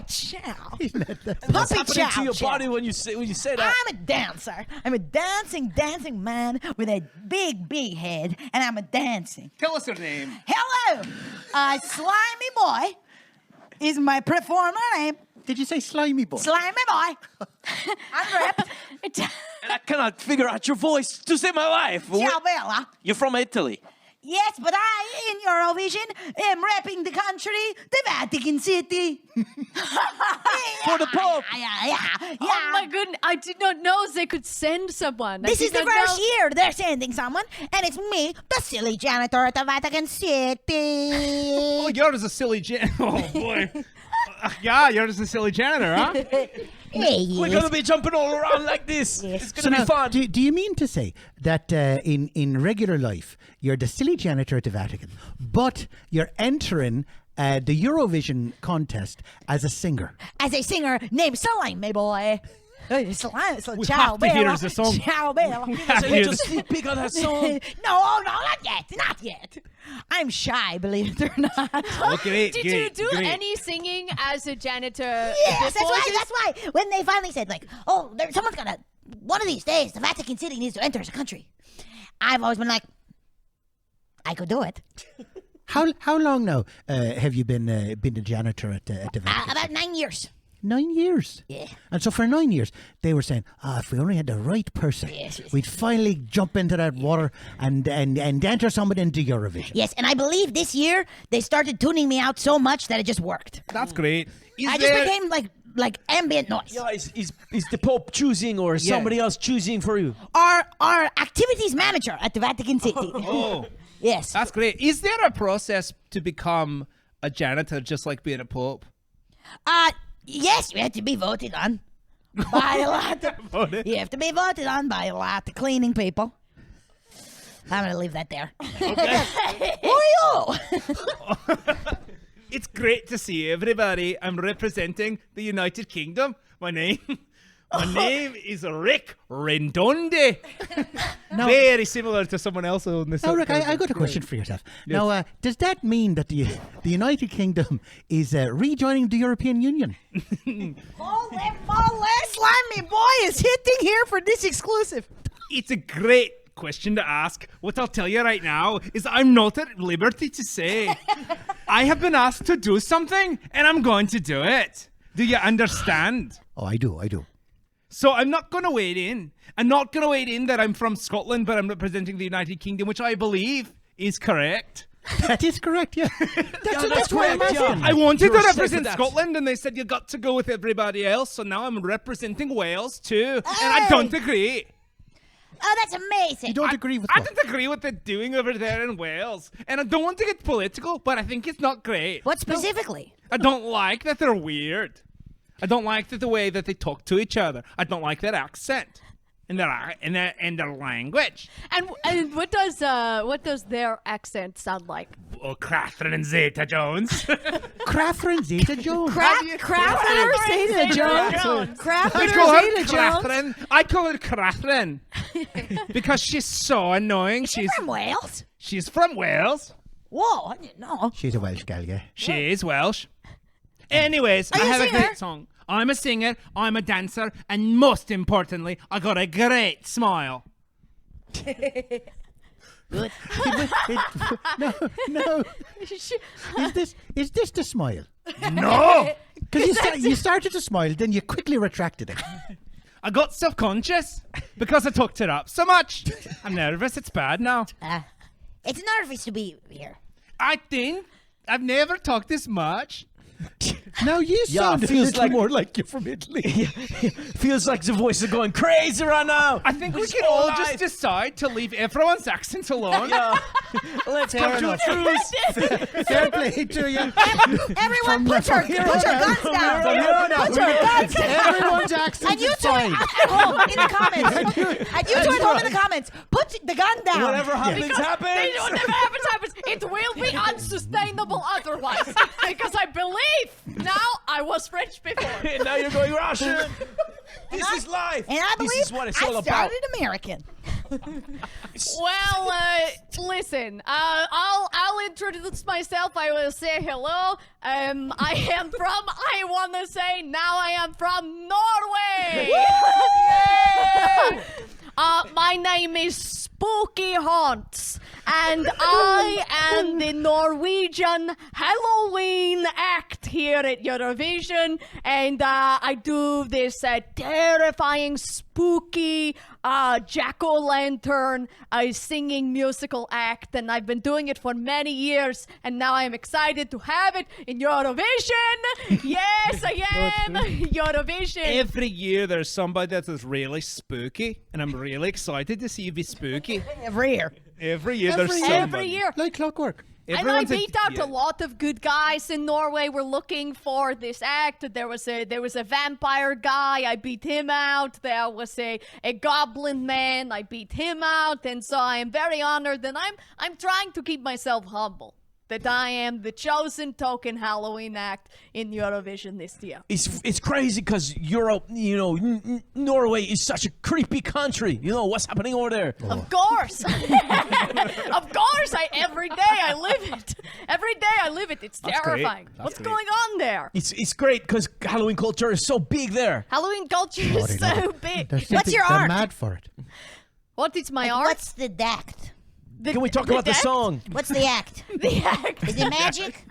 Ciao. What's Puppy happening ciao, to your ciao. body when you say that? I'm a dancer. I'm a dancing man with a big head, and I'm a dancing. Tell us your name. Hello, Slimy Boy is my performer name. Did you say slimy boy? Slimy Boy. I'm rep. And I cannot figure out your voice to save my life. Ciao, Bella. You're from Italy. Yes, but I, in Eurovision, am repping the country, the Vatican City. For the Pope. Yeah. Oh my goodness, I did not know they could send someone. This is the first year they're sending someone, and it's me, the silly janitor at the Vatican City. Oh, you're just a silly Oh, boy. Yeah, you're just a silly janitor, huh? We're going to be jumping all around like this. It's going to be now, fun. Do you mean to say that in regular life you're the silly janitor at the Vatican, but you're entering the Eurovision contest as a singer? As a singer named Slimy Boy. Ciao, have to Bella. hear the song. Ciao, Bella. There's a little sneak peek of that song. No, not yet. I'm shy, believe it or not. Okay, Did you do any singing as a janitor? Yes, before this? that's why. When they finally said, like, oh, someone's gonna, one of these days, the Vatican City needs to enter as a country. I've always been like, I could do it. How long now have you been a janitor at the Vatican? About 9 years. 9 years. Yeah. And so for 9 years, they were saying, if we only had the right person, Yes. we'd finally jump into that water and enter someone into Eurovision. Yes, and I believe this year they started tuning me out so much that it just worked. That's great. I just became like ambient noise. Yeah, is the Pope choosing or somebody else choosing for you? Our activities manager at the Vatican City. Oh, Yes. that's great. Is there a process to become a janitor just like being a pope? Yes, you have to be voted on by a lot. You have to be voted on by a lot of cleaning people. I'm going to leave that there. Who are you? It's great to see everybody. I'm representing the United Kingdom. My name is Rick Rendonde. Very similar to someone else on this. Now, Rick, I got a question for yourself. Yes. Now, does that mean that the United Kingdom is rejoining the European Union? Holy Slimy Boy is hitting here for this exclusive. It's a great question to ask. What I'll tell you right now is I'm not at liberty to say. I have been asked to do something, and I'm going to do it. Do you understand? Oh, I do. So I'm not going to wade in. I'm not going to wade in that I'm from Scotland, but I'm representing the United Kingdom, which I believe is correct. That is correct, yeah. That's why I'm correct, yeah. asking. I wanted You're to safe represent with that. Scotland, and they said you got to go with everybody else. So now I'm representing Wales too, and I don't agree. Oh, that's amazing. You don't agree with I what? don't agree with the doing over there in Wales. And I don't want to get political, but I think it's not great. What specifically? I don't like that they're weird. I don't like the way that they talk to each other. I don't like their accent and their language. And what does their accent sound like? Oh, Catherine Zeta-Jones. Catherine Zeta-Jones. Crafter Zeta-Jones. I Crafter call her Zeta-Jones. Catherine. I call her Catherine because she's so annoying. She's from Wales. She's from Wales. Whoa, I didn't know. She's a Welsh gal, yeah. She is Welsh. Anyways, Are I you a have a singer? great song. I'm a singer, I'm a dancer, and most importantly, I got a great smile. Good. No. Is this the smile? No! Because you started to smile, then you quickly retracted it. I got self-conscious because I talked it up so much. I'm nervous, it's bad now. It's nervous to be here. I think I've never talked this much. Now you sound a feels little like- more like you're from Italy. Feels like the voice is going crazy right now. I think we It's can all all live. just decide to leave everyone's accents alone. Let's come to a truce. Fair play to you. Everyone, put your guns down. Put your guns down. Everyone's accent And you is two fine. at home in the comments. And you two at home in the comments. Put the gun down. Whatever happens, Whatever happens. happens. It will be unsustainable otherwise. Because I believe now I was French before. And now you're going Russian. This is life. And I believe this is what it's all I about. started American. Well, listen. I'll introduce myself. I will say hello. I want to say now I am from Norway. My name is Spooky Haunts, and I am the Norwegian Halloween act here at Eurovision, and I do this terrifying, spooky jack-o'-lantern singing musical act, and I've been doing it for many years, and now I am excited to have it in Eurovision. Yes, I am. Eurovision. Every year there's somebody that is really spooky, and I'm really excited to see you be spooky. Every year. Every year there's somebody. Every year. Like clockwork. And I Everyone's beat out a lot of good guys in Norway. We're looking for this act. There was a vampire guy. I beat him out. There was a goblin man. I beat him out. And so I am very honored. And I'm trying to keep myself humble. That I am the chosen token Halloween act in Eurovision this year. It's crazy because Europe, Norway is such a creepy country. You know what's happening over there. Of course. Of course. Every day I live it. Every day I live it. It's That's great. terrifying. That's What's great. going on there? It's great because Halloween culture is so big there. Halloween culture Oh, is they love so it. big. What's your They're art? mad for it. What is my art? What's the act? Can we talk about the act? song? What's the act? The act. Is it magic?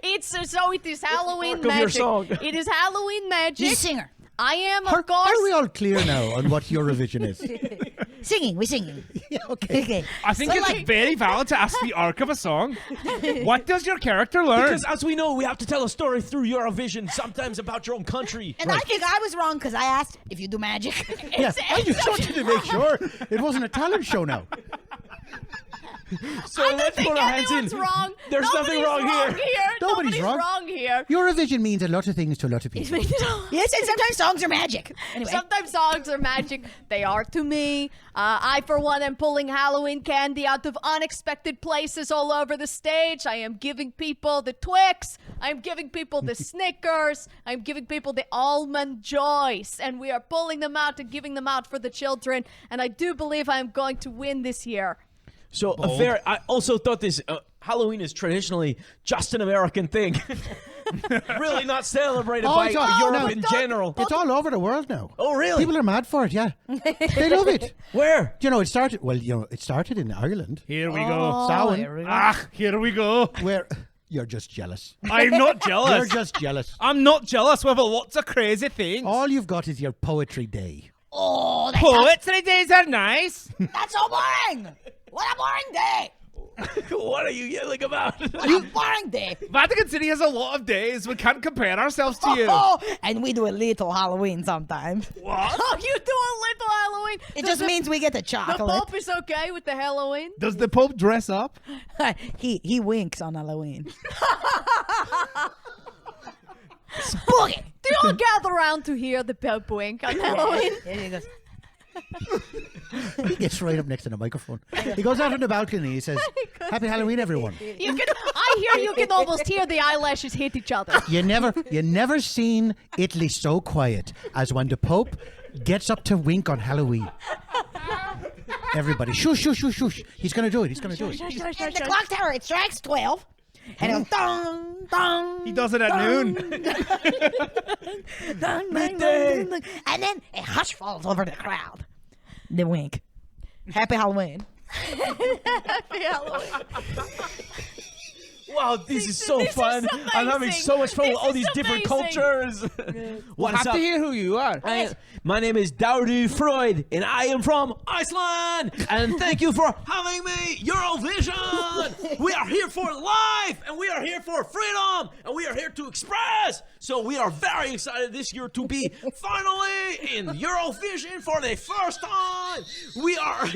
It is Halloween Mark of your magic. song. It is Halloween magic. You're a singer. I am, Are of course. we all clear now on what Eurovision is? Singing. We're singing. Yeah, okay. Okay. I think So, it's like- very valid to ask the arc of a song. What does your character learn? Because as we know, we have to tell a story through Eurovision, sometimes about your own country. And I think I was wrong because I asked if you do magic. Yeah, I just wanted to make sure it wasn't a talent show now. So I don't let's think put our hands in. anyone's wrong. There's nothing Nobody's wrong here. Nobody's wrong. wrong here. Eurovision means a lot of things to a lot of people. Yes, and sometimes songs are magic. Anyway. Sometimes songs are magic. They are to me. I, for one, am pulling Halloween candy out of unexpected places all over the stage. I am giving people the Twix. I am giving people the Snickers. I am giving people the Almond Joys. And we are pulling them out and giving them out for the children. And I do believe I am going to win this year. So I also thought this Halloween is traditionally just an American thing. Really not celebrated by it's all- Europe no, in general. It's all over the world now. Oh, really? People are mad for it, yeah. They love it. Where? You know, it started in Ireland. Here we go. Samhain, Here we go. where you're just jealous. I'm not jealous. You're just jealous. I'm not jealous. We have lots of crazy things. All you've got is your poetry day. Oh, Poetry days are nice. that's so boring. What a boring day. What are you yelling about? What a boring day. Vatican City has a lot of days. We can't compare ourselves to you. Oh, and we do a little Halloween sometimes. What? Oh, you do a little Halloween. It just means we get the The chocolate. Pope is okay with the Halloween. Does the Pope dress up? he winks on Halloween. Spooky. Do you all gather around to hear the Pope wink on Halloween? He goes, He gets right up next to the microphone. He goes out on the balcony. He says, "Happy Halloween, everyone." I hear you can almost hear the eyelashes hit each other. You never seen Italy so quiet as when the Pope gets up to wink on Halloween. Everybody, shush, shush, shush, shush. He's gonna do it. He's gonna do it. in the clock tower, it strikes 12. And it goes dong, dong. He does it at noon. Dong, dong, dong, dong. And then a hush falls over the crowd. The wink. Happy Halloween. Happy Halloween. Wow, this is so fun. I'm having so much fun with all these different cultures. What's Have up? to hear who you are. My name is Dowdy Freud, and I am from Iceland. And thank you for having me, Eurovision. We are here for life, and we are here for freedom, and we are here to express. So we are very excited this year to be finally in Eurovision for the first time. We are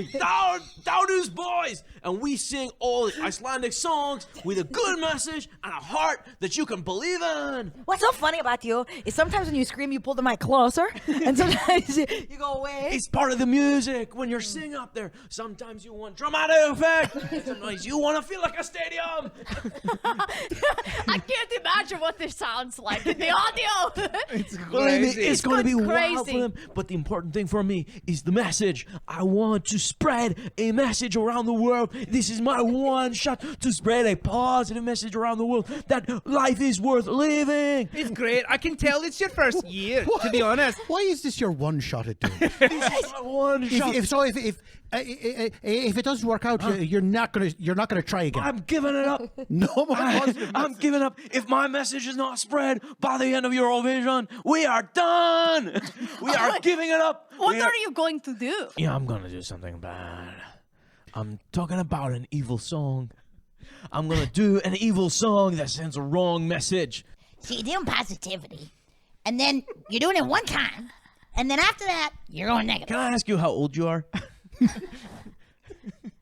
Dowdy's boys, and we sing all the Icelandic songs with a good message and a heart that you can believe in. What's so funny about you is sometimes when you scream, you pull the mic closer, and sometimes you go away. It's part of the music when you're singing up there. Sometimes you want dramatic effect. Sometimes you want to feel like a stadium. I can't imagine what this sounds like in the audio. Believe me, it's going to be wild for crazy. them. But the important thing for me is the message. I want to spread a message around the world. This is my one shot to spread a positive message around the world that life is worth living. It's great. I can tell it's your first year, to be honest. Why is this your one shot at doing? This is my one shot. If it doesn't work out, you're not gonna try again. I'm giving it up. No more positive I'm message. giving up. If my message is not spread by the end of Eurovision, we are done. We are giving it up. What are you going to do? Yeah, I'm gonna do something bad. I'm talking about an evil song. I'm gonna do an evil song that sends a wrong message. So you're doing positivity, and then you're doing it one time, and then after that, you're going negative. Can I ask you how old you are?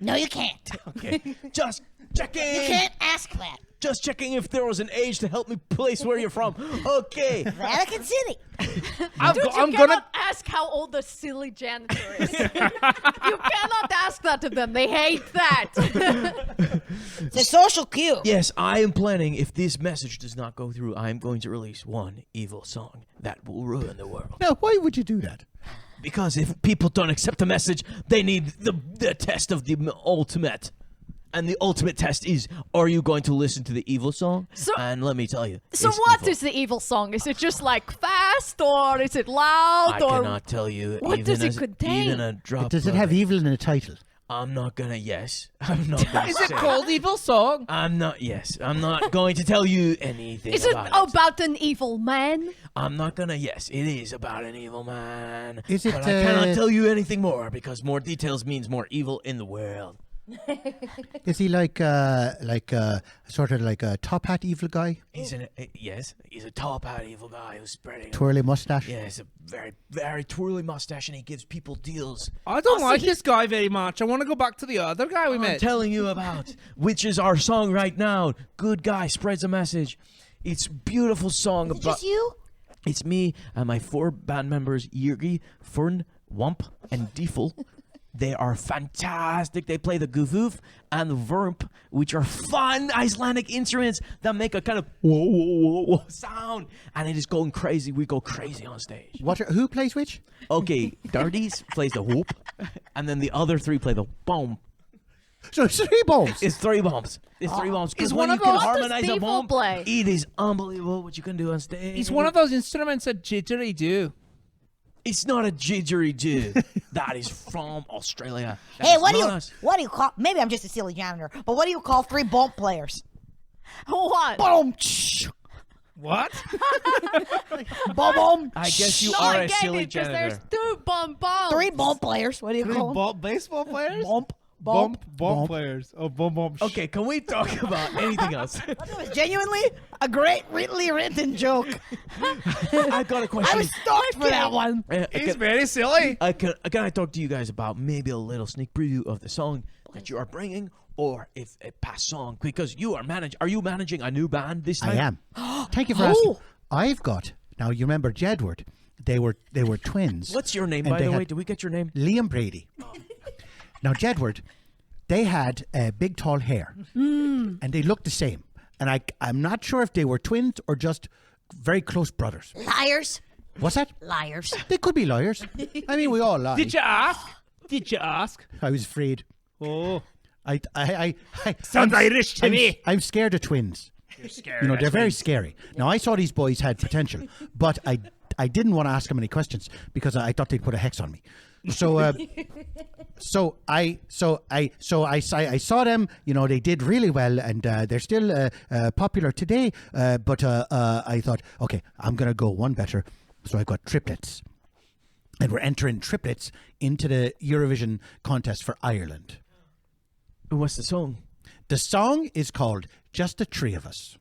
No, you can't. Okay, just checking. You can't ask that. Just checking if there was an age to help me place where you're from. Okay. Vatican City. I'm You gonna. cannot ask how old the silly janitor is. You cannot ask that to them. They hate that. It's a social cue. Yes, I am planning. If this message does not go through, I am going to release one evil song that will ruin the world. Now, why would you do that? Because if people don't accept the message, they need the test of the ultimate. And the ultimate test is, are you going to listen to the evil song? So- and let me tell you. So it's what evil. is the evil song? Is it just like fast, or is it loud, I or cannot tell you. what even does it as- contain? Even a drop Does it of have evil in the title? I'm not gonna. Yes, I'm not gonna. Is say it called Evil Song? I'm not. Yes, I'm not going to tell you anything. is it about about an evil man? I'm not gonna. Yes, it is about an evil man. Is it, But I cannot tell you anything more because more details means more evil in the world. Is he like sort of like a top hat evil guy, He's yes. He's a top hat evil guy who's spreading. twirly mustache? Yeah, he's a very, very twirly mustache, and he gives people deals. I don't like this guy very much. I want to go back to the other guy we I'm met. telling you about, which is our song right now. Good guy spreads a message. It's a beautiful song about. Just you? It's me and my 4 band members, Yuri, Fern, Wump, and Diefel. They are fantastic. They play the gufoof and the vermp, which are fun Icelandic instruments that make a kind of whoa, whoa, whoa, whoa sound. And it is going crazy. We go crazy on stage. Who plays which? Okay, Dardies plays the whoop, and then the other 3 play the boom. So it's 3 bombs. It's 3 bombs. It's 3 bombs. Because Is when one you of can those- harmonize a What does bomb, Diefel play? it is unbelievable what you can do on stage. He's one of those instruments that didgeridoo. It's not a didgeridoo. That is from Australia. That Hey, is what do not us. you call? Maybe I'm just a silly janitor, but what do you call 3 bump players? What? Boom, What? boom. I guess you No, are I a get silly it, 'cause there's janitor. 2 bump bombs. 3 bump players. What do you call them? Baseball players? Bump. Bump Bump. players. Oh, bump. Okay, can we talk about anything else? That was genuinely a great, really written joke. I got a question. I was stoked for that one. He's very silly. Can I talk to you guys about maybe a little sneak preview of the song that you are bringing, or if a past song? Because you are Are you managing a new band this time? I am. Thank you for asking. I've got, now you remember Jedward. They were twins. What's your name, And by they the way? had Did we get your name? Liam Brady. Now, Jedward, they had big, tall hair. And they looked the same. And I'm not sure if they were twins or just very close brothers. Liars. What's that? Liars. They could be liars. I mean, we all lie. Did you ask? I was afraid. Oh. I'm Sounds Irish to me. I'm scared of twins. You're scared. You know, they're very scary. Now, I saw these boys had potential, but I didn't want to ask them any questions because I thought they'd put a hex on me. So, I saw them. You know, they did really well, and they're still popular today. But I thought, okay, I'm gonna go one better. So I got triplets, and we're entering triplets into the Eurovision contest for Ireland. What's the song? The song is called "Just the Three of Us,"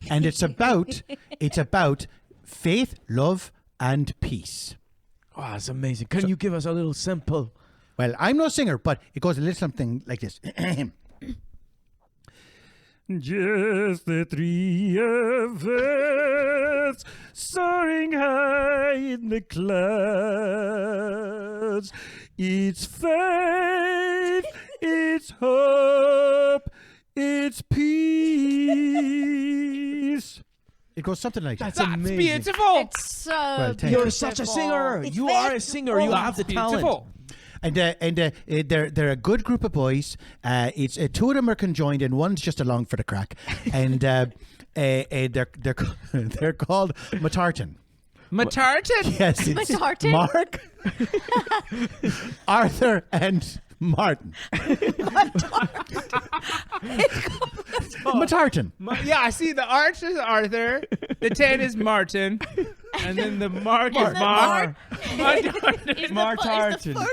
and it's about faith, love, and peace. Oh, it's amazing. Can you give us a little sample? Well, I'm no singer, but it goes a little something like this. Just the three of us, soaring high in the clouds. It's faith, it's hope, it's peace. It goes something like that. That's amazing. beautiful. It's so Well, thank You're you. such a singer. It's You are a singer. You have the talent. Beautiful. And they're a good group of boys. It's two of them are conjoined, and one's just along for the crack. And they're called Matartan. Matartan. Yes, it's Matartan? Mark, Arthur, and Martin. Matartan. Yeah, I see the arch is Arthur, the 10 is Martin, and then the Mark is Mar. Martartan. That's the one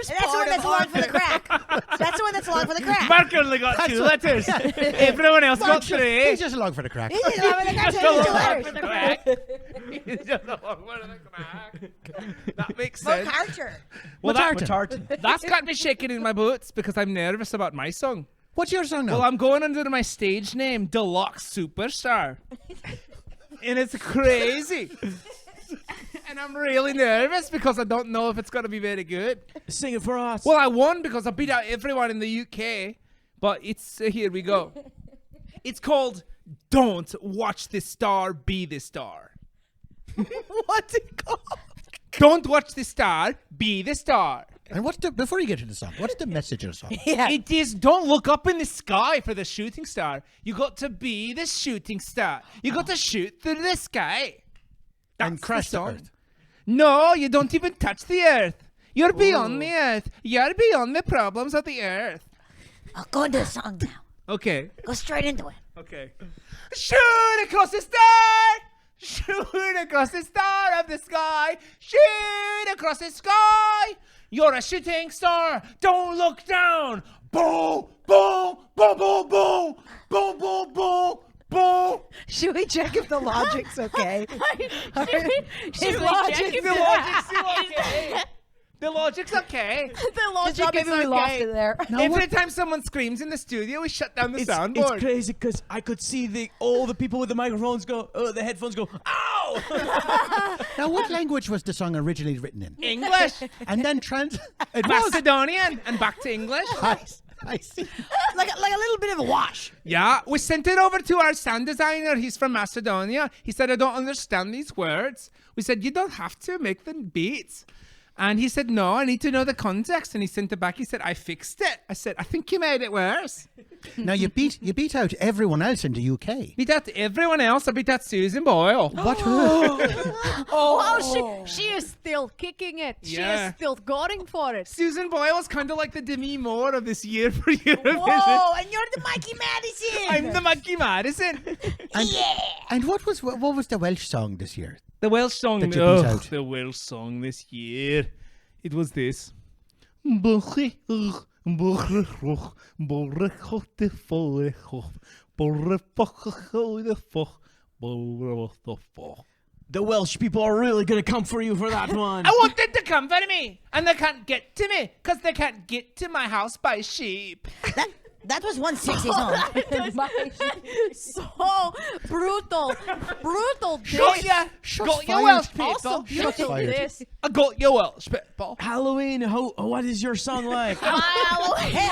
that's along for the crack. That's the one that's along for the crack. Mark only got two letters. Everyone else got three. He's just along for the crack. He's along for the crack. Just He's along along for for the the crack. He's just along for the crack. That makes sense. Archer. Well, Matartan. that's got me shaking in my boots because I'm nervous about my song. What's your song now? Well, I'm going under my stage name, Deluxe Superstar. And it's crazy. And I'm really nervous because I don't know if it's going to be very good. Sing it for us. Well, I won because I beat out everyone in the UK. But it's here we go. It's called Don't Watch the Star, Be the Star. What's it called? Don't watch the star, be the star. And before you get to the song, what's the message of the song? Yeah. It is don't look up in the sky for the shooting star. You got to be the shooting star. You got to shoot through the sky. That's And crash the song. earth. No, you don't even touch the earth. You're beyond the earth. You're beyond the problems of the earth. I'll go into the song now. Okay. Go straight into it. Okay. Shoot across the star. Shoot across the star of the sky. Shoot across the sky. You're a shooting star. Don't look down. Boom, boom, boom, boom, boom, boom, boom, boom, boom. Should we check if the logic's okay? Should we logic- check if The it- logic's still okay. The logic's okay. The Just logic maybe is we lost okay. it there. Every time someone screams in the studio, we shut down the It's soundboard. crazy because I could see all the people with the microphones go, the headphones go, ow! Now, what language was the song originally written in? English, And then it was. Macedonian, and back to English. I see. like a little bit of a wash. Yeah, we sent it over to our sound designer. He's from Macedonia. He said, I don't understand these words. We said, you don't have to make the beats. And he said, no, I need to know the context. And he sent it back. He said, I fixed it. I said, I think you made it worse. Now you beat out everyone else in the UK. Beat out everyone else. I beat out Susan Boyle. What? Oh, she is still kicking it. She Yeah. is still going for it. Susan Boyle is kind of like the Demi Moore of this year for Eurovision. Whoa, and you're the Mikey Madison. I'm the Monkey Madison. And what was the Welsh song this year? The Welsh song. That you beat out. The Welsh song this year. It was this. The Welsh people are really gonna come for you for that one. I want them to come for me, and they can't get to me because they can't get to my house by sheep. That was 160 song. So brutal. Got ya, got your Welsh people. Also brutal this. I got your Welsh people. Halloween, what is your song like? Halloween.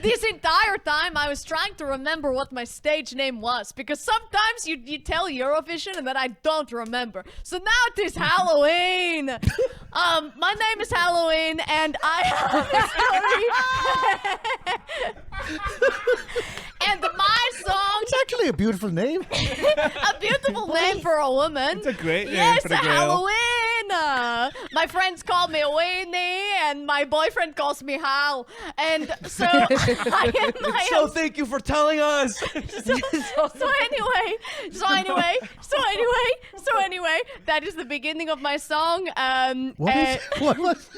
This entire time I was trying to remember what my stage name was because sometimes you tell Eurovision and then I don't remember. So now it is Halloween. My name is Halloween and I have a story. And my song. It's actually a beautiful name. A beautiful name for a woman. It's a great name yes, for a girl. Halloween. My friends call me Weenie, and my boyfriend calls me Hal. And so I am. Thank you for telling us. So anyway, that is the beginning of my song. What was?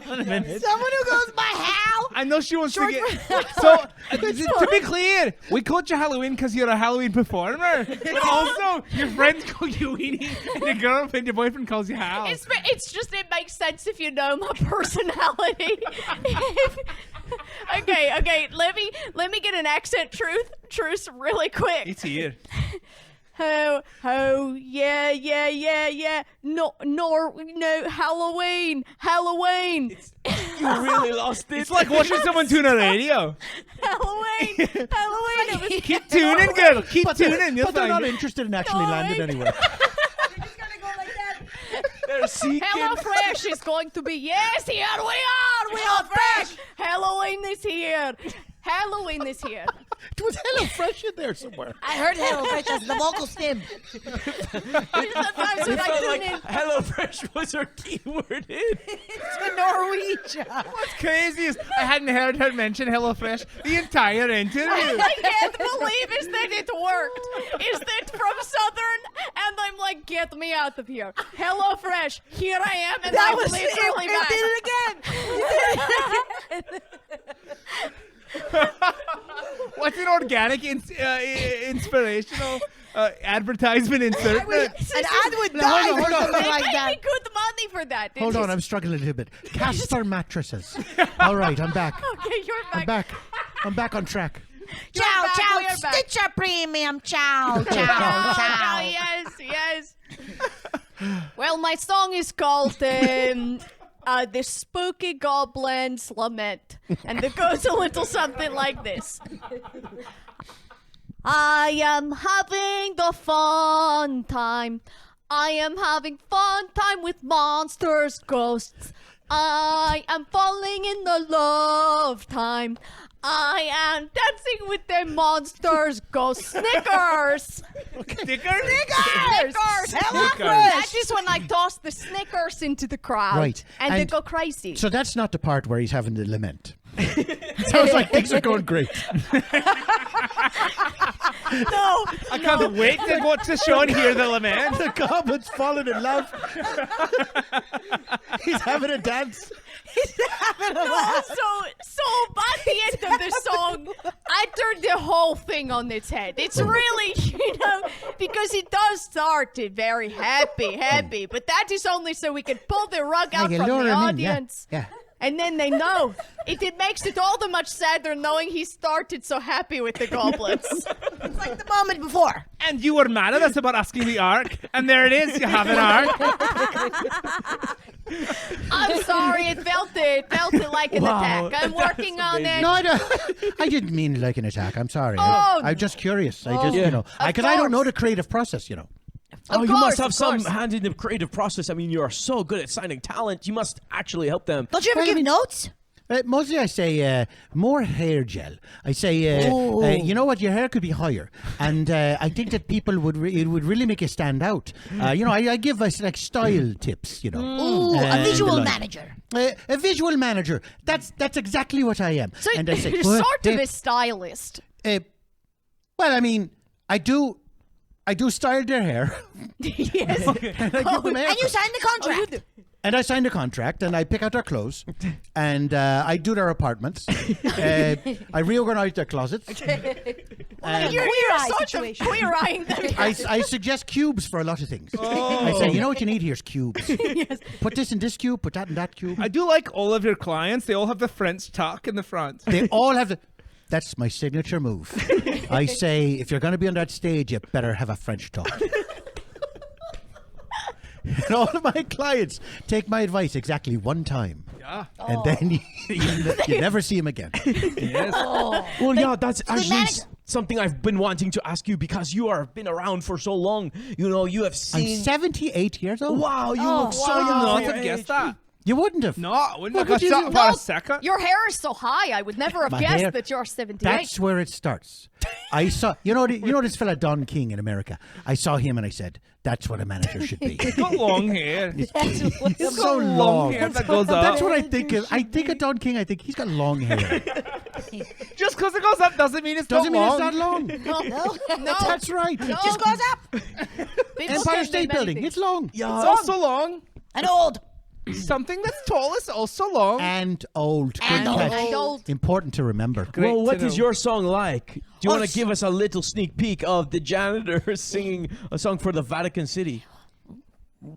Someone who goes by Hal. I know she wants to get. So, to be clear, we called you Halloween because you're a Halloween performer. But also, your friends call you Weenie, and your girlfriend, your boyfriend calls you Hal. It's just it makes sense if you know my personality. Okay. Let me get an accent truce really quick. It's here. Oh, yeah. No, Halloween. You really lost it. It's like watching someone tune a radio. Halloween. Keep tuning, girl. Keep tuning. You'll But they're not find it. interested in actually landing anywhere. They're seeking. Hello Fresh is going to be yes, here we are fresh. Halloween is here. It was Hello Fresh in there somewhere. I heard Hello Fresh as the vocal stim. Sometimes when I tune in. HelloFresh was her keyword in. It's Norwegian. What's crazy is I hadn't heard her mention HelloFresh the entire interview. I can't believe is that it worked. Is that from Southern? And I'm like, get me out of here. Hello Fresh, here I am, and That I'm was literally it. back. Did it again. What's an organic, inspirational advertisement insert? An ad would die hold for on. something They like paid that. me good money for that. Hold on, I'm struggling a little bit. Casper mattresses. All right, I'm back. Okay, you're back. I'm back. I'm back on track. You're Ciao, back, ciao, we're back. Stitcher Premium. Ciao, Oh, ciao. yes. Well, my song is called The Spooky Goblin's Lament. And it goes a little something like this. I am having the fun time. I am having fun time with monsters, ghosts. I am falling in the love time. I am dancing with the monsters, ghosts, Snickers. Snickers? Hello Snickers. That is when I toss the Snickers into the crowd. Right. And they And go crazy. So that's not the part where he's having the lament. Sounds like things are going great. No. I can't wait to watch the show and hear the lament. The goblin's falling in love. He's having a dance. No, so by the end of the song, I turned the whole thing on its head. It's really, because it does start it very happy, but that is only so we can pull the rug out you from lure the him in, audience. yeah. And then they know. It makes it all the much sadder knowing he started so happy with the goblins. It's like the moment before. And you were mad at us about asking the arc, and there it is. You have an arc. I'm sorry, it felt like an attack. I'm working on it. No, I didn't mean like an attack. I'm sorry. Oh. I'm just curious. I just, Yeah. because I don't know the creative process, Oh, you course, must have of some course. hand in the creative process. I mean, you are so good at signing talent. You must actually help them. Don't you ever give notes? Mostly I say more hair gel. I say, you know what, your hair could be higher. And I think that people it would really make you stand out. I give us like style tips, Ooh, a and visual the like. manager. A visual manager. That's exactly what I am. So and I say, you're "Well, sort of Dave, a stylist. well, I mean, I do style their hair. Yes. And I give them And you haircuts. signed the contract. And I signed a contract, and I pick out their clothes, and I do their apartments. I reorganize their closets. And You're such a queer-eyeing them. I suggest cubes for a lot of things. I say, you know what you need here is cubes. Put this in this cube, put that in that cube. I do like all of your clients. They all have the French tuck in the front. They all have the... That's my signature move. I say, if you're going to be on that stage, you better have a French talk. And all of my clients take my advice exactly one time. Yeah. And then you never see him again. Yes. Well, yeah, that's actually something I've been wanting to ask you because you have been around for so long. You know, you have I'm seen. 78 years old. Wow, you look so I would young. not for your have guessed age. Oh, that. You wouldn't have. No, I wouldn't What have could guessed you that do? for a second. Your hair is so high. I would never have My guessed hair- that you're 78. That's where it starts. I saw, you know this fella Don King in America. I saw him and I said, that's what a manager should be. He's got long hair. It's so long long. hair that goes up. That's what I think of. I think of Don King. I think he's got long hair. Just because it goes up doesn't mean it's Doesn't mean not long. it's not long. No. That's right. It just goes up. People Empire can State name Building. anything. It's long. It's also long. And old. Something that's tall is also long. And old. Good And old. catch. And old. Important to remember. Great Well, what to is know. your song like? Do you Oh, want to give us a little sneak peek of the janitor singing a song for the Vatican City?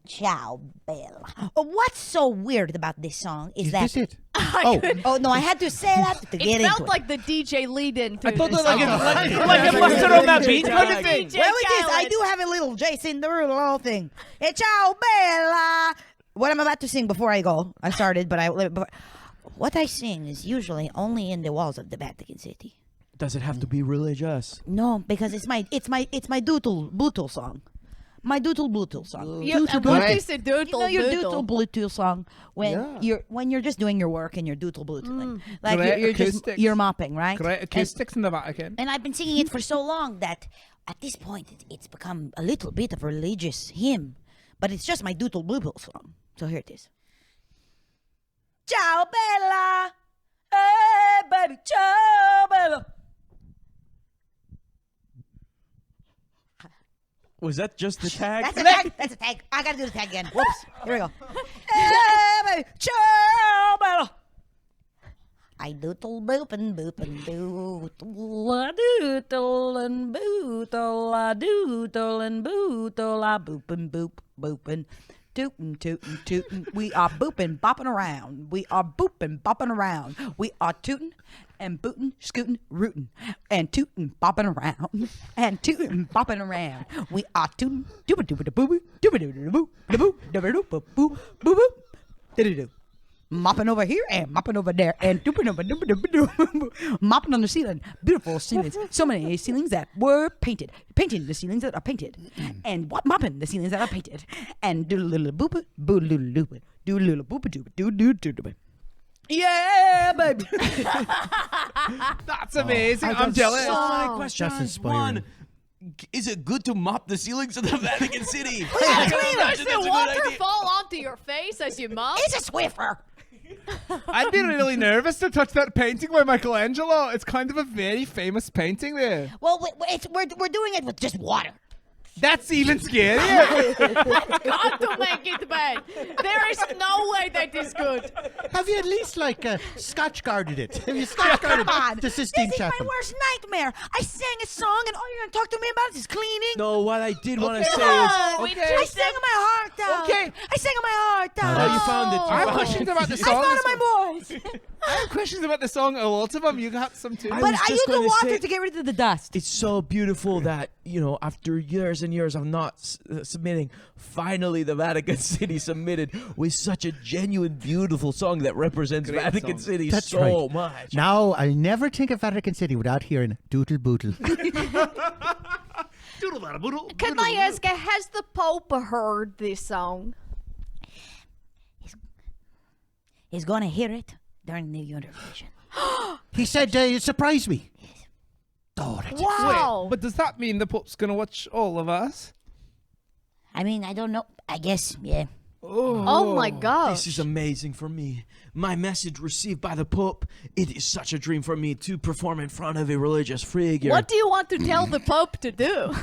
Ciao, Bella. What's so weird about this song is Is that... this it? Oh, Oh, no, I had to say that to get It into felt it. like the DJ lead-in to I thought this that song. like it busted on that beat kind of thing. DJ Well, it is. I Khaled. do have a little Jason Derulo thing. Hey, ciao, Bella. What I'm about to sing before I go, I started, but what I sing is usually only in the walls of the Vatican City. Does it have to be religious? No, because it's my doodle song. My doodle bluetooth song. What is a doodle? You know your doodle? doodle Bluetooth song when you're just doing your work and you're doodle Bluetoothing, like Great you're just acoustics. you're mopping, right? Great acoustics in the Vatican. And I've been singing it for so long that at this point it's become a little bit of a religious hymn, but it's just my doodle Bluetooth song. So here it is. Ciao Bella, hey baby, ciao Bella. Was that just the tag? That's a tag. That's a tag. I gotta do the tag again. Whoops. Here we go. Hey, baby, ciao, Bella. I doodle boop and doodle, I doodle and bootle, I doodle and bootle, I boop and booping. Tootin', tootin', tootin'. We are booping, bopping around. We are booping, bopping around. We are tootin' and bootin', scootin', rootin', and tootin', bopping around. And tootin', bopping around. We are tootin', dooba dooba da boo dooba dooba da boo da boo da boo boo boo boo boo doo doo. Mopping over here and mopping over there and dooping over mopping on the ceiling. Beautiful ceilings. So many ceilings that were painted. Painting the ceilings that are painted. And mopping the ceilings that are painted. And do a little boop boo little loop do a little boop do. Yeah, baby. That's amazing. I'm jealous. So many questions. That's inspiring. One, is it good to mop the ceilings of the Vatican City? Does the water fall onto your face as you mop? It's a Swiffer. I'd be really nervous to touch that painting by Michelangelo. It's kind of a very famous painting there. Well, we're doing it with just water. That's even scarier. Got to make it bad. There is no way that is good. have you at least Scotch guarded it? Have you Scotch guarded Come on. the This Sistine is my Chapel? worst nightmare. I sang a song and all you're going to talk to me about is cleaning. No, what I did want to Okay. say is, I sang my heart out. Okay. I sang my heart out. oh, you found it. I have questions about the I song. thought of my voice. I have questions about the song. A lot of them. You got some too. I But was I just use the going to water say- to get rid of the dust. It's so beautiful that, after years and years of not submitting, finally the Vatican City submitted with such a genuine, beautiful song that represents Great Vatican song. City That's so right. much. Now, I never think of Vatican City without hearing doodle bootle. Can I ask, has the Pope heard this song? He's going to hear it during the Eurovision. He said, it surprised me. Oh, that's Wow. But does that mean the Pope's gonna watch all of us? I mean, I don't know. I guess, yeah. Oh my gosh. This is amazing for me. My message received by the Pope. It is such a dream for me to perform in front of a religious figure. What do you want to tell the Pope to do?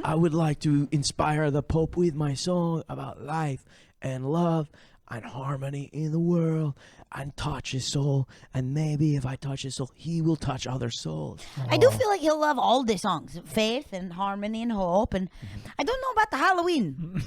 I would like to inspire the Pope with my song about life and love. and harmony in the world and touch his soul. And maybe if I touch his soul, he will touch other souls. I do feel like he'll love all the songs, faith and harmony and hope. And I don't know about the Halloween.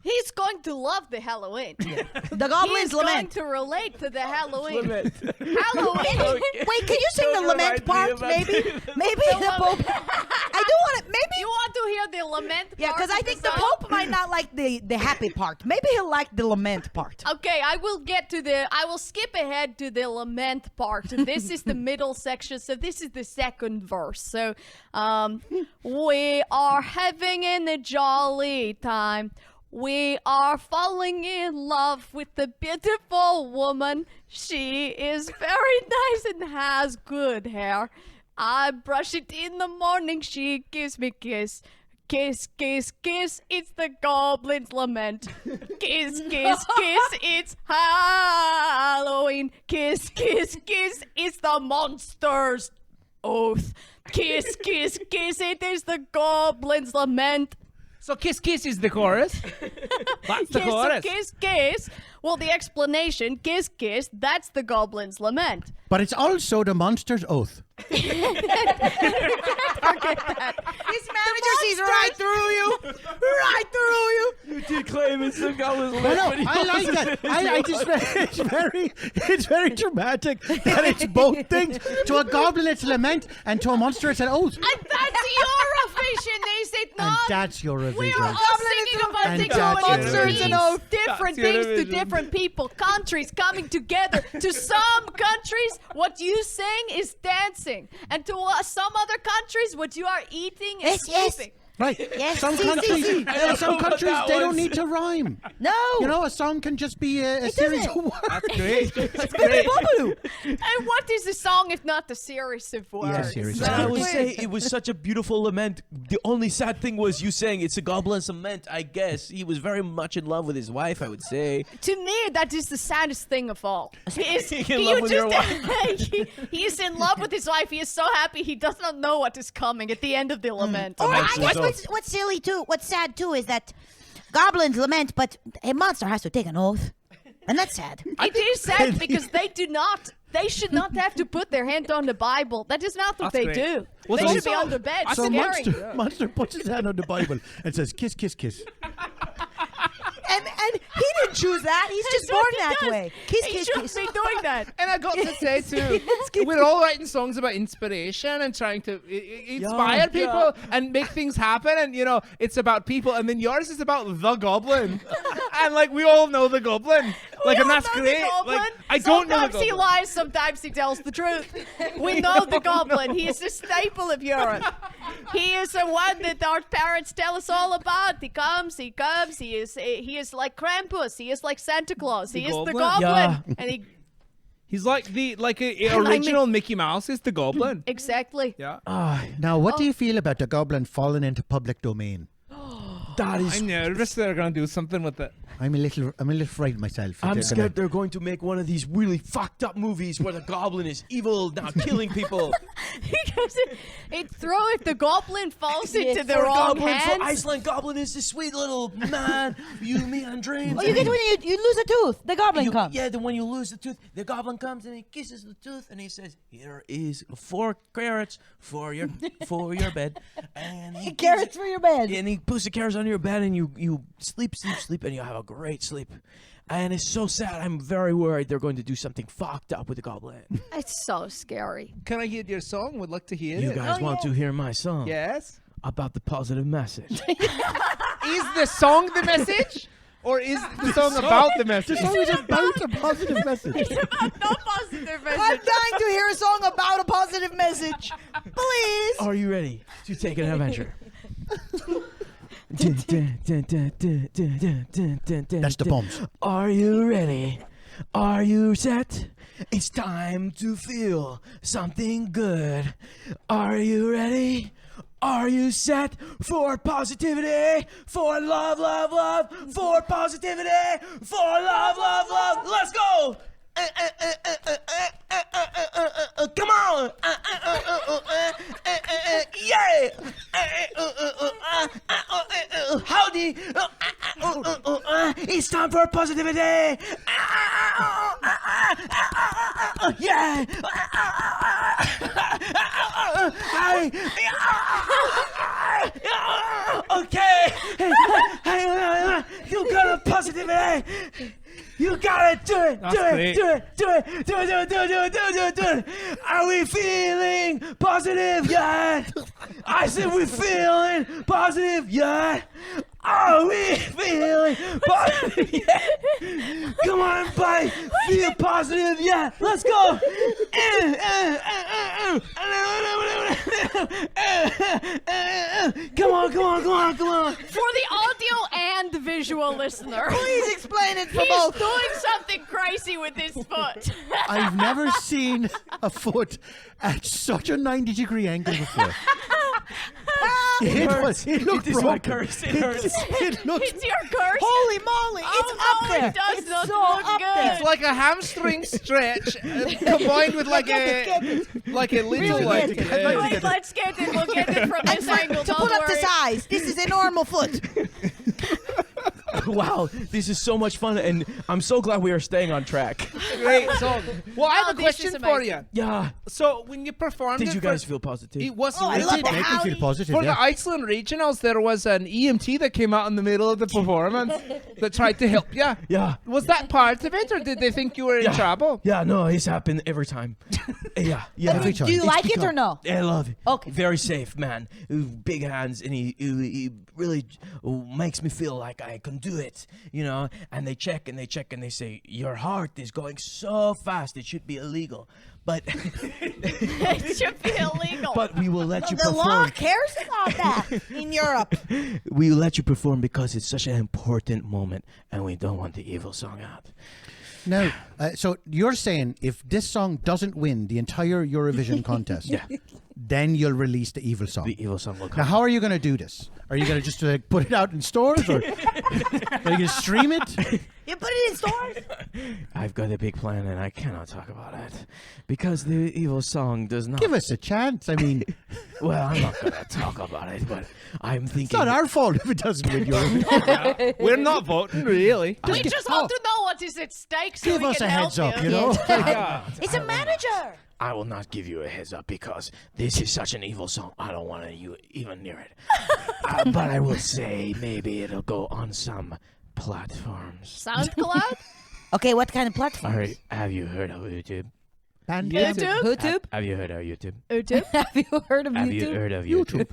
He's going to love the Halloween. The Goblin's He's going Lament. to relate to the Halloween. Lament. Halloween. Wait, can you sing the lament part? Maybe the Pope. I do want it. Maybe. You want to hear the lament part? Yeah, because I of think the song? Pope might not like the happy part. Maybe he'll like the lament part. Okay, I will skip ahead to the lament part. This is the middle section, so this is the second verse. So, we are having a jolly time. We are falling in love with the beautiful woman. She is very nice and has good hair. I brush it in the morning. She gives me kiss. Kiss, kiss, kiss, it's the Goblin's Lament. Kiss, kiss, kiss, it's Halloween. Kiss, kiss, kiss, it's the monster's oath. Kiss, kiss, kiss, it is the Goblin's Lament. So kiss kiss is the chorus. That's the Kiss, chorus. kiss, kiss. Well, the explanation, kiss, kiss, that's the Goblin's Lament. But it's also the monster's oath. His manager sees right through you. Right through you. You did claim it's the Goblin's I Lament. know, but he I like wasn't. that. I just, it's very dramatic that it's both things. To a goblin it's a lament, and to a monster it's an oath. And that's Eurovision, is it And not? that's Eurovision. We are all singing about And the that's monsters and Eurovision. different That's things to Eurovision. different people, countries coming together. To some countries, what you sing is dancing, and to some other countries, what you are eating is Yes. sleeping. Right. Yes, Some see, countries, see. some countries that they was- don't need to rhyme. No. You know, a song can just be a series doesn't. of words. That's great. That's great. And what is a song if not a series of words? series of And I would words. say it was such a beautiful lament. The only sad thing was you saying it's a Goblin's Lament, I guess. He was very much in love with his wife, I would say. To me, that is the saddest thing of all. He is in love with your he is in love with his wife. He is so happy he does not know what is coming at the end of the lament. Or I Monster's guess oath. what's silly too, what's sad too is that goblins lament, but a monster has to take an oath. And that's sad. It is sad because they should not have to put their hand on the Bible. That is not what That's they great. do. Well, They so- should be on the bed So staring. monster puts his hand on the Bible and says, kiss, kiss, kiss. And he didn't choose that. He's just born that way. Kiss, He kiss, should kiss. be doing that. And I got to say too, we're all writing songs about inspiration and trying to inspire people and make things happen. And you know, it's about people. And then yours is about the goblin. And like we all know the goblin. Like, and that's great. Like, I don't know the Sometimes he goblin. lies, sometimes he tells the truth. We know the goblin. He is a staple of Europe. He is the one that our parents tell us all about. He comes. He is like Krampus. He is like Santa Claus. He is the goblin? goblin. Yeah. And he He's like the original Mickey Mouse is the goblin. exactly. Yeah. Now, what do you feel about the goblin falling into public domain? That is... I'm nervous they're gonna do something with it. I'm a little frightened myself. I'm They're scared they're going to make one of these really fucked up movies where the goblin is evil, now killing people. Because if the goblin falls into the For wrong goblin, hands. for Iceland, goblin is this sweet little man. You, me, and dreams. Oh, you get when you lose a tooth, the goblin comes. Yeah, then when you lose the tooth, the goblin comes and he kisses the tooth and he says, "Here is 4 carrots for your bed." And he Carrots for your bed. and he puts the carrots on your bed and you sleep, and you have a great sleep. And it's so sad. I'm very worried they're going to do something fucked up with the goblin. It's so scary. Can I hear your song? Would like to hear You it. guys want to hear my song Yes. about the positive message? Is the song the message? Or is the song about the message? The song is about a positive message. No positive I'm message. dying to hear a song about a positive message. Please. Are you ready to take an adventure? That's the bombs. Are you ready? Are you set? It's time to feel something good. Are you ready? Are you set for positivity? For love, love, love. For positivity. For love, love, love. Let's go! Come on! Yeah! Howdy! It's time time for positivity. Yeah. Okay. You got a positivity. You gotta do it. That's Do it. great. Do it. Do it. Do it. Do it. Do it. Do it. Do it. Do it. Are we feeling positive yet? I said we're feeling positive yet. Are we feeling positive yet? Come on, buddy. Feel positive yet. Let's go. Come on, come on, come on, come on. For the audio and the visual listener, Please explain it for he's both. doing something crazy with his foot. I've never seen a foot at such a 90-degree angle before. It looked It is my broken. curse. It hurts. It looked It's your curse. Holy moly, it's Oh, up no, there. it does It's not so look up good. there. It's like a hamstring stretch combined with like a little Really like. get it. Wait, let's get it. We'll get it from And this for, angle. to Don't put up the worry. size, this is a normal foot. Wow, this is so much fun, and I'm so glad we are staying on track. Great song. Well, I have Oh, a this question is for amazing. you. Yeah. So when you performed Did it you for- guys feel positive? It was Oh, I really love good. that. Make me feel positive. For Yeah. the Iceland regionals, there was an EMT that came out in the middle of the performance that tried to help you. Yeah. Was that part of it, or did they think you were in trouble? Yeah, no, it's happened every time. Yeah. Every time. Do you It's like it become- or no? I love it. Okay. Very safe, man. Big hands, and he really makes me feel like I can do it, you know. And they check and they check and they say, your heart is going so fast, it should be illegal. But It should be illegal. but we will let you The law perform. cares about that in Europe. We will let you perform because it's such an important moment, and we don't want the evil song out. No, so you're saying if this song doesn't win the entire Eurovision contest, Yeah. then you'll release the evil song. The evil song will Now, come. how are you going to do this? Are you going to just put it out in stores, or are you going to stream it? You put it in stores? I've got a big plan, and I cannot talk about it because the evil song does not. Give us a chance. I mean, Well, I'm not gonna talk about it, but I'm thinking. it's not our fault if it doesn't win Eurovision. We're not voting, really. we just want to know what is at stake so Give we us can a help heads up, you. you know? It's a manager. I will not give you a heads up because this is such an evil song. I don't want you even near it. But I will say maybe it'll go on some platforms. SoundCloud? Okay, what kind of platform? All right, have you heard of YouTube? YouTube? Have you heard of YouTube? Have you heard of Have YouTube? you heard of YouTube?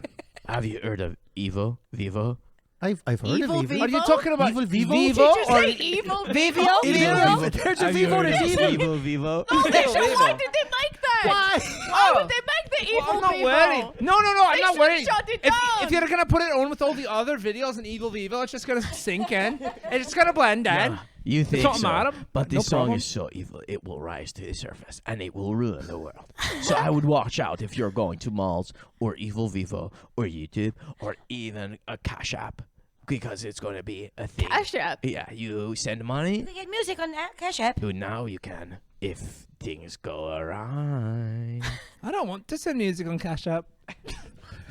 Have you heard of Evo? Vivo? I've heard Evil of Evil. Are you Vivo? talking about Evil Vivo? Did Vivo you or say evil? Vivio? Vivo. There's a Vivo to Vivo. Vivo. Oh, why did they make that? Why would they make the evil I'm not Vivo? worried. No, I'm They not should worried. shut it If down. you're gonna put it on with all the other videos in Evil Vivo, it's just gonna sink in. It's just gonna blend in. Yeah, you think not so, matter. but No this song problem. is so evil, it will rise to the surface, and it will ruin the world. So I would watch out if you're going to malls, or Evil Vivo, or YouTube, or even a Cash App, because it's going to be a thing. Cash App? Yeah, you send money, You get music on Cash App. who now you can, if things go awry. I don't want to send music on Cash App.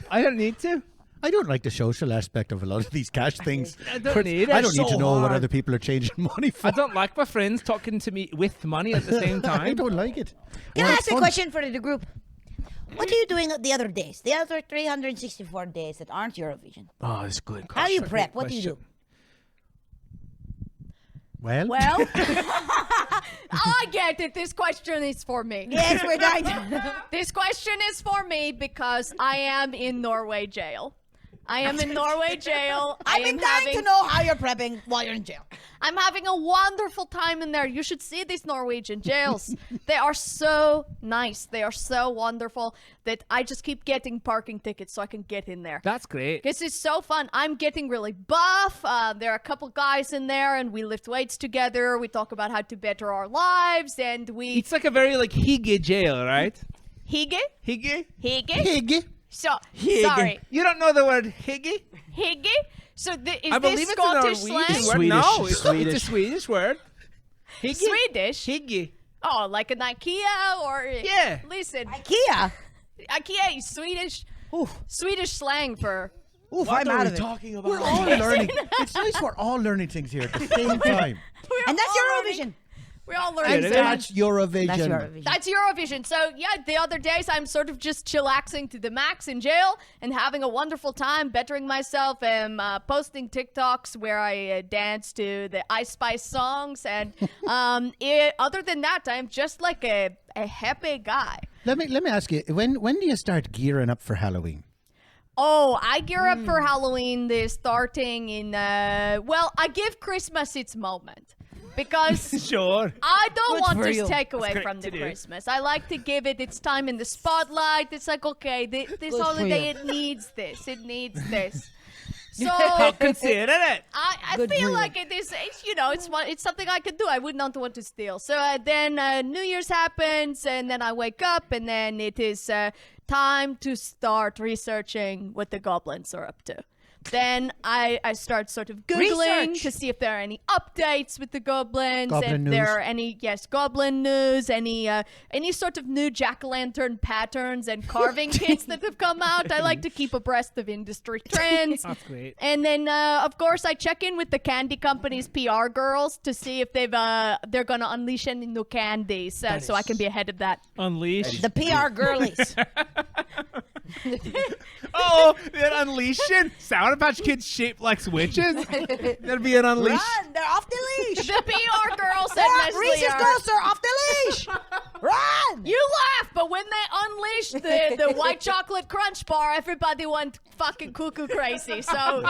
I don't need to. I don't like the social aspect of a lot of these cash things. I don't need it. I don't need to So know what hard. other people are changing money for. I don't like my friends talking to me with money at the same I time. don't like it. Can Well, I it's ask a fun. question for the group? What are you doing the other days? The other 364 days that aren't Eurovision? Oh, that's good. How do you prep? What do you do? Well, Well, I get it. This question is for me. yes, we're dying. This question is for me because I am in Norway jail. I am in Norway jail. I've been dying to know how you're prepping while you're in jail. I'm having a wonderful time in there. You should see these Norwegian jails. They are so nice. They are so wonderful that I just keep getting parking tickets so I can get in there. That's great. This is so fun. I'm getting really buff. There are a couple guys in there, and we lift weights together. We talk about how to better our lives, and we It's like a very like Hygge jail, right? hygge, Hygge? hygge. So Hygge. sorry, You don't know the word Hygge? hygge. So is I believe this it's a Scottish Norwegian slang? word. No, Swedish, it's Swedish. a Swedish word. Hygge? Swedish? Hygge. Oh, like an IKEA or Yeah. Listen, IKEA. IKEA is Swedish. Swedish slang for Oof, What I'm are out we of it. talking about? We're all learning. It's nice we're all learning things here at the same time. And that's Eurovision. We all And learned that. that's Eurovision. That's Eurovision. That's Eurovision. So yeah, the other days I'm sort of just chillaxing to the max in jail and having a wonderful time, bettering myself, and posting TikToks where I dance to the Ice Spice songs. And other than that, I'm just like a happy guy. Let me ask you, when do you start gearing up for Halloween? Oh, I gear up for Halloween starting in, I give Christmas its moment. Because Sure. I don't Good want for to you. take away great from to the do. Christmas. I like to give it its time in the spotlight. It's like, okay, this for holiday, you. it needs this. It needs this. So How considerate. I Good for feel you. like it's something I can do. I would not want to steal. So then New Year's happens, and then I wake up, and then it is time to start researching what the goblins are up to. Then I start sort of Googling Research. to see if there are any updates with the goblins, Goblin if there news. are any, goblin news, any sort of new jack-o'-lantern patterns and carving kits that have come out. I like to keep abreast of industry trends. That's great. And then, of course, I check in with the candy company's PR girls to see if they're gonna unleash any new candies, so I can be ahead of that. Unleash. The PR girlies. Oh, they're unleashing Sour Patch Kids shaped like switches. That'd be an unleash. Run! They're off the leash. The PR girls said Reese's Ghosts are off the leash. Run! You laugh, but when they unleashed the white chocolate crunch bar, everybody went fucking cuckoo crazy. So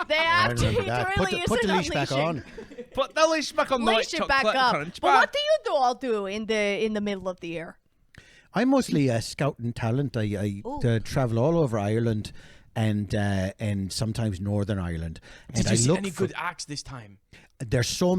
they have to. remember It that. really is Put the an leash back unleashing. on. Put the leash back on the white Leash it chocolate back up. crunch But bar. what do you all do in the middle of the year? I'm mostly scouting talent. I travel all over Ireland and sometimes Northern Ireland. And Did I you see look any for, good acts this time? there's so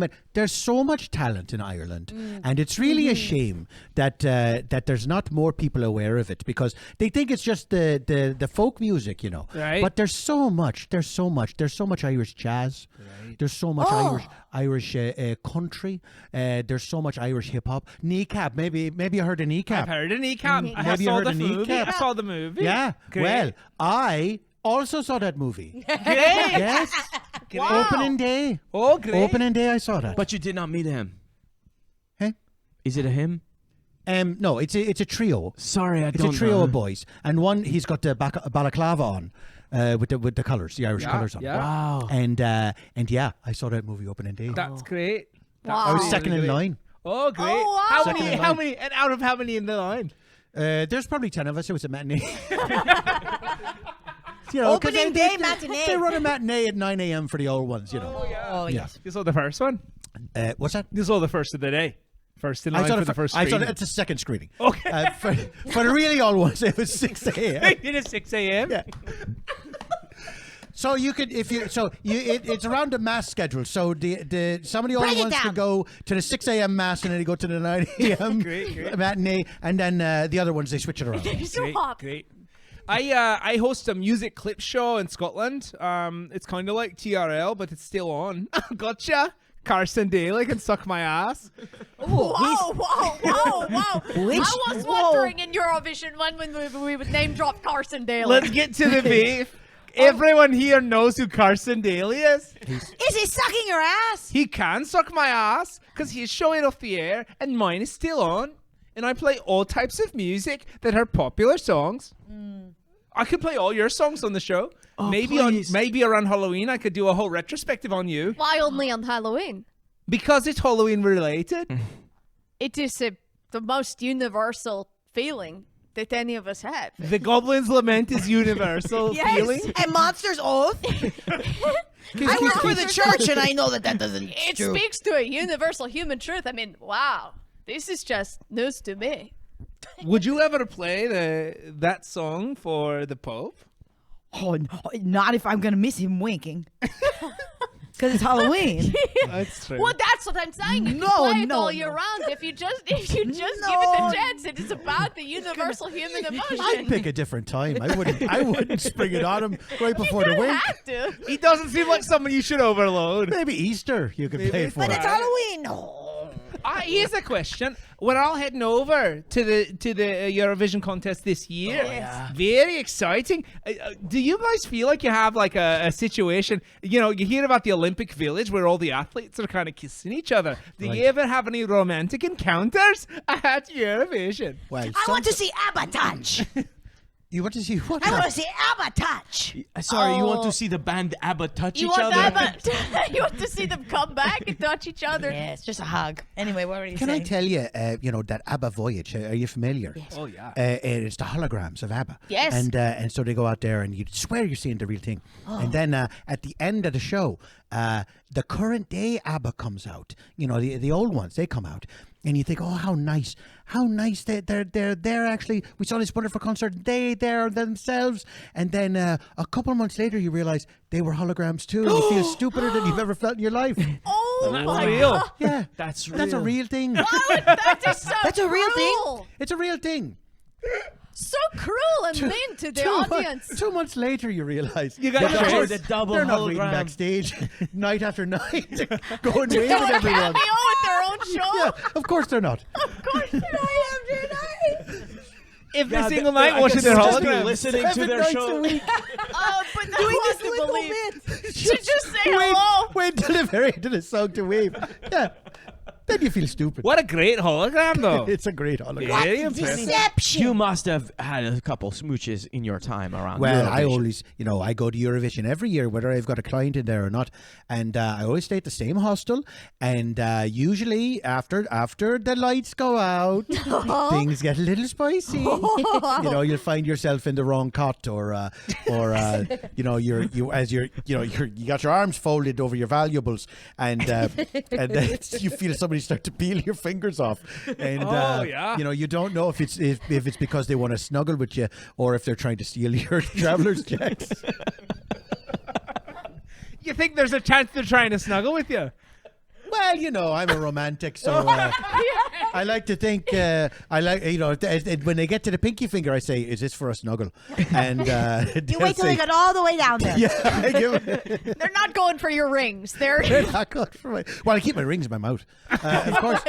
much talent in Ireland, and it's really a shame that there's not more people aware of it, because they think it's just the folk music, you know. Right. But there's so much Irish jazz. Right. There's so much Irish country. There's so much Irish hip hop. Kneecap, maybe you heard of Kneecap. I've heard of Kneecap. I Maybe you saw heard the of movie. Kneecap. I saw the movie. Yeah. Great. Well, I also saw that movie. Great. Yes. Opening day. Oh, great. Opening day, I saw that. But you did not meet him. Hey? Is it a him? No, it's a trio. Sorry, I It's don't a trio know. of boys, and one he's got the balaclava on, with the colours, the Irish colours on. yeah. Wow. And yeah, I saw that movie opening day. That's great. I was second in line. Oh, great. Oh, wow. How Second many? in How line. many? And out of how many in the line? There's probably 10 of us. It was a matinee. You know, 'cause Opening day matinee. They run a matinee at 9 a.m. for the old ones, you know. Oh, Yeah. yes. You saw the first one. What's that? You saw the first of the day. First in line I saw for the first I saw screening. it's a second screening. Okay. For the really old ones, it was 6 a.m. It is 6 a.m. Yeah. So you could, it's around the mass schedule. So some of the old Break it ones down. could go to the 6 a.m. mass, and then they go to the 9 a.m. Great. matinee, and then the other ones they switch it around. Great. I host a music clip show in Scotland. It's kind of like TRL, but it's still on. Gotcha. Carson Daly can suck my ass. Whoa. Which- I was wondering in Eurovision when we would name drop Carson Daly. Let's get to the beef. Everyone here knows who Carson Daly is. Is he sucking your ass? He can suck my ass because he's showing off the air, and mine is still on. And I play all types of music that are popular songs. I could play all your songs on the show. Oh, maybe please. around Halloween I could do a whole retrospective on you, Why only on Halloween? because it's Halloween related. It is the most universal feeling that any of us have. The Goblin's Lament is universal feeling. And Monster's Oath? I work for the church, and I know that doesn't It true. speaks to a universal human truth. I mean, wow, this is just news to me. Would you ever play that song for the Pope? Oh, no, not if I'm going to miss him winking. Because it's Halloween. That's true. Well, that's what I'm saying. You No, can play it no, all year no. round if you just give it No. the chance. It is about the universal human emotion. I'd pick a different time. I wouldn't spring it on him right before the You wink. have to. He doesn't seem like someone you should overload. Maybe Easter you could play for. But it's Halloween. No. Here's a question. We're all heading over to the Eurovision contest this year. Very exciting. Do you guys feel like you have like a situation? You know, you hear about the Olympic Village where all the athletes are kind of kissing each other. Do you ever have any romantic encounters at Eurovision? Well, I want to see ABBA touch. You want to see what? I want to see ABBA touch. Sorry, you want to see the band ABBA touch You each want other? you want to see them come back and touch each other. Yeah, it's just a hug. Anyway, what were you Can saying? I tell you, that ABBA voyage? Are you familiar? Yes. Oh yeah. It's the holograms of ABBA. Yes. And so they go out there, and you swear you're seeing the real thing. And then at the end of the show, the current day ABBA comes out. You know, the old ones, they come out. And you think, oh, how nice they're actually. We saw this wonderful concert. They're themselves. And then a couple of months later, you realize they were holograms too. And you feel stupider than you've ever felt in your life. Oh That's my real. God. Yeah, That's real. that's a real thing. That is so That's a real thing? cruel. It's a real thing. So cruel and mean to the audience. 2 months later, you realize You got They're Chase. the double they're not waiting hologram. backstage night after night, going Doing away with a everyone. cameo at their own show. Yeah, of course they're not. Every single night I watching can their just be holograms. listening to their show. But doing this little bit. To just say hello. Wait till the very end of the song to wave. Yeah. Then you feel stupid. What a great hologram, though. It's a great hologram. Very impressive. Deception. You must have had a couple smooches in your time around. Well, I Eurovision. always, I go to Eurovision every year, whether I've got a client in there or not, and I always stay at the same hostel. And usually, after the lights go out, things get a little spicy. You'll find yourself in the wrong cot, or you got your arms folded over your valuables, and then you feel somebody start to peel your fingers off, and you don't know if it's because they want to snuggle with you or if they're trying to steal your traveler's checks. You think there's a chance they're trying to snuggle with you? Well, I'm a romantic, so I like to think when they get to the pinky finger, I say, "Is this for a snuggle?" And You wait till they get all the way down there. They're not going for your rings. They're not good for my. Well, I keep my rings in my mouth. Of course,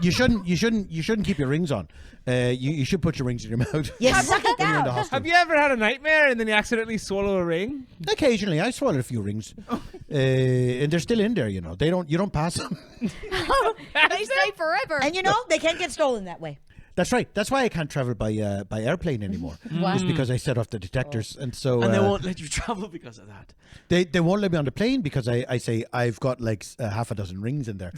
you shouldn't keep your rings on. You should put your rings in your mouth. Yes, suck it when you're in the down. hospital. Have you ever had a nightmare and then you accidentally swallow a ring? Occasionally, I swallowed a few rings, and they're still in there. You don't pass them. they stay forever. And they can't get stolen that way. That's right. That's why I can't travel by airplane anymore. It's because I set off the detectors, and so And they won't let you travel because of that. They won't let me on the plane because I say I've got like half a dozen rings in there,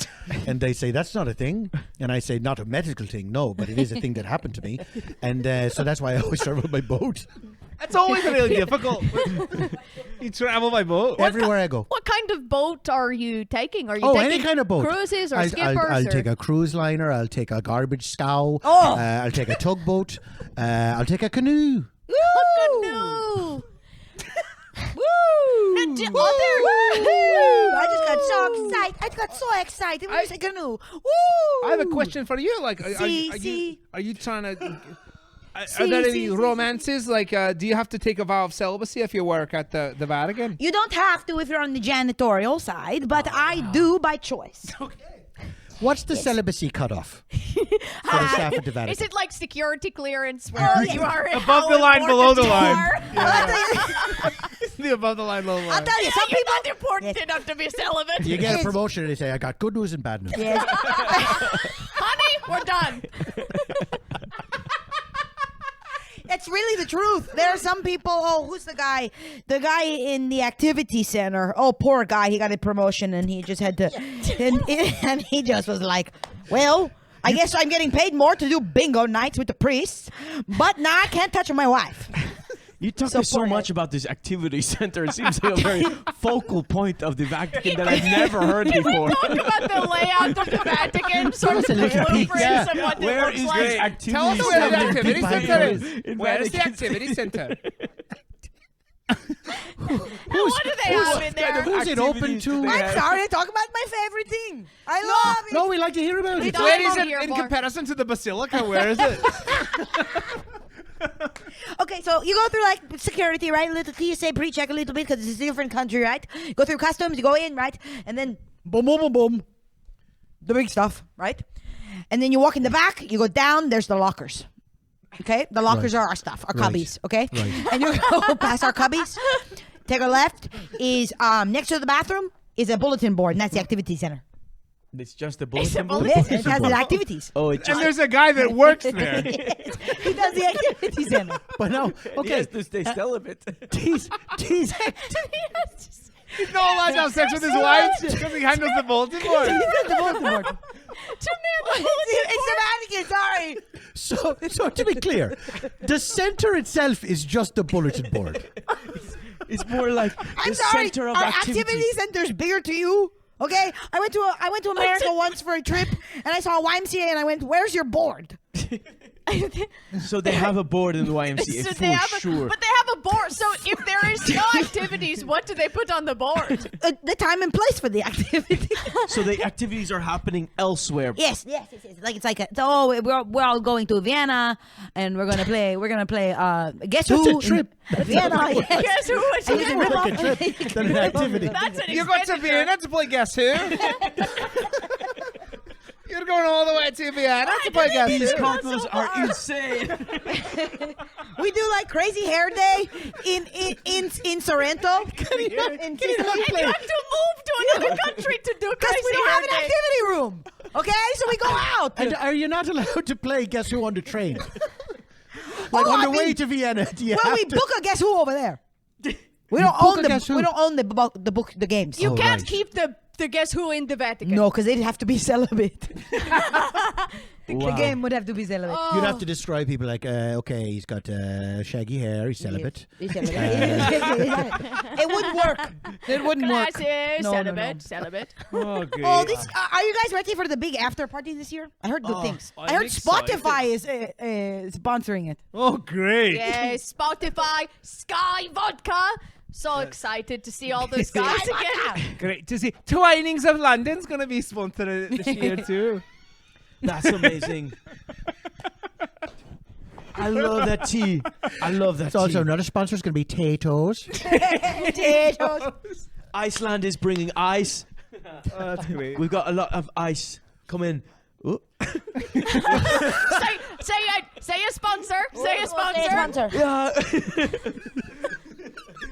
and they say that's not a thing, and I say not a medical thing, no, but it is a thing that happened to me, and so that's why I always travel by boat. That's always really difficult. You travel by boat. Everywhere I go. What kind of boat are you taking? Are you Oh, taking any kind of boat. cruises or I'll skippers? take a cruise liner. I'll take a garbage scow. Oh. I'll take a tugboat. I'll take a canoe. canoe. Woo! And Woo! I just got so excited. I got so excited when you said canoe. Woo! I have a question for you. Like, are you trying to? Are there any romances? Like, do you have to take a vow of celibacy if you work at the Vatican? You don't have to if you're on the janitorial side, but I do by choice. What's the celibacy cutoff for the staff at the Vatican? Is it like security clearance where you are Above the line, below the line. I'll The above the line, low line. tell you, some You're people. not important enough to be celibate. You get a promotion and they say, I got good news and bad news. Yes. Honey, we're done. It's really the truth. There are some people. Oh, who's the guy? The guy in the activity center. Oh, poor guy. He got a promotion and he just had to. And he just was like, well, I guess I'm getting paid more to do bingo nights with the priests, but now I can't touch my wife. You talk so much about this activity center. It seems like a very focal point of the Vatican that I've never heard before. Talk about the layout of the Vatican, sort of us a little peek. blueprints of what Where it is looks this like. activity Tell us where the center? activity Big center Vatican. is. Where is the activity center? What do they have in there? Who's it open to? I'm sorry, I talk about my favorite thing. I love it. No, we like to hear about it. don't Where is know it here, in Mark. comparison to the basilica? Where is it? Okay, so you go through like security, right? A little TSA pre-check a little bit because it's a different country, right? Go through customs, you go in, right? And then boom, boom, boom, boom. the big stuff, right? And then you walk in the back, you go down, there's the lockers. Okay? The lockers are our stuff, our cubbies, okay? Right. And you go past our cubbies. Take a left is next to the bathroom is a bulletin board, and that's the activity center. It's just the bulletin board. Yes, it has the activities. Oh, it just. And there's a guy that works there. He does the activity center. But no, He okay. has to stay celibate. These He's not allowed to have sex with his wife because he handles the bulletin board. The bulletin board. It's the mannequin, sorry. So to be clear, the center itself is just the bulletin board. It's more like I'm the sorry. center of Our activity. activity center's bigger to you. Okay, I went to America once for a trip, and I saw a YMCA, and I went, "Where's your board?" So they have a board in the YMCA So for they have sure. but they have a board. So if there is no activities, what do they put on the board? The time and place for the activity. So the activities are happening elsewhere. Yes. Like it's like we're all going to Vienna, and we're gonna play. Guess That's who? a trip. Vienna. Yes. Guess who? It's And you can rip Like a off- trip than an activity. That's an You go to expenditure. Vienna to play Guess Who? You're going all the way to Vienna to play Guess These Who? cartels are insane. We do like crazy hair day in Sorrento. In Sicily. You have to move to another country to do Because crazy we don't have an hair day. activity room. Okay, so we go out. And are you not allowed to play Guess Who on the train? Like Oh, on I the way mean, to Vienna, do you Well, have we to? book a Guess Who over there. We don't book own a Guess Who? we don't own the games. You Oh, can't right. keep the Guess Who in the Vatican. No, because they'd have to be celibate. The Wow. game would have to be celibate. You'd have to describe people like, okay, he's got shaggy hair, he's celibate. He's celibate. It wouldn't work. It wouldn't work. Classy, No, no, celibate, no. celibate. Oh, good. Oh, this! Are you guys ready for the big after party this year? I heard good things. I heard excited. Spotify is sponsoring it. Oh, great. Yes, Spotify, Sky Vodka. So excited to see all those guys again. Great to see. Twinings of London's going to be sponsored this year, too. That's amazing. I love that tea. I love that It's tea. also another sponsor is going to be Tato's. Potatoes. Iceland is bringing ice. Oh, that's great. We've got a lot of ice. Come in. Oh. Say a sponsor. Say a sponsor. Yeah.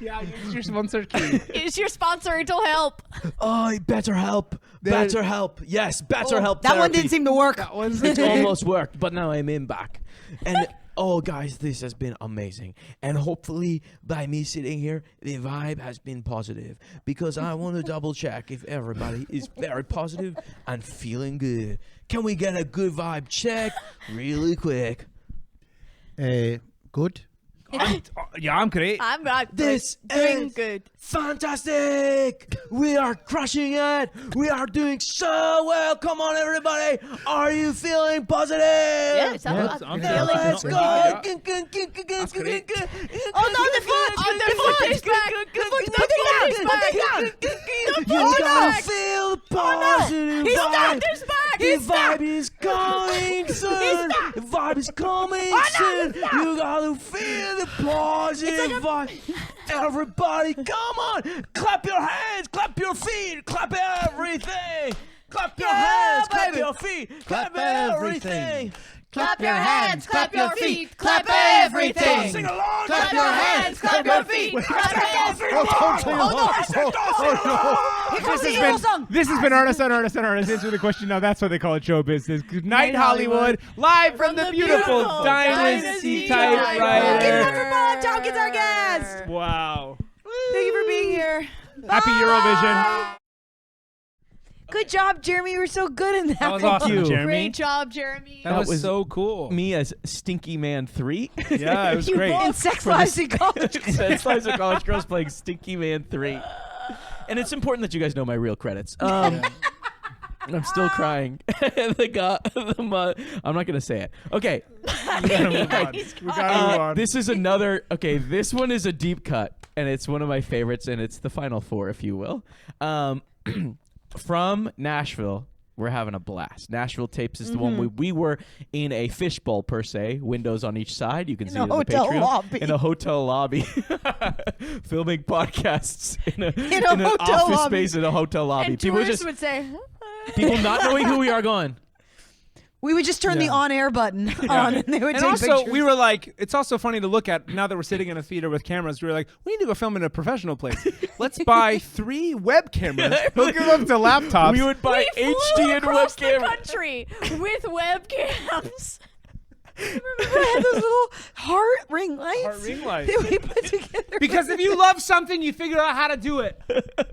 Yeah, use your sponsor key. Is your sponsor. It'll help. Oh, better help. Better help. Yes, better help. That one therapy. didn't seem to work. That one's It almost worked, but now I'm in back. And oh, guys, this has been amazing. And hopefully, by me sitting here, the vibe has been positive because I want to double check if everybody is very positive and feeling good. Can we get a good vibe check really quick? Good. I'm great. I'm not This doing is good. fantastic! We are crushing it! We are doing so well! Come on, everybody! Are you feeling positive? Yes, Yes, I'm I'm feeling feeling Let's it. go! Yeah. That's great. Oh no, the foot! Oh, the foot is back. The foot is back. You gotta feel the positive He's vibe. stuck. He's back. The vibe is coming soon. The vibe is coming soon. You gotta feel the positive vibe. Everybody, come on! Clap your hands, clap your feet, clap everything. Clap your hands, clap baby. your feet, clap Clap everything. everything. Clap your hands, clap your feet, clap everything. Sing along. Clap your hands, clap your feet, clap everything. This has been Artist on Artist on Artist. Answer the question now. That's what they call it, show business. Good night, Hollywood. Live from the beautiful Dynasty Give it up Typewriter. for Bob Tompkins, our guest. Wow. Thank you for being here. Happy Eurovision. Good job, Jeremy. You were so good in that. That was one. awesome, you. Jeremy. Great job, Jeremy. That was was so cool. Me as Stinky Man 3. Yeah, it was great. In Sex Lives in College. Slice of College Girls playing Stinky Man 3. And it's important that you guys know my real credits. I'm still crying. I'm not going to say it. Okay. We gotta move on. We gotta move on. This is another. Okay, this one is a deep cut, and it's one of my favorites, and it's the final four, if you will. From Nashville, we're having a blast. Nashville Tapes is the one we were in a fishbowl, per se, windows on each side. You can see a it in the hotel Patreon. lobby. In a hotel lobby. Filming podcasts in an hotel office lobby. space in a hotel lobby. And People tourists just would say, People not knowing who we are going. We would just turn the on-air button on, and they would And take also, pictures. we were like, it's also funny to look at now that we're sitting in a theater with cameras. We were like, we need to go film in a professional place. Let's buy 3 web cameras, hook them up to laptops. We would buy We flew HD and across the webcam. country with webcams. Remember I had those little heart ring lights. Heart ring lights. That we put together. Because if you love something, you figure out how to do it.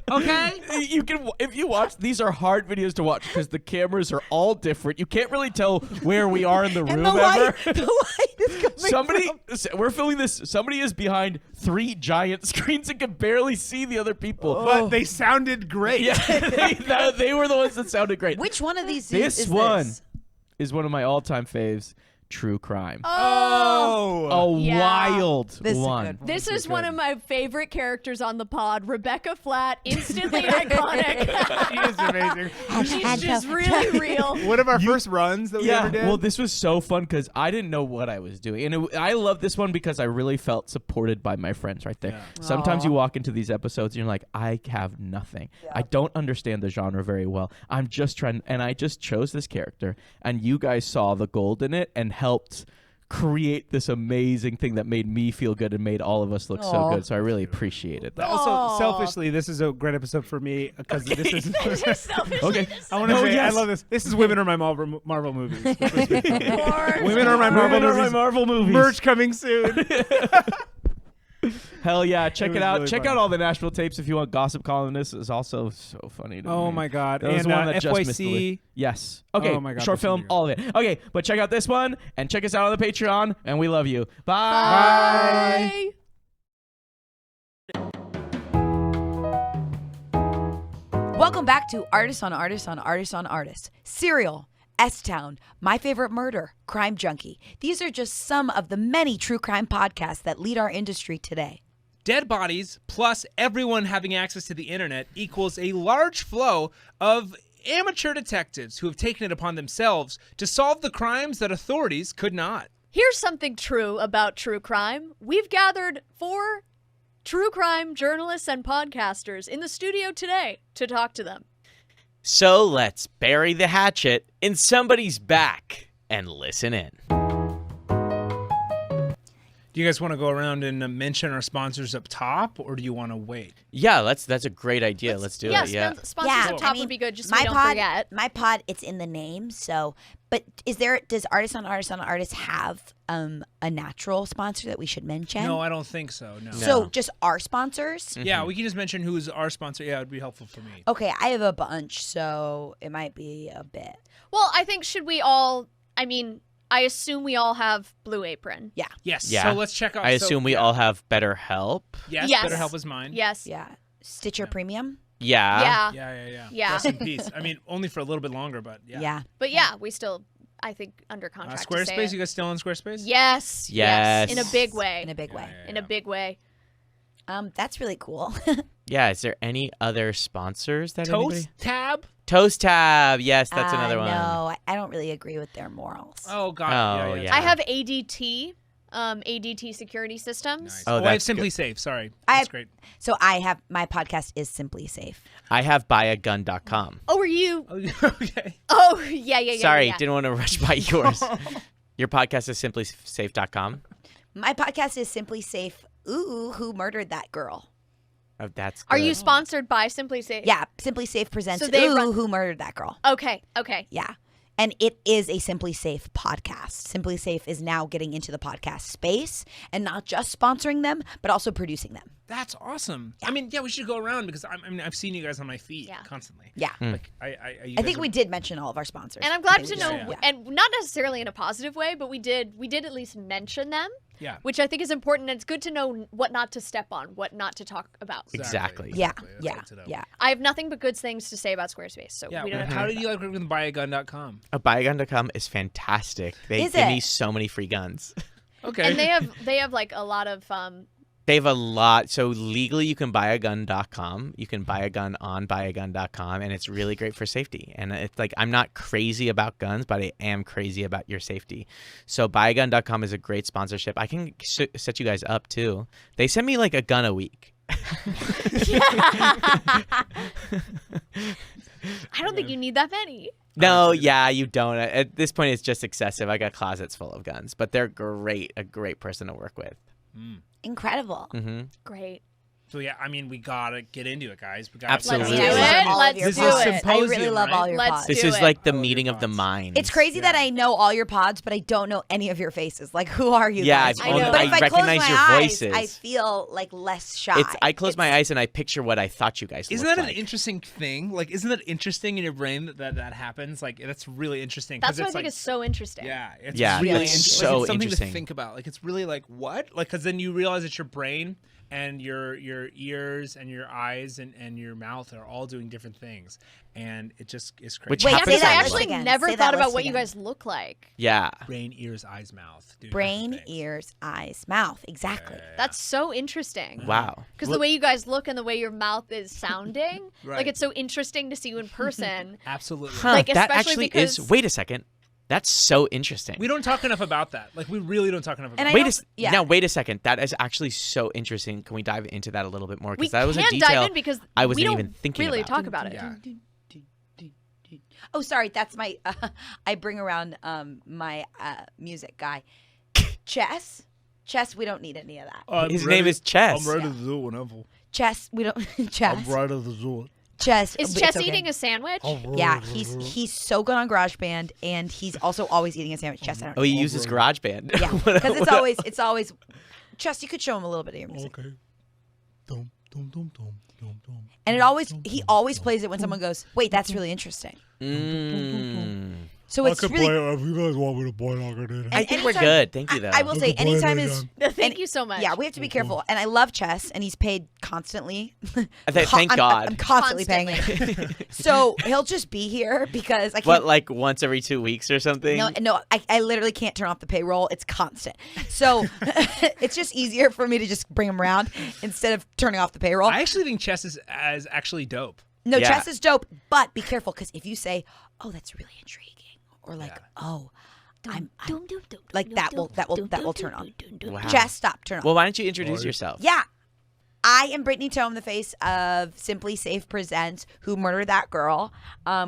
Okay? You can, if you watch, these are hard videos to watch because the cameras are all different. You can't really tell where we are in the room And the light, ever. the light is coming Somebody, from- we're filming this. Somebody is behind 3 giant screens and can barely see the other people. But they sounded great. Yeah, they were the ones that sounded great. Which one of these This is one this? is one of my all-time faves. True crime. Oh. A Yeah. wild This is a one. good one. This is one of my favorite characters on the pod, Rebecca Flatt, instantly iconic. She is amazing. She's just really real. One of our first runs that we ever did. Well, this was so fun because I didn't know what I was doing, and I love this one because I really felt supported by my friends right there. Sometimes you walk into these episodes and you're like, I have nothing. I don't understand the genre very well. I'm just trying, and I just chose this character, and you guys saw the gold in it and helped create this amazing thing that made me feel good and made all of us look so good. So I really appreciated that. also, selfishly, this is a great episode for me because this is. Okay. I want to say I love this. This is Women Are My Marvel Movies. Women Are My Marvel Movies. Merch coming soon. Hell yeah, check It it was out. really Check fun. out all the Nashville tapes if you want. Gossip Columnist is also so funny to me. Oh my God. That was And the one that just missed the FYC. lead. Yes. Okay. Oh my God, Short that's really film, good. all of it. Okay, but check out this one and check us out on the Patreon, and we love you. Bye. Welcome back to Artists on Artists on Artists on Artists. Serial, S-Town, My Favorite Murder, Crime Junkie. These are just some of the many true crime podcasts that lead our industry today. Dead bodies plus everyone having access to the internet equals a large flow of amateur detectives who have taken it upon themselves to solve the crimes that authorities could not. Here's something true about true crime. We've gathered 4 true crime journalists and podcasters in the studio today to talk to them. So let's bury the hatchet in somebody's back and listen in. Do you guys want to go around and mention our sponsors up top, or do you want to wait? Yeah, that's a great idea. Let's do it. Yeah. Sponsors up top would be good, just so we don't pod, forget. My pod, it's in the name. So, but does Artists on Artists on Artists have a natural sponsor that we should mention? No, I don't think so. No. So just our sponsors? Yeah, we can just mention who's our sponsor. Yeah, it would be helpful for me. Okay, I have a bunch, so it might be a bit. Well, I think should we all, I assume we all have Blue Apron. Yeah. Yes. Yeah. So let's check out. I assume we all have BetterHelp. Yes. Yes. BetterHelp is mine. Yes. Yeah. Stitcher Premium? Yeah. Yeah. Yeah. Rest in peace. Only for a little bit longer, but yeah. Yeah. But yeah, we still, I think, under contract to say Squarespace. it. You guys still on Squarespace? Yes. Yes. In a big way. In a big way. In a big way. That's really cool. Yeah. Is there any other sponsors that Toast anybody? Tab. Toast Tab. Yes, that's another one. No, I don't really agree with their morals. Oh God. Oh, yeah. I have ADT, ADT Security Systems. Nice. Oh, I have that's Simply good. Safe. Sorry. I That's have- great. So I have my podcast is Simply Safe. I have buyagun.com. Oh, are you? Okay. Oh, yeah. Sorry, yeah. didn't want to rush by yours. Your podcast is simplysafe.com. My podcast is Simply Safe. Ooh, who murdered that girl? Oh, that's Are good. you sponsored by Simply Safe? Yeah, Simply Safe presents So they Ooh, run- who murdered that girl? Okay. Yeah. And it is a Simply Safe podcast. Simply Safe is now getting into the podcast space and not just sponsoring them, but also producing them. That's awesome. We should go around because I've seen you guys on my feed constantly. Yeah. Like I think we did mention all of our sponsors. And I'm glad Okay, to we know, did. Yeah. and not necessarily in a positive way, but we did at least mention them. Yeah. Which I think is important, and it's good to know what not to step on, what not to talk about. Exactly. Yeah, That's yeah, good to know. yeah. I have nothing but good things to say about Squarespace, so Yeah. we don't have to How worry did about you like working with buyagun.com? Buyagun.com is fantastic. They Is give it? me so many free guns. Okay. And they have like a lot of They have a lot. So legally, you can buyagun.com. You can buy a gun on buyagun.com, and it's really great for safety. And it's like, I'm not crazy about guns, but I am crazy about your safety. So buyagun.com is a great sponsorship. I can set you guys up too. They send me like a gun a week. I don't think you need that many. No, yeah, you don't. At this point, it's just excessive. I got closets full of guns, but they're a great person to work with. Incredible. Mm-hmm. Great. So yeah, I mean, we gotta get into it, guys. We gotta Absolutely. I Let's love all of your This is pods. a I really symposium, love all right? your Let's pods. do This is it. like the Oh, meeting your of the pods. mind. It's crazy that I know all your pods, but I don't know any of your faces. Like, who are you Yeah, guys? I know. But I if I close recognize my your eyes, voices. I feel like less shy. I close my eyes and I picture what I thought you guys Isn't looked that an like. interesting thing? Like, isn't that interesting in your brain that happens? Like, that's really interesting. 'cause That's what I it's think like, is so interesting. Yeah, it's Yeah, really it's interesting. so It's something interesting. to think about. Like, it's really like what? Like, because then you realize it's your brain and your ears and your eyes and your mouth are all doing different things, and it just is crazy. Which Wait, happens say Because that I that list way. actually again. never Say that thought about list what you again. guys look like. Yeah. brain, ears, eyes, mouth. doing Brain, different things. ears, eyes, mouth. Exactly. That's so interesting. Wow. Because the way you guys look and the way your mouth is sounding, Right. like it's so interesting to see you in person. Absolutely. Huh, Like, that especially actually is. because- Wait a second. That's so interesting. We don't talk enough about that. Like, we really don't talk enough about And I that. don't- yeah. Now wait a second. That is actually so interesting. Can we dive into that a little bit more? We Because that was a can't detail dive in because I we wasn't don't even thinking really about. talk about it. Yeah. Oh, sorry. That's my. I bring around my music guy. Chess. We don't need any of that. His name is Chess. to do whenever. Chess. We don't. Chess. ready to do it. Chess. Is it's Chess okay. eating a sandwich? Yeah, he's so good on GarageBand, and he's also always eating a sandwich. Chess. I don't Oh, he uses GarageBand. Yeah, because it's always. Chess, you could show him a little bit of your music. Okay. Dum, dum, dum, dum, dum, dum. And he always plays it when someone goes, "Wait, that's really interesting." Mm. So it's really. it if you guys want me to play it, I can do it. I think we're anytime- good. Thank you, though. I will say, can play it anytime is. Thank you so much. Yeah, we have to be careful. And I love Chess, and he's paid constantly. Thank God. I'm constantly paying him. So he'll just be here because I can't. What, like once every 2 weeks or something? No, I literally can't turn off the payroll. It's constant. So it's just easier for me to just bring him around instead of turning off the payroll. I actually think chess is actually dope. No, Yeah. Chess is dope, but be careful because if you say, "Oh, that's really intriguing," or like, "Oh, I'm like that will turn on." Wow. Chess, stop, turn on. Well, why don't you introduce yourself? Yeah. I am Brittany Tome, the face of Simply Safe Presents Who Murdered That Girl.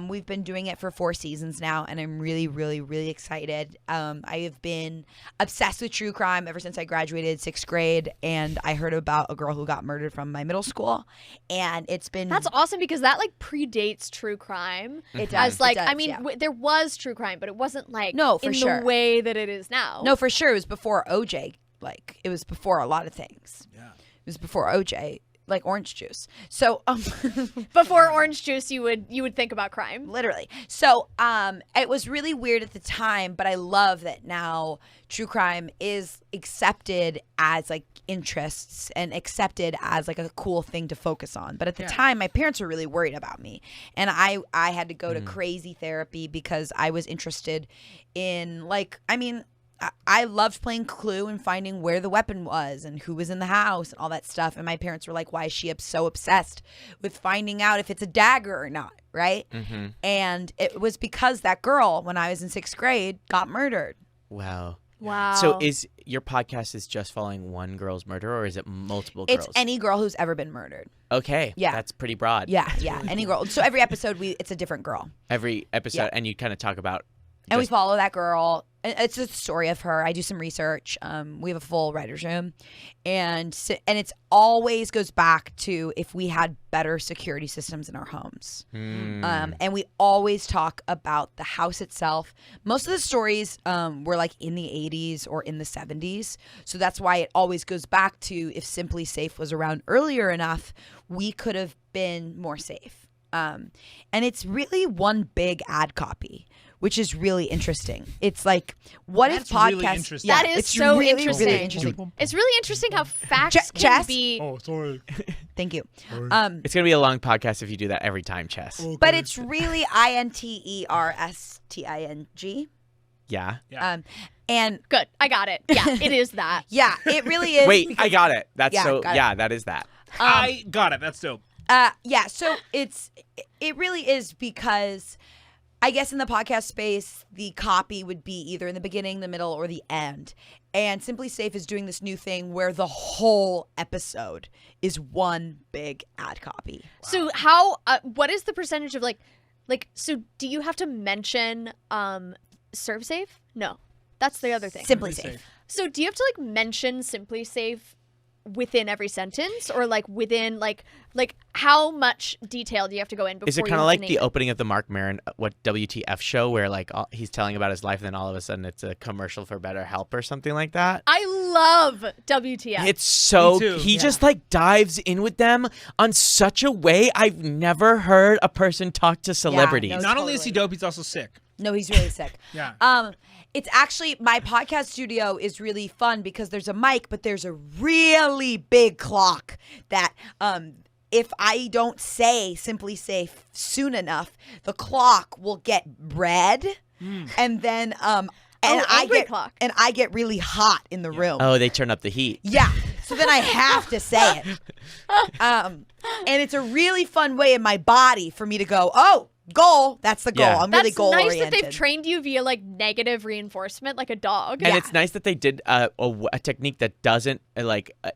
We've been doing it for 4 seasons now, and I'm really, really, really excited. I have been obsessed with true crime ever since I graduated 6th grade, and I heard about a girl who got murdered from my middle school, and it's been... That's awesome because that like predates true crime. It does. As like, it does, I mean, yeah. there was true crime, but it wasn't like No, for in sure. the way that it is now. No, for sure. It was before OJ. Like, it was before a lot of things. Yeah. It was before OJ, like orange juice. So, Before orange juice, you would think about crime. literally. So, it was really weird at the time, but I love that now true crime is accepted as like interests and accepted as like a cool thing to focus on. But at the time, my parents were really worried about me, and I had to go to crazy therapy because I was interested in like, I mean, I loved playing Clue and finding where the weapon was and who was in the house and all that stuff. And my parents were like, why is she so obsessed with finding out if it's a dagger or not, right? Mm-hmm. And it was because that girl, when I was in 6th grade, got murdered. Wow. Wow. So is your podcast is just following one girl's murder, or is it multiple girls? It's any girl who's ever been murdered. Okay. Yeah. That's pretty broad. Yeah, any girl. So every episode, it's a different girl. Every episode, Yeah. and you kind of talk about. And we just- follow that girl. It's a story of her. I do some research. We have a full writer's room. And it's always goes back to if we had better security systems in our homes. And we always talk about the house itself. Most of the stories were like in the 80s or in the 70s. So that's why it always goes back to if Simply Safe was around earlier enough, we could have been more safe. And it's really one big ad copy, which is really interesting. It's like, what That's if podcasts? really interesting. That is it's so really, interesting. Really interesting. It's really interesting how facts can Chess? be. Oh, sorry. Thank you. It's gonna be a long podcast if you do that every time, Chess. But it's really INTERSTING. Yeah. Yeah. And Good. I got it. Yeah, it is that. yeah, it really is. Wait, because- I got it. That's Yeah, so. got it. Yeah, that is that. I got it. That's dope. Yeah, so it really is because I guess in the podcast space, the copy would be either in the beginning, the middle, or the end. And Simply Safe is doing this new thing where the whole episode is one big ad copy. So how? What is the percentage of like like, so do you have to mention serve safe? No, that's the other thing. Simply Safe. So do you have to like mention Simply Safe within every sentence, or like within like how much detail do you have to go in before? Is it kind of like the opening of the Mark Maron WTF show where like he's telling about his life and then all of a sudden it's a commercial for BetterHelp or something like that? I love WTF. It's so Me too. he just like dives in with them on such a way I've never heard a person talk to celebrities. no, Not only is he dope, he's also sick. No, he's really sick. Yeah. It's actually, my podcast studio is really fun because there's a mic, but there's a really big clock that if I don't say Simply Safe soon enough, the clock will get red, and then I get really hot in the room. Oh, they turn up the heat. Yeah. So then I have to say it. And it's a really fun way in my body for me to go, oh, goal. That's the goal. Yeah. I'm really goal nice oriented. that they've trained you via like negative reinforcement, like a dog. And it's nice that they did a technique that doesn't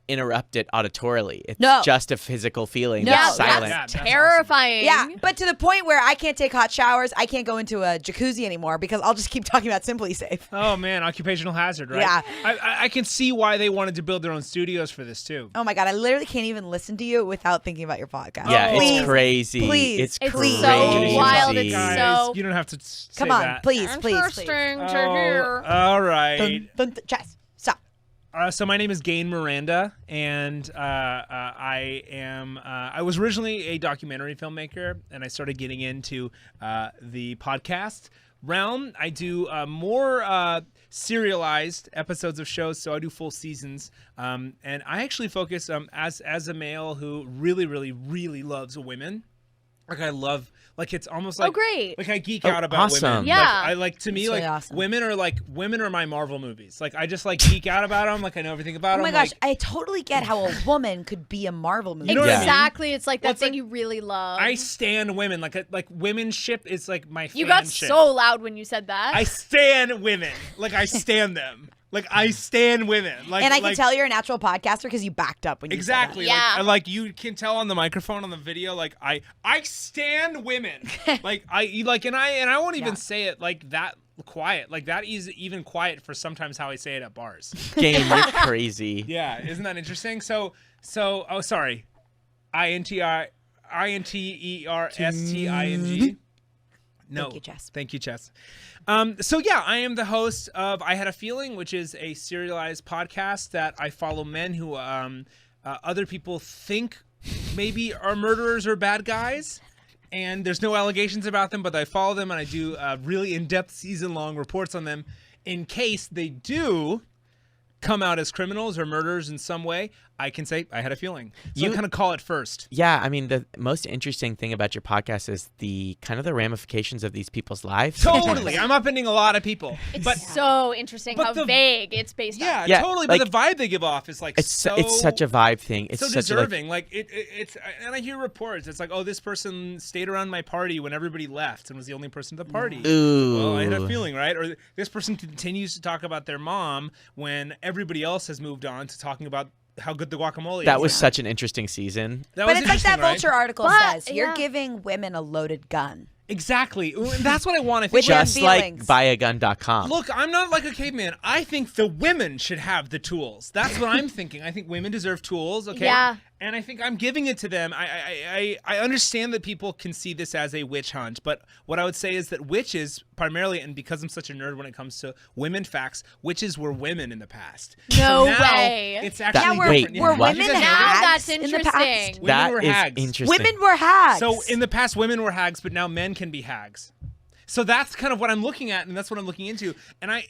interrupt it auditorily. It's just a physical feeling that's silent. That's terrifying. Yeah, but to the point where I can't take hot showers, I can't go into a jacuzzi anymore because I'll just keep talking about Simply Safe. Oh man, occupational hazard, right? Yeah. I can see why they wanted to build their own studios for this too. Oh my God, I literally can't even listen to you without thinking about your podcast. Yeah, Please, it's crazy. Please, It's It's crazy. so wild. It's Guys, so you don't have to say Come on, that. please, please, please. interesting to Oh, hear. all right. Dun, dun, dun, Chess, stop. So my name is Gain Miranda, and I was originally a documentary filmmaker, and I started getting into the podcast realm. I do more serialized episodes of shows, so I do full seasons, and I actually focus as a male who really, really, really loves women. Like I love, like it's almost like great. Like I geek out about awesome. women. Yeah. Like, I like to me That's really like awesome. women are my Marvel movies. Like I just like geek out about them. Like I know everything about Oh them. my gosh, Like, I totally get how a woman could be a Marvel movie. You know what I mean? Exactly. It's like Well, that it's thing like- you really love. I stand women. Like women ship is like my. You got fanship. so loud when you said that. I stand women. Like I stand them. Like I stand women. Like And I can like, tell you're a natural podcaster because you backed up when you Exactly. said Yeah. Like you can tell on the microphone on the video. Like I stand women. Like and I won't even Yeah. say it like that quiet. Like that is even quiet for sometimes how I say it at bars. Game, you're crazy. Yeah, isn't that interesting? So oh sorry, INTERSTING. No, Thank you, Chess. Thank you, Chess. So yeah, I am the host of I Had a Feeling, which is a serialized podcast that I follow men who other people think maybe are murderers or bad guys. And there's no allegations about them, but I follow them and I do really in-depth season-long reports on them in case they do come out as criminals or murderers in some way. I can say I had a feeling. So I kind of call it first. Yeah, I mean, the most interesting thing about your podcast is the kind of the ramifications of these people's lives. Totally. I'm upending a lot of people. it's so interesting but how the- vague it's based on. Yeah, Totally. like- But the vibe they give off is like It's so... it's such a vibe thing. It's so such deserving. Like it's, and I hear reports. It's like, oh, this person stayed around my party when everybody left and was the only person at the party. Ooh. Well, I had a feeling, right? Or this person continues to talk about their mom when everybody else has moved on to talking about how good the guacamole is. That was such an interesting season. That But was it's like that interesting, right? Vulture article But, says. You're yeah. giving women a loaded gun. Exactly. And that's what I want to With think. their Just like feelings. buyagun.com. Look, I'm not like a caveman. I think the women should have the tools. That's what I'm thinking. I think women deserve tools, okay? Yeah. And I think I'm giving it to them. I understand that people can see this as a witch hunt, but what I would say is that witches, primarily, and because I'm such a nerd when it comes to women facts, witches were women in the past. No So now way. It's actually Yeah, wait, different. were what? women You guys know Now that? hags that's in the past? interesting. Women That were is hags. interesting. Women were hags. So in the past, women were hags, but now men can be hags. So that's kind of what I'm looking at, and that's what I'm looking into. And I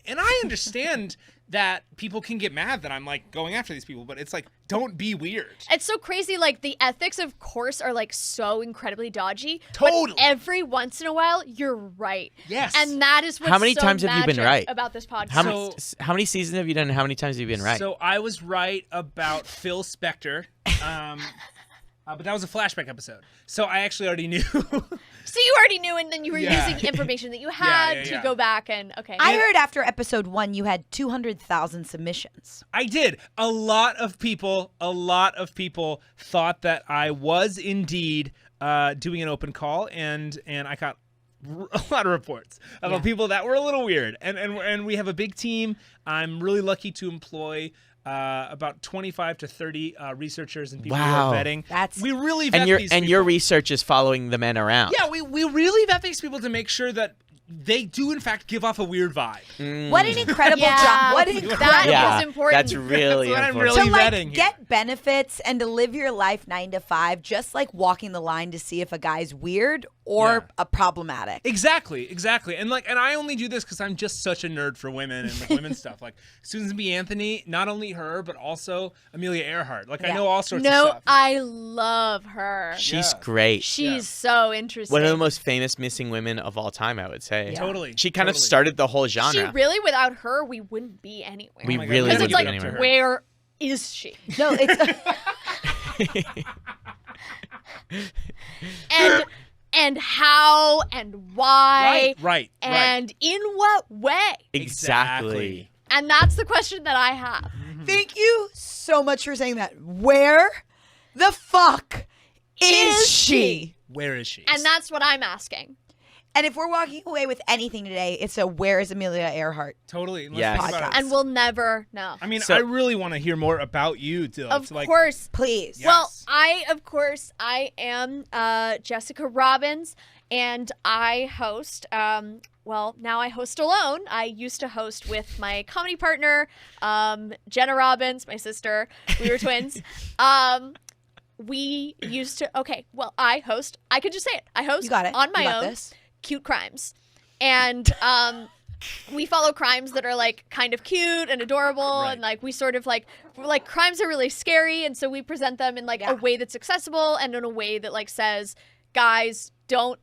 understand that people can get mad that I'm like going after these people, but it's like, don't be weird. It's so crazy. Like the ethics, of course, are like so incredibly dodgy. Totally. But every once in a while, you're right. Yes. And that is what's How many so times have you been magic right? about this podcast. How many seasons have you done and how many times have you been right? So I was right about Phil Spector, but that was a flashback episode. So I actually already knew. So you already knew, and then you were Yeah. using information that you had yeah, to yeah. go back and okay. I heard after episode 1 you had 200,000 submissions. I did. A lot of people thought that I was indeed doing an open call, and I got a lot of reports about people that were a little weird, and we have a big team. I'm really lucky to employ about 25 to 30 researchers and people who are vetting. We really vet and these people. And your research is following the men around. Yeah, we really vet these people to make sure that they do in fact give off a weird vibe. What an incredible job! What an incredible. That is important. That's really That's what I'm important. really to like vetting here. get benefits and to live your life 9 to 5, just like walking the line to see if a guy's weird or a problematic. Exactly. And I only do this because I'm just such a nerd for women and like, women's stuff. Like Susan B. Anthony, not only her but also Amelia Earhart. Like I know all sorts of stuff. I love her. She's great. She's so interesting. One of the most famous missing women of all time, I would say. Yeah. Totally. She kind of started the whole genre. She really, without her, we wouldn't be anywhere. We my God. really Because wouldn't it's like, be anywhere. where is she? No, it's And how and why Right. and in what way? Exactly. And that's the question that I have. thank you so much for saying that. Where the fuck is she? Where is she? And that's what I'm asking. And if we're walking away with anything today, it's a where is Amelia Earhart? Totally. Let's Yes. talk about it. And we'll never know. I mean, So- I really want to hear more about you, Dylan. Of So, like, course. Please. Yeah. Well, I am Jessica Robbins, and I host, now I host alone. I used to host with my comedy partner, Jenna Robbins, my sister. We were twins. We used to, I host, I could just say it. I host You got it. on You my got own this. Cute Crimes. And we follow crimes that are like kind of cute and adorable, and like we sort of like crimes are really scary, and so we present them in like a way that's accessible and in a way that like says, guys, don't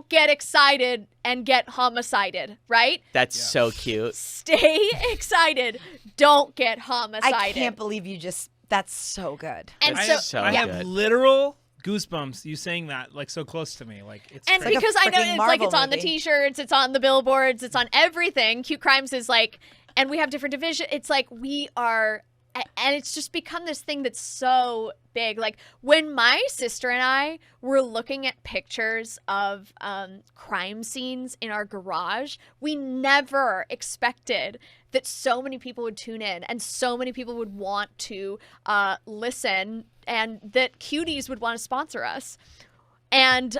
get excited and get homicided, right? That's so cute. Stay excited, don't get homicided. I can't believe you just. That's so good. And That's so so I have good. literal goosebumps you saying that like so close to me. Like it's And like a because I know freaking it's like Marvel it's on the movie. t-shirts, it's on the billboards, it's on everything. Cute Crimes is like, and we have different divisions. It's like we are, and it's just become this thing that's so big. Like when my sister and I were looking at pictures of crime scenes in our garage, we never expected that so many people would tune in and so many people would want to listen, and that Cuties would want to sponsor us. And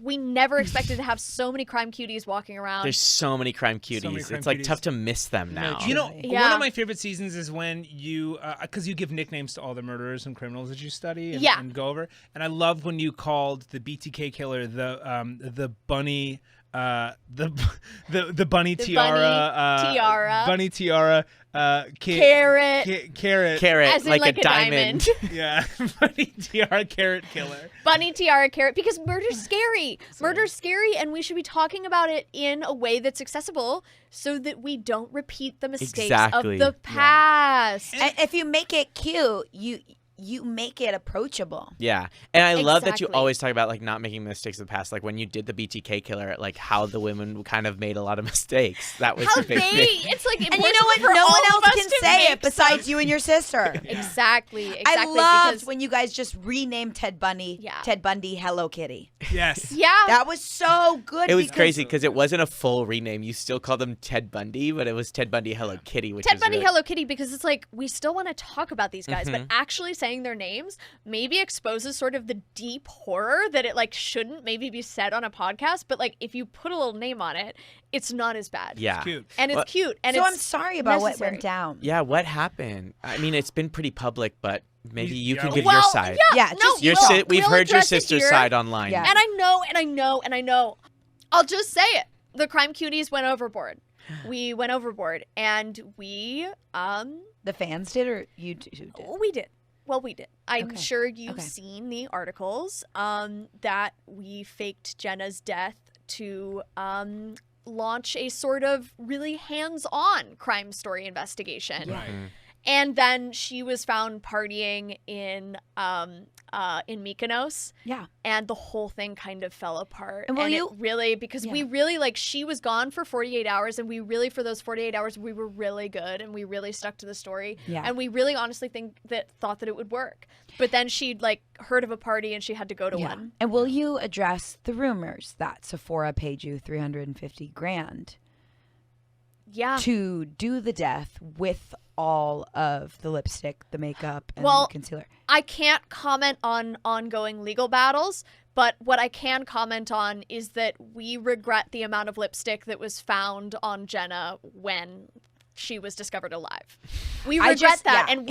we never expected to have so many crime cuties walking around. There's so many crime cuties. many crime It's like cuties. tough to miss them now. You know, one Yeah. of my favorite seasons is when you, because you give nicknames to all the murderers and criminals that you study and, Yeah. and go over. And I love when you called the BTK killer the bunny, the bunny tiara, bunny tiara. bunny tiara, Carrot. carrot, Carrot, As in like, like a a diamond. yeah, bunny tiara, carrot killer. Bunny tiara carrot, because murder's scary. Murder's scary, and we should be talking about it in a way that's accessible so that we don't repeat the mistakes Exactly. of the past. And if you make it cute, you make it approachable. Yeah. And I love that you Exactly. always talk about like not making mistakes of the past. Like when you did the BTK killer, like how the women kind of made a lot of mistakes. That was How the big they, thing. it's like And you know what? for No all one of else us can to say make it besides you and your sister. Exactly. I Exactly. loved because, when you guys just renamed Ted Bundy. Yeah. Ted Bundy, Hello Kitty. Yes. yeah. That was so good. It was because- crazy because it wasn't a full rename. You still called them Ted Bundy, but it was Ted Bundy Hello Kitty, which Ted is Bundy, really... Hello Kitty, because it's like we still want to talk about these guys, but Mhm. actually saying their names maybe exposes sort of the deep horror that it like shouldn't maybe be said on a podcast. But like if you put a little name on it, it's not as bad. Yeah. Cute. And it's Well- cute. And So it's I'm sorry about what necessary. went down. Yeah, what happened? I mean, it's been pretty public, but maybe you can Yeah. give Well, your side. Yeah, no, just Your we'll- we've we'll heard your address it sister's here. side online. Yeah. And I know. I'll just say it. The crime cuties went overboard. We went overboard, and we The fans did, or you two did? we did. Well, we did. I'm Okay. sure you've Okay. seen the articles that we faked Jenna's death to launch a sort of really hands-on crime story investigation. Right. And then she was found partying in Mykonos. Yeah. And the whole thing kind of fell apart. And it really, because we really, like, she was gone for 48 hours, and we really, for those 48 hours, we were really good, and we really stuck to the story. Yeah. And we really honestly thought that it would work. But then she'd, like, heard of a party, and she had to go to one. And will you address the rumors that Sephora paid you $350,000 to do the death with all of the lipstick, the makeup, and the concealer? I can't comment on ongoing legal battles, but what I can comment on is that we regret the amount of lipstick that was found on Jenna when she was discovered alive. We regret that, and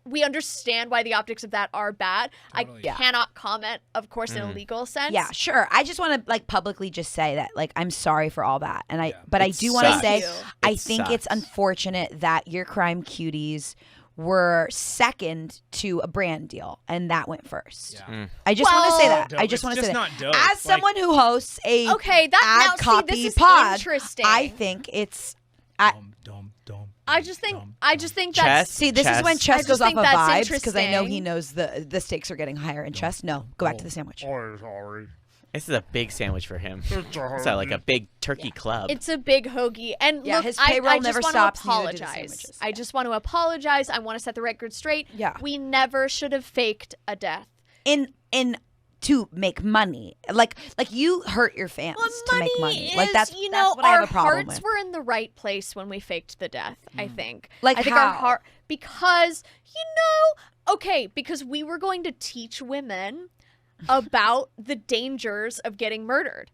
we understand why the optics of that are bad. Totally. I cannot comment, of course, in a legal sense. Yeah, sure. I just want to like publicly just say that like I'm sorry for all that, and I do want to say I think it's unfortunate that your crime cuties were second to a brand deal, and that went first. I just want to say that. I just want to say that. As someone who hosts a ad copy pod, I think it's. I just think that's see. This is when Chess goes off of vibes because I know he knows the stakes are getting higher in Chess. No, go back to the sandwich. This is a big sandwich for him. It's like a big turkey club. It's a big hoagie, and look, his payroll I never just stops. want to apologize. I just want to apologize. I want to set the record straight. Yeah, we never should have faked a death. In to make money, like you hurt your fans to make money. Like that's what I have a problem with. Our hearts were in the right place when we faked the death. I think. Like I think how? Our heart, because because we were going to teach women about the dangers of getting murdered.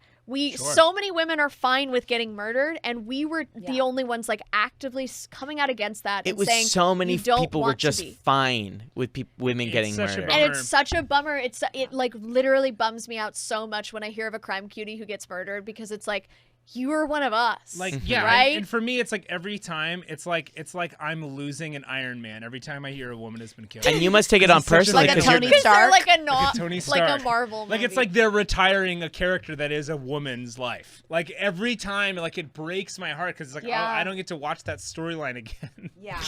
So many women are fine with getting murdered, and we were the only ones like actively coming out against that. It was saying, so many people were just be. fine with women getting murdered. And it's such a bummer. It like literally bums me out so much when I hear of a crime cutie who gets murdered, because it's like, you are one of us. Like, right? And for me, it's like every time, it's like I'm losing an Iron Man every time I hear a woman has been killed. And you must take it on personally because they're like a Tony Stark. like a Marvel movie. Like it's like they're retiring a character that is a woman's life. Like every time, like it breaks my heart because it's like, oh, I don't get to watch that storyline again. Yeah.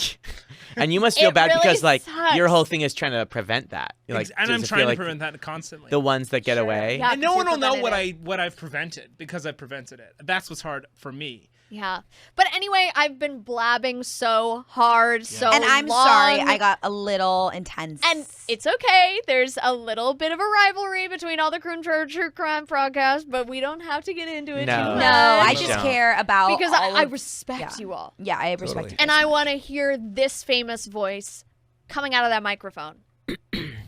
And you must feel bad really because like sucks. your whole thing is trying to prevent that. Like, and I'm does it trying feel to like prevent that constantly. the ones that get away. Yeah, and no one will know prevented what I've prevented because I've prevented it. That's what's hard for me. Yeah. But anyway, I've been blabbing so hard, so And I'm long. sorry, I got a little intense. And it's okay. There's a little bit of a rivalry between all the true crime podcasts, but we don't have to get into it No. too much. no, I just don't. care about Because all I of- respect you all. Yeah, I respect you. And I want to hear this famous voice coming out of that microphone.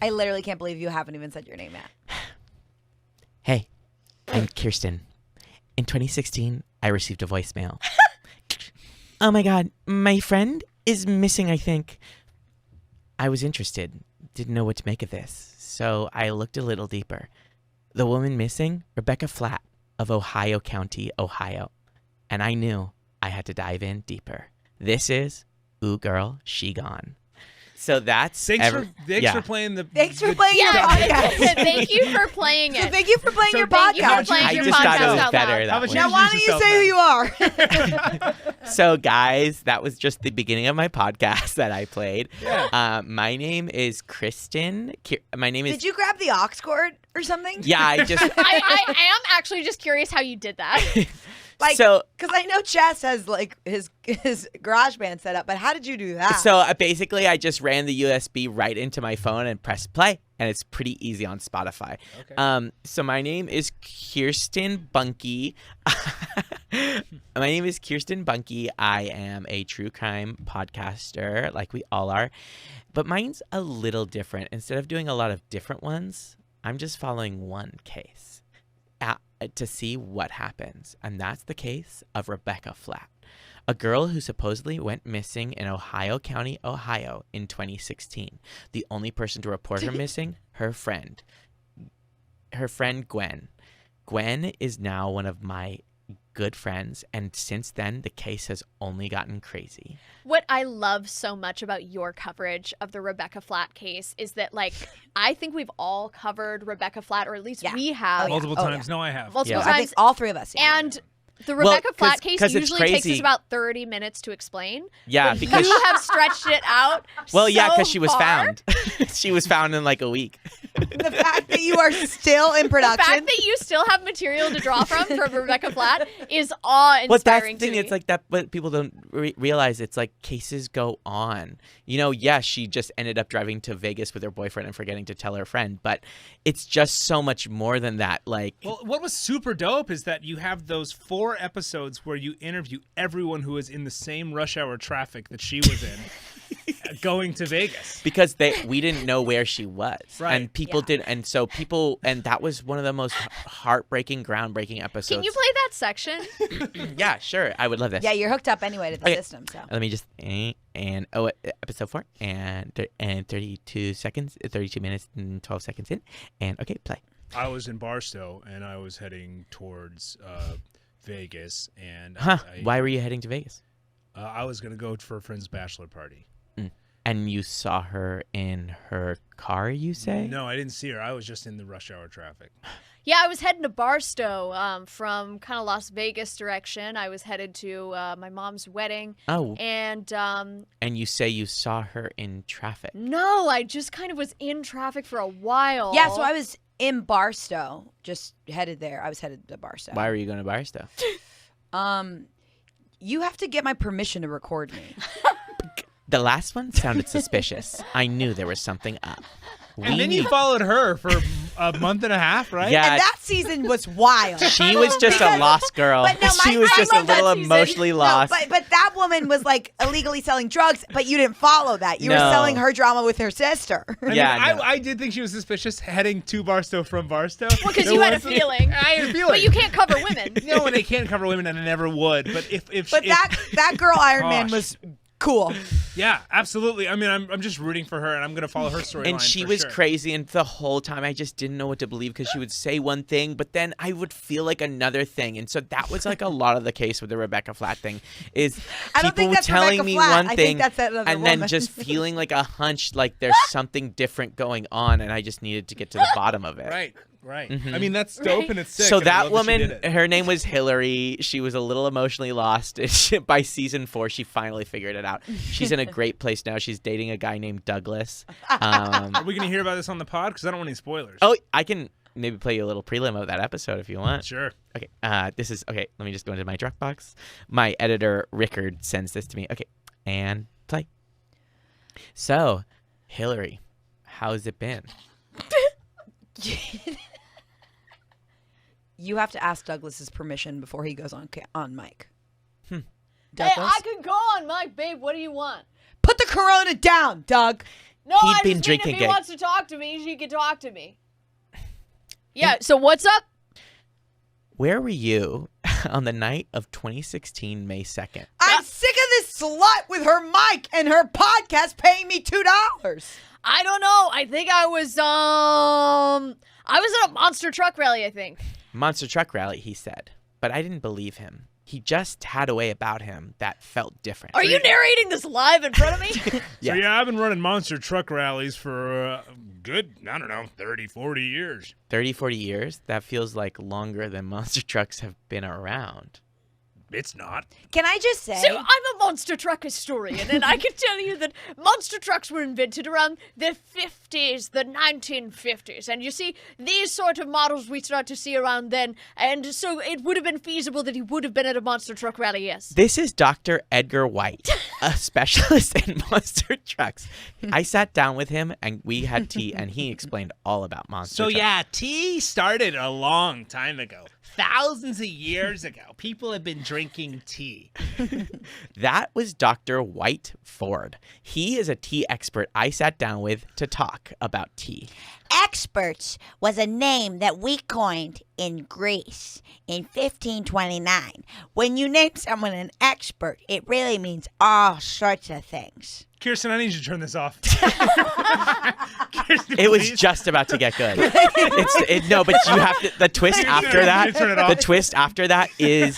I literally can't believe you haven't even said your name yet. Hey, I'm Kirsten. In 2016, I received a voicemail. Oh my God, my friend is missing, I think. I was interested, didn't know what to make of this, so I looked a little deeper. The woman missing, Rebecca Flatt of Ohio County, Ohio. And I knew I had to dive in deeper. This is Ooh Girl, She Gone. So that's Thanks for playing the. Thanks for playing your podcast. Thank you for playing it. So thank you for playing your thank you for podcast. playing I your just thought it podcast was out better loud. that way. Now, why don't you say who you are? So, guys, that was just the beginning of my podcast that I played. Yeah. My name is Kristen. My name is. Did you grab the aux cord or something? Yeah, I just. I am actually just curious how you did that. Like, So- because I know Chess has like his GarageBand set up, but how did you do that? So basically, I just ran the USB right into my phone and pressed play, and it's pretty easy on Spotify. Okay. So my name is Kirsten Bunky. My name is Kirsten Bunky. I am a true crime podcaster, like we all are, but mine's a little different. Instead of doing a lot of different ones, I'm just following one case to see what happens, and that's the case of Rebecca Flatt, a girl who supposedly went missing in Ohio County, Ohio in 2016. The only person to report her missing, her friend Gwen. Gwen is now one of my good friends, and since then the case has only gotten crazy. What I love so much about your coverage of the Rebecca Flatt case is that, like, I think we've all covered Rebecca Flatt, or at least we have. Multiple times. No, I have. Multiple I times. think all three of us. Yeah. And The Rebecca 'cause- Flatt case 'cause it's usually takes us crazy. about 30 minutes to explain. Yeah, But because you have stretched it out. well, yeah, because because she was found. She was found in like a week. The fact that you are still in The production. fact that you still have material to draw from Rebecca Flatt is Well, that's the awe-inspiring to thing. me. It's like that, but people don't realize it's like cases go on. You know, yes, she just ended up driving to Vegas with her boyfriend and forgetting to tell her friend, but it's just so much more than that. Like, Well, what was super dope is that you have those 4 episodes where you interview everyone who was in the same rush hour traffic that she was in going to Vegas. because we didn't know where she was, Right. and people did, and so people, and that was one of the most heartbreaking, groundbreaking episodes. Can you play that section? Yeah, sure, I would love this. Yeah, you're hooked up anyway to the Okay. system. So Let me just episode 4 and 32 seconds, 32 minutes and 12 seconds in, and okay, play. I was in Barstow, and I was heading towards Vegas, and Why were you heading to Vegas? I was going to go for a friend's bachelor party. And you saw her in her car, you say? No, I didn't see her. I was just in the rush hour traffic. Yeah, I was heading to Barstow from kind of Las Vegas direction. I was headed to my mom's wedding. Oh. And And you say you saw her in traffic. no, I just kind of was in traffic for a while. yeah, so I was in Barstow, just headed there. I was headed to Barstow. Why were you going to Barstow? You have to get my permission to record me. The last one sounded suspicious. I knew there was something up. And then you followed her for a month and a half, right? Yeah. And that season was wild. She was just a lost girl. But no, She was I just a love that little season. emotionally lost. No, but that woman was like illegally selling drugs, but you didn't follow that. You were No. selling her drama with her sister. I did think she was suspicious heading to Barstow from Barstow. Well, because you had a feeling. I had a feeling. But you can't cover women. No, and they can't cover women, and I never would. But if that girl Iron Man Gosh. was cool. Yeah, absolutely. I mean, I'm just rooting for her, and I'm gonna follow her storyline. And she for was sure. crazy, and the whole time I just didn't know what to believe because she would say one thing, but then I would feel like another thing. And so that was like a lot of the case with the Rebecca Flatt thing is I don't people think were that's telling Rebecca me Flatt. one I thing think that's that other and woman. then just feeling like a hunch like there's something different going on, and I just needed to get to the bottom of it. Right. Right. Mhm. I mean, that's dope and it's sick. So and I that love woman, she did it. her name was Hillary. She was a little emotionally lost. By season 4, she finally figured it out. She's in a great place now. She's dating a guy named Douglas. Are we gonna hear about this on the pod? Because I don't want any spoilers. Oh, I can maybe play you a little prelim of that episode if you want. Sure. Okay. This is okay. Let me just go into my Dropbox. My editor Rickard sends this to me. Okay, and play. So, Hillary, how's it been? You have to ask Douglas's permission before he goes on mic. Hey, Douglas? I could go on mic, babe. What do you want? Put the Corona down, Doug. No, He'd I been just drinking mean if he it. wants to talk to me, she can talk to me. Yeah, so what's up? Where were you on the night of 2016, May 2nd? I'm sick of this slut with her mic and her podcast paying me $2. I don't know. I think I was at a monster truck rally, I think. Monster truck rally, he said. But I didn't believe him. He just had a way about him that felt different. Are you narrating this live in front of me? Yeah. So yeah, I've been running monster truck rallies for good, I don't know, 30, 40 years. 30, 40 years? That feels like longer than monster trucks have been around. It's not. Can I just say? So I'm a monster truck historian, and I can tell you that monster trucks were invented around the 50s, the 1950s. And you see, these sort of models we start to see around then. And so it would have been feasible that he would have been at a monster truck rally, yes. This is Dr. Edgar White, a specialist in monster trucks. I sat down with him, and we had tea, and he explained all about monster So trucks. yeah, tea started a long time ago. Thousands of years ago, people have been drinking tea. That was Dr. White Ford. He is a tea expert I sat down with to talk about tea. Experts was a name that we coined in Greece in 1529. When you name someone an expert, it really means all sorts of things. Kirsten, I need you to turn this off. Kirsten, It was please. just about to get good. No, but you have to. The twist after that. Turn it off. The twist after that is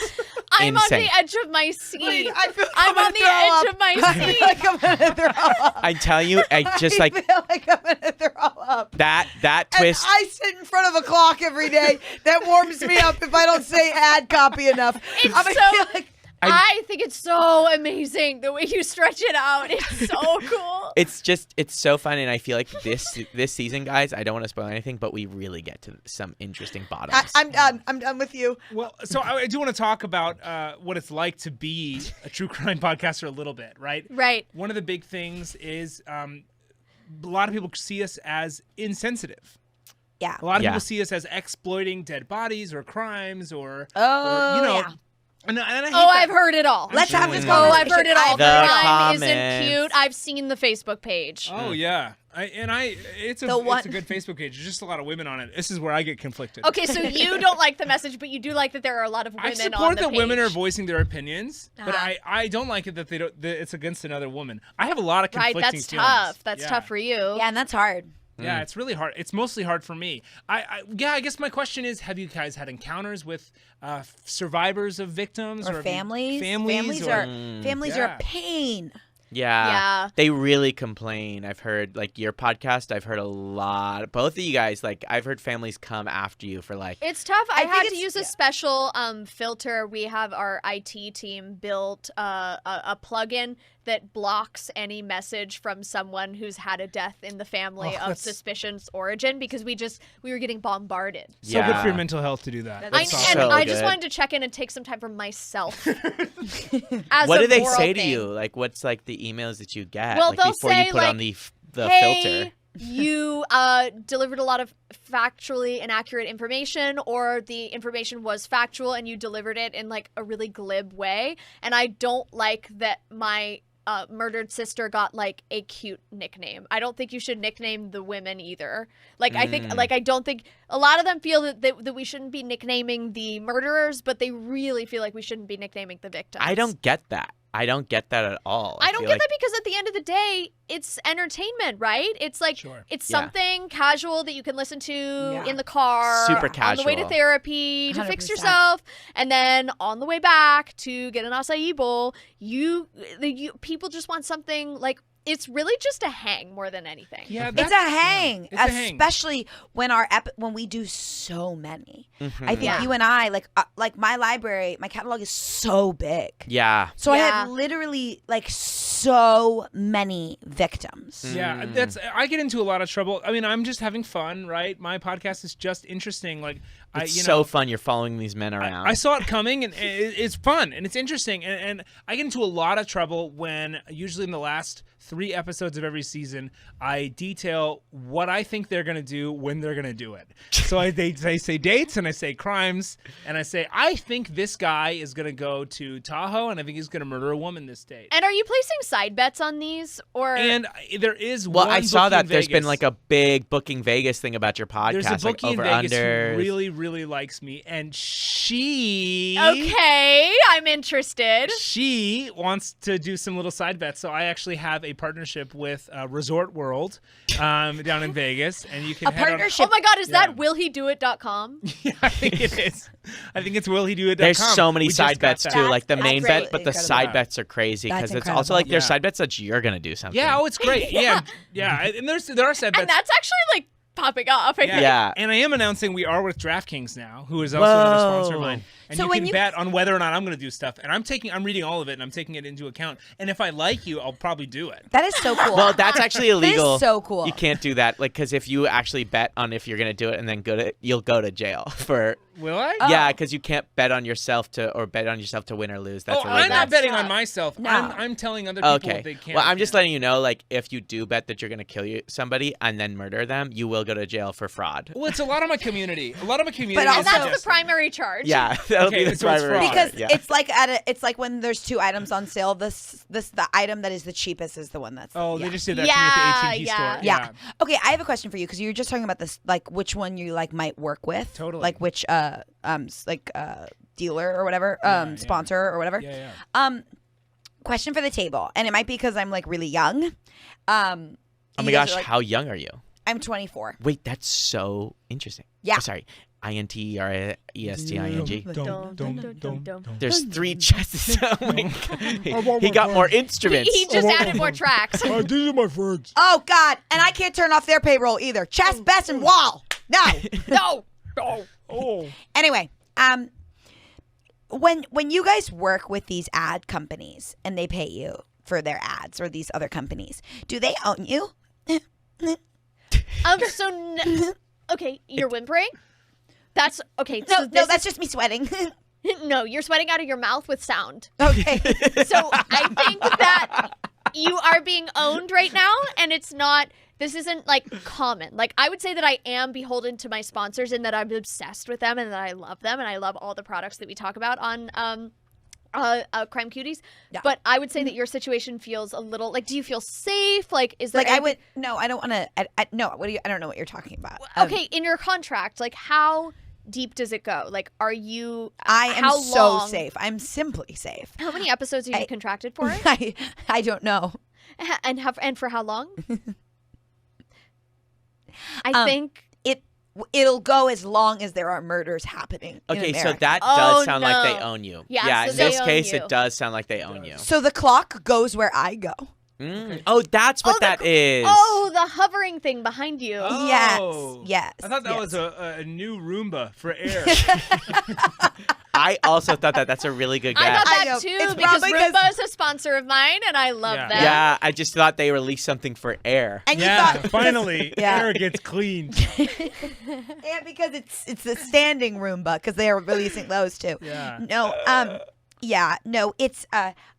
I'm on insane. the edge of my seat. I feel I'm on the edge of my I feel seat. like I'm gonna throw up. I tell you, I just like I feel like I'm gonna throw up. up. That twist. And I sit in front of a clock every day that warms me up if I don't say ad copy enough. It's I'm gonna so- feel like I think it's so amazing the way you stretch it out. It's so cool. It's so fun, and I feel like this season, guys, I don't want to spoil anything, but we really get to some interesting bottoms. I'm done. I'm done with you. Well, so I do want to talk about what it's like to be a true crime podcaster a little bit, right? Right. One of the big things is a lot of people see us as insensitive. Yeah. A lot of Yeah. people see us as exploiting dead bodies or crimes or Oh, you know. yeah. And I hate Oh, that. I've heard it all. Let's have this Oh, conversation. I've heard it all. The Crime isn't comments. cute. I've seen the Facebook page. Oh yeah, it's The a one- good Facebook page. There's just a lot of women on it. This is where I get conflicted. Okay, so you don't like the message, but you do like that there are a lot of women I on support the that page. women are voicing their opinions, but Uh-huh. I don't like it that that it's against another woman. I have a lot of Right, conflicting that's feelings. tough. That's Yeah. tough for you. Yeah, and that's hard. Yeah, it's really hard. It's mostly hard for me. I guess my question is: have you guys had encounters with survivors of victims Or have you- families. Families or- Families are Yeah. a pain. Yeah. They really complain. I've heard, like, your podcast, I've heard a lot. Both of you guys, like, I've heard families come after you for, like, It's tough. I think had to it's- use a special filter. We have our IT team built a plugin that blocks any message from someone who's had a death in the family of that's- suspicious origin because we were getting bombarded. So good for your mental health to do that. I, That's and awesome. so I just good. wanted to check in and take some time for myself. As what a do they moral say to thing. you? Like, what's, like, the emails that you get? Well, like, they'll before say, you put on like, the hey, filter. you delivered a lot of factually inaccurate information, or the information was factual and you delivered it in like a really glib way. And I don't like that my murdered sister got like a cute nickname. I don't think you should nickname the women either. Like I think I don't think a lot of them feel that we shouldn't be nicknaming the murderers, but they really feel like we shouldn't be nicknaming the victims. I don't get that. I don't get that at all. I don't feel get like- that because at the end of the day, it's entertainment, right? It's like Sure. it's Yeah. something casual that you can listen to Yeah. in the car, Super on the way to casual. therapy to fix 100%. yourself, and then on the way back to get an acai bowl. People just want something like it's really just a hang more than anything. Yeah, It's a hang, It's a hang. especially when when we do so many. I think Yeah. you and I like my library, my catalog is so big. Yeah. So I Yeah. have literally like so many victims. Yeah, I get into a lot of trouble. I mean, I'm just having fun, right? My podcast is just interesting. Like, It's so fun. You're following these men around. I saw it coming, and it's fun and it's interesting. And I get into a lot of trouble when, usually in the last 3 episodes of every season, I detail what I think they're gonna do when they're gonna do it. So I say dates, and I say crimes, and I say I think this guy is gonna go to Tahoe, and I think he's gonna murder a woman this date. And are you placing side bets on these, or And there is well, one I saw bookie that in there's been Vegas. like a big Booking Vegas thing about your podcast, There's a like bookie in over Vegas unders. who really likes me, and she okay, I'm interested. She wants to do some little side bets, so I actually have a partnership with Resort World down in Vegas, and you can A head partnership. Oh my God, is Yeah. that willhedoit.com? On, yeah, I think it is. I think it's willhedoit.com. There's so many We just side got bets that. too, like the That's main great. bet, but the Incredible. side bets are crazy That's because it's also like there's Yeah. side bets that you're gonna do something. Yeah, oh, it's great. Yeah, and there are side bets. And that's actually like popping off. I think. Yeah. And I am announcing we are with DraftKings now, who is also another sponsor of mine. And So you when can you- bet on whether or not I'm going to do stuff. And I'm reading all of it, and I'm taking it into account. And if I like you, I'll probably do it. That is so cool. Well, that's actually illegal. so cool. You can't do that, like, because if you actually bet on if you're gonna do it and then you'll go to jail for. Will I? Yeah, because you can't bet on yourself to win or lose. That's I'm illegal. not betting That's on myself. No. I'm telling other people Okay. what they can't. Well, I'm just can't. letting you know, like, if you do bet that you're gonna kill somebody and then murder them, you will go to jail for fraud. Well, it's a lot of my community. A lot of my community. But is also- And that's the suggesting- primary charge. Yeah, that'll Okay, be the so it's primary fraud. because charge, yeah. it's like when there's 2 items on sale. The item that is the cheapest is the one that's. Oh, yeah. they just did that to me at the AT&T Yeah, store. Yeah. Okay, I have a question for you because you were just talking about this, like which one you like might work with. Totally. Like which dealer or whatever, Yeah. sponsor or whatever. Yeah. Question for the table, and it might be because I'm like really young. Oh my you guys gosh, are, like- how young are you? I'm 24. Wait, that's so interesting. Yeah. Oh, sorry. INTERESTING. Don't. There's 3 chesses. Oh my God. He got more instruments. He just added more tracks. These are my friends. Oh God! And I can't turn off their payroll either. Chest, best, and wall. No. No. Oh. Anyway, when you guys work with these ad companies and they pay you for their ads, or these other companies, do they own you? Okay, you're whimpering. That's okay. No, that's just me sweating. No, you're sweating out of your mouth with sound. Okay. So I think that you are being owned right now, and this isn't like common. Like, I would say that I am beholden to my sponsors and that I'm obsessed with them and that I love them and I love all the products that we talk about on Crime Cuties. Yeah. But I would say that your situation feels a little like, do you feel safe? Like, is there Like I would no, I don't want to. No, I don't know what you're talking about. Okay, in your contract, like how deep does it go? Like, are you? I am how so long? safe. I'm simply safe. How many episodes are you contracted for? I don't know. And for how long? I think it'll go as long as there are murders happening. Okay, in so America. that does sound like no. they own you. Yeah, so in they this own case, you. it does sound like they own you. So the clock goes where I go. Oh, that's what that is. Oh, the hovering thing behind you. Oh. Yes. I thought that was a new Roomba for air. I also thought that. That's a really good guess. I thought I that know. too It's because probably Roomba is a sponsor of mine, and I love them. Yeah, I just thought they released something for air. And you Yeah, thought finally, Yeah. air gets cleaned. and because it's a standing Roomba because they are releasing those too. Yeah. No, no, it's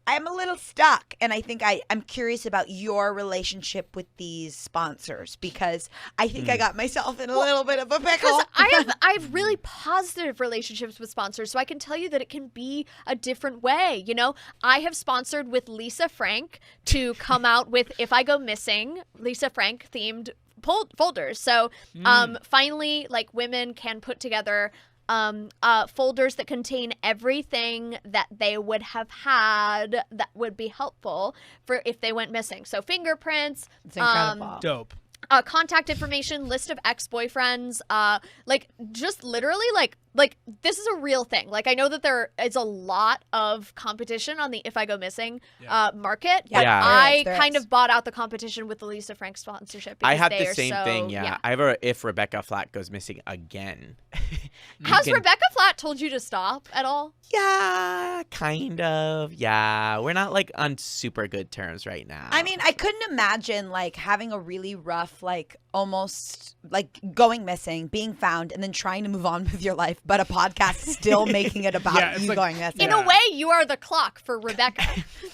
I'm a little stuck, and I think I'm curious about your relationship with these sponsors because I think I got myself in a little bit of a pickle. Because I have really positive relationships with sponsors, so I can tell you that it can be a different way. You know, I have sponsored with Lisa Frank to come out with If I Go Missing, Lisa Frank themed folders. So finally, like, women can put together folders that contain everything that they would have had that would be helpful for if they went missing. So fingerprints, It's incredible. Dope. contact information, list of ex-boyfriends, like just literally like this is a real thing. Like, I know that there is a lot of competition on the If I Go Missing market, but Yeah. I There kind is. of bought out the competition with the Lisa Frank sponsorship. I because have they the are same so- thing. Yeah, I have a If Rebecca Flack Goes Missing again. Has Rebecca Flatt told you to stop at all? Yeah, kind of. Yeah, we're not like on super good terms right now. I mean, I couldn't imagine like having a really rough, like almost like going missing, being found, and then trying to move on with your life, but a podcast still making it about Yeah, it's you like- going missing. In a way, you are the clock for Rebecca.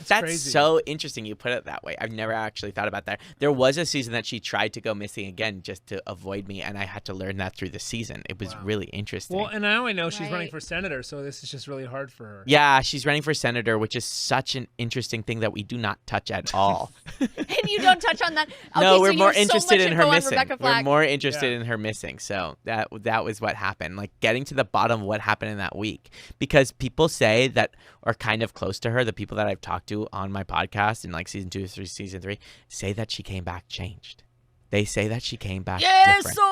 That's crazy. so interesting you put it that way. I've never actually thought about that. There was a season that she tried to go missing again just to avoid me, and I had to learn that through the season. It was really interesting. Well, and now I know she's running Right. for senator, so this is just really hard for her. Yeah, she's running for senator, which is such an interesting thing that we do not touch at all. And you don't touch on that. Okay, No, so we're you more have so interested much in her info on missing. Rebecca We're Flack. more interested in her missing. So that was what happened. Like getting to the bottom of what happened in that week. Because people say that are kind of close to her, the people that I've talked to on my podcast in like season 2 through season 3, say that she came back changed. They say that she came back Yeah, different. so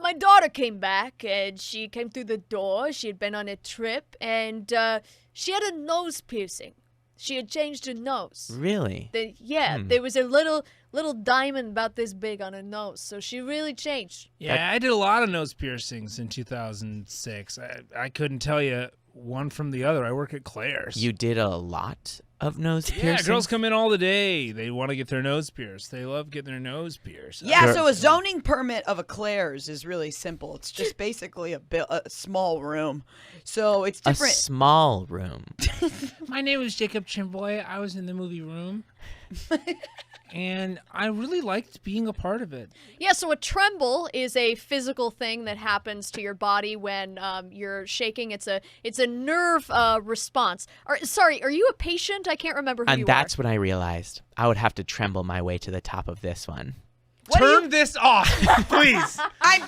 my daughter came back and she came through the door. She had been on a trip and she had a nose piercing. She had changed her nose. Really? There was a little diamond about this big on her nose, so she really changed. Yeah, I did a lot of nose piercings in 2006. I couldn't tell you one from the other. I work at Claire's. You did a lot of nose Yeah, piercings? girls come in all the day. They want to get their nose pierced. They love getting their nose pierced. Yeah, so a zoning permit of a Claire's is really simple. It's just basically a small room. So it's A different. small room. My name is Jacob Chimboy. I was in the movie Room. And I really liked being a part of it. Yeah, so a tremble is a physical thing that happens to your body when you're shaking. It's a nerve response. Sorry, are you a patient? I can't remember who you And that's when I realized I would have to tremble my way to the top of this one. Turn this off, please.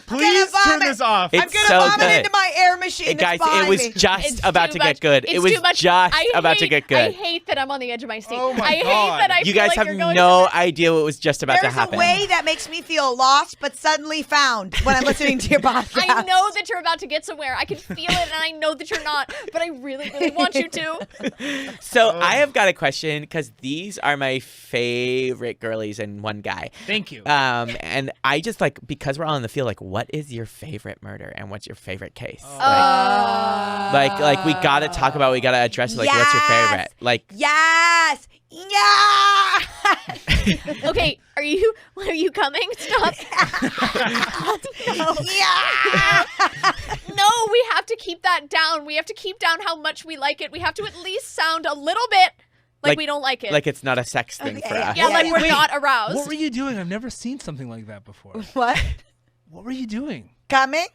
Please turn this off. I'm It's gonna so vomit good. into my air machine. Guys, that's it was behind me. just It's about too to get much. good. It's It was too much. just I about to hate- get I good. hate that I'm on the edge of my seat. Oh my I hate God. that I You feel guys like have you're going no somewhere. idea what was just about to There's a happen. way that makes me feel lost but suddenly found when I'm listening to your podcast. I know that you're about to get somewhere. I can feel it, and I know that you're not, but I really, really want you to. So I have got a question because these are my favorite girlies and one guy. Thank you. And I just like, because we're all in the field, like, what is your favorite murder and what's your favorite case? Like we gotta talk about, we gotta address like what's your favorite? Like Yes. Yeah. Okay, are you coming? Stop. Yeah. No, we have to keep that down. We have to keep down how much we like it. We have to at least sound a little bit like we don't like it. Like it's not a sex thing for us. yeah, like we're Wait, not aroused. What were you doing? I've never seen something like that before. What? What were you doing? Coming?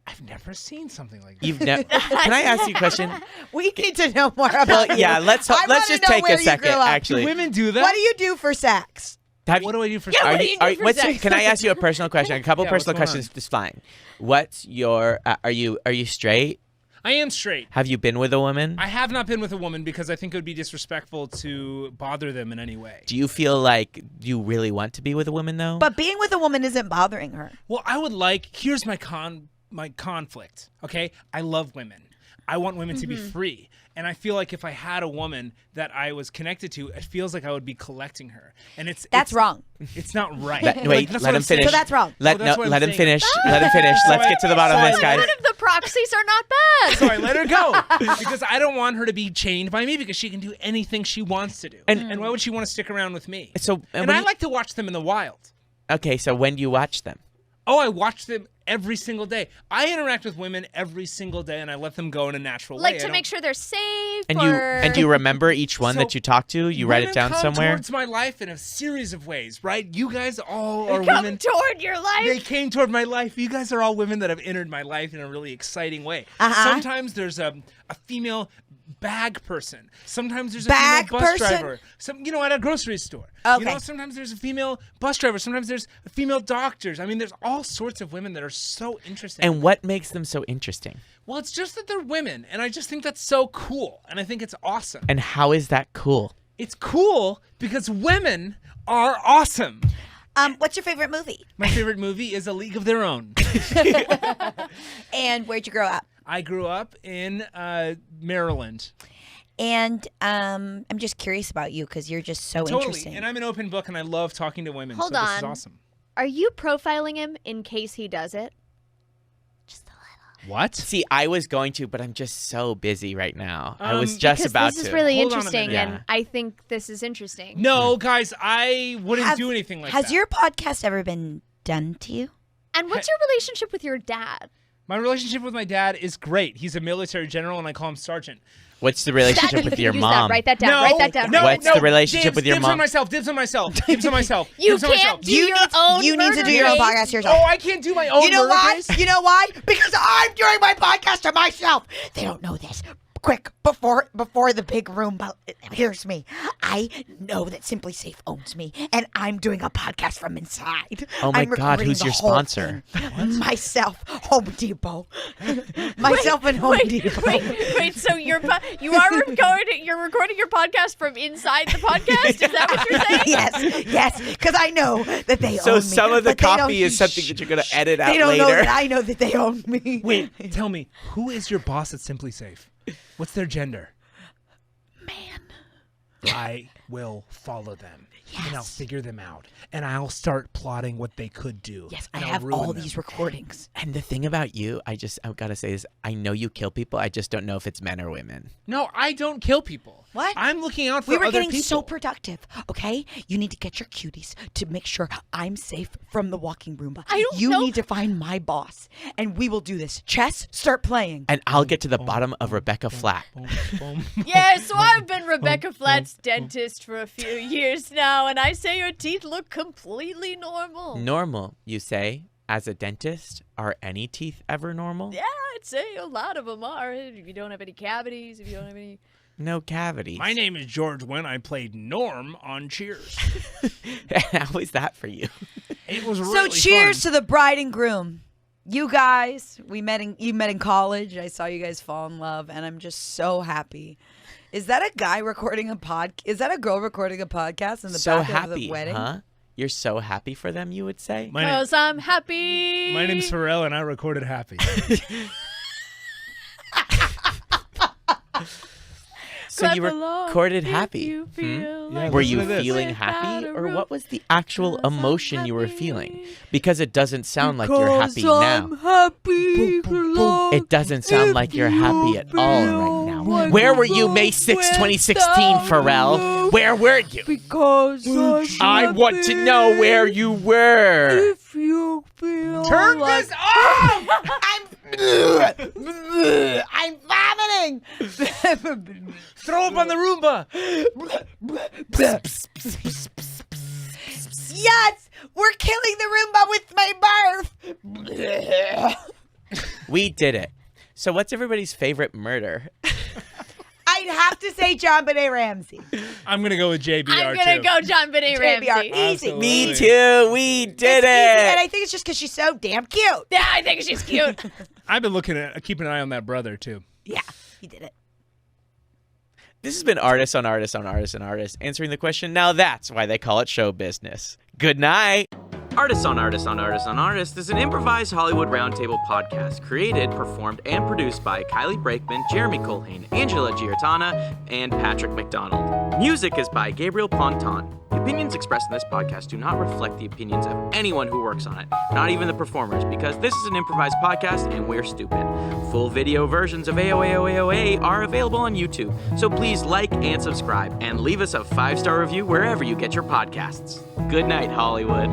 I've never seen something like that. You've never. Can I ask you a question? We need to know more about Well, you. yeah. Let's I wanna just know take where a you second. grew up. Actually, Do women do that? What do you do for sex? What do I do for Yeah, sex? what do you do for sex? Can I ask you a personal question? A couple Yeah, what's personal going questions is fine. What's your? Are you straight? I am straight. Have you been with a woman? I have not been with a woman because I think it would be disrespectful to bother them in any way. Do you feel like you really want to be with a woman though? But being with a woman isn't bothering her. Well, I would like. Here's my conflict. Okay, I love women. I want women to be free, and I feel like if I had a woman that I was connected to, it feels like I would be collecting her, and That's wrong. It's not right. Wait, That's let what him I'm saying. finish. So that's wrong. Let that's what I'm let him saying. finish. Let him finish. Let's get to the bottom of this, guys. One of the proxies are not bad. So I let her go because I don't want her to be chained by me because she can do anything she wants to do. And why would she want to stick around with me? So And when I you- like to watch them in the wild. Okay, so when do you watch them? Oh, I watch them every single day. I interact with women every single day, and I let them go in a natural way. Like I to don't- make sure they're safe. And or... do you remember each one So, that you talk to? You write it Women down come somewhere? towards my life in a series of ways, right? You guys all are come women. toward your life. They came toward my life. You guys are all women that have entered my life in a really exciting way. Sometimes there's a female bag person. Sometimes there's a Bag female bus person? driver. At a grocery store. Okay. Sometimes there's a female bus driver. Sometimes there's female doctors. I mean, there's all sorts of women that are so interesting. And what makes them so interesting? Well, it's just that they're women, and I just think that's so cool, and I think it's awesome. And how is that cool? It's cool because women are awesome. What's your favorite movie? My favorite movie is A League of Their Own. And where'd you grow up? I grew up in Maryland. And I'm just curious about you because you're just so Totally. interesting. And I'm an open book, and I love talking to women. Hold so this on. is awesome. Are you profiling him in case he does it? What? See, I was going to, but I'm just so busy right now. I was just Because about this to. is really Hold on a interesting, minute. and Yeah. I think this is interesting. No, guys, I wouldn't Have- do anything like that. Has your podcast ever been done to you? And what's your relationship with your dad? My relationship with my dad is great. He's a military general, and I call him Sergeant. What's the relationship with your Use mom? That. Write that down. No, Write that down. no, What's no. the relationship Dibs, with your dibs mom? on myself. Dibs on myself. Dibs on myself. You Dibs on can't myself. do your own You need to do your own murder podcast case. yourself. Oh, I can't do my own You know murder why? case? You know why? Because I'm doing my podcast to myself. They don't know this. Quick, before the big room hears me, I know that Simply Safe owns me, and I'm doing a podcast from inside. Oh my I'm God, recording who's the your whole sponsor? thing. Myself, Home Depot. Myself and Home Depot. Wait. So you're recording your podcast from inside the podcast? Is that what you're saying? Yes, because I know that they So own me. some of the but they don't- copy is something that you're going to edit out They don't later. know that I know that they own me. Wait, tell me, who is your boss at Simply Safe? What's their gender? Man. I will follow them. And I'll figure them out. And I'll start plotting what they could do. Yes, I and I'll have ruin all them. these recordings. And the thing about you, I've got to say is, I know you kill people. I just don't know if it's men or women. No, I don't kill people. What? I'm looking out for We were other getting people. so productive, okay? You need to get your cuties to make sure I'm safe from the walking Roomba. I don't you know- need to find my boss, and we will do this. Chess, start playing. And I'll get to the bottom of Rebecca Flack. Yeah, so I've been Rebecca Flatt's dentist for a few years now, and I say your teeth look completely normal. Normal, you say? As a dentist, are any teeth ever normal? Yeah, I'd say a lot of them are. If you don't have any cavities, if you don't have any No cavities. My name is George Wendt. I played Norm on Cheers. How is that for you? It was really So cheers fun. to the bride and groom. You guys, you met in college. I saw you guys fall in love, and I'm just so happy. Is that a guy recording a Is that a girl recording a podcast in the So back of happy, the wedding? huh? You're so happy for them, you would say? Because I'm happy. My name's Pharrell, and I recorded Happy. So you recorded Happy. Yeah, Were listen you to this. feeling happy, or what was the actual emotion you were feeling? Because it doesn't sound like you're happy now. Happy. It doesn't sound like you're happy at all right now. Where were you May 6, 2016, Pharrell? Where were you? Because I want to know where you were. if you feel Turn this off! I'm vomiting. Throw up on the Roomba. Yes, we're killing the Roomba with my birth. We did it. So what's everybody's favorite murder? I'd have to say John Benet Ramsey. I'm going to go with JBR, I'm going to go John Benet Ramsey. JBR, easy. Absolutely. Me too. We did It's easy, and it. I think it's just because she's so damn cute. Yeah, I think she's cute. I've been keeping an eye on that brother, too. Yeah, he did it. This has been Artists on Artists on Artists on Artists, answering the question, now that's why they call it show business. Good night. Artists on Artists on Artists on Artists is an improvised Hollywood roundtable podcast created, performed, and produced by Kylie Brakeman, Jeremy Culhane, Angela Giartana, and Patrick McDonald. Music is by Gabriel Ponton. The opinions expressed in this podcast do not reflect the opinions of anyone who works on it, not even the performers, because this is an improvised podcast and we're stupid. Full video versions of AOAOAOA are available on YouTube, so please like and subscribe, and leave us a 5-star review wherever you get your podcasts. Good night, Hollywood.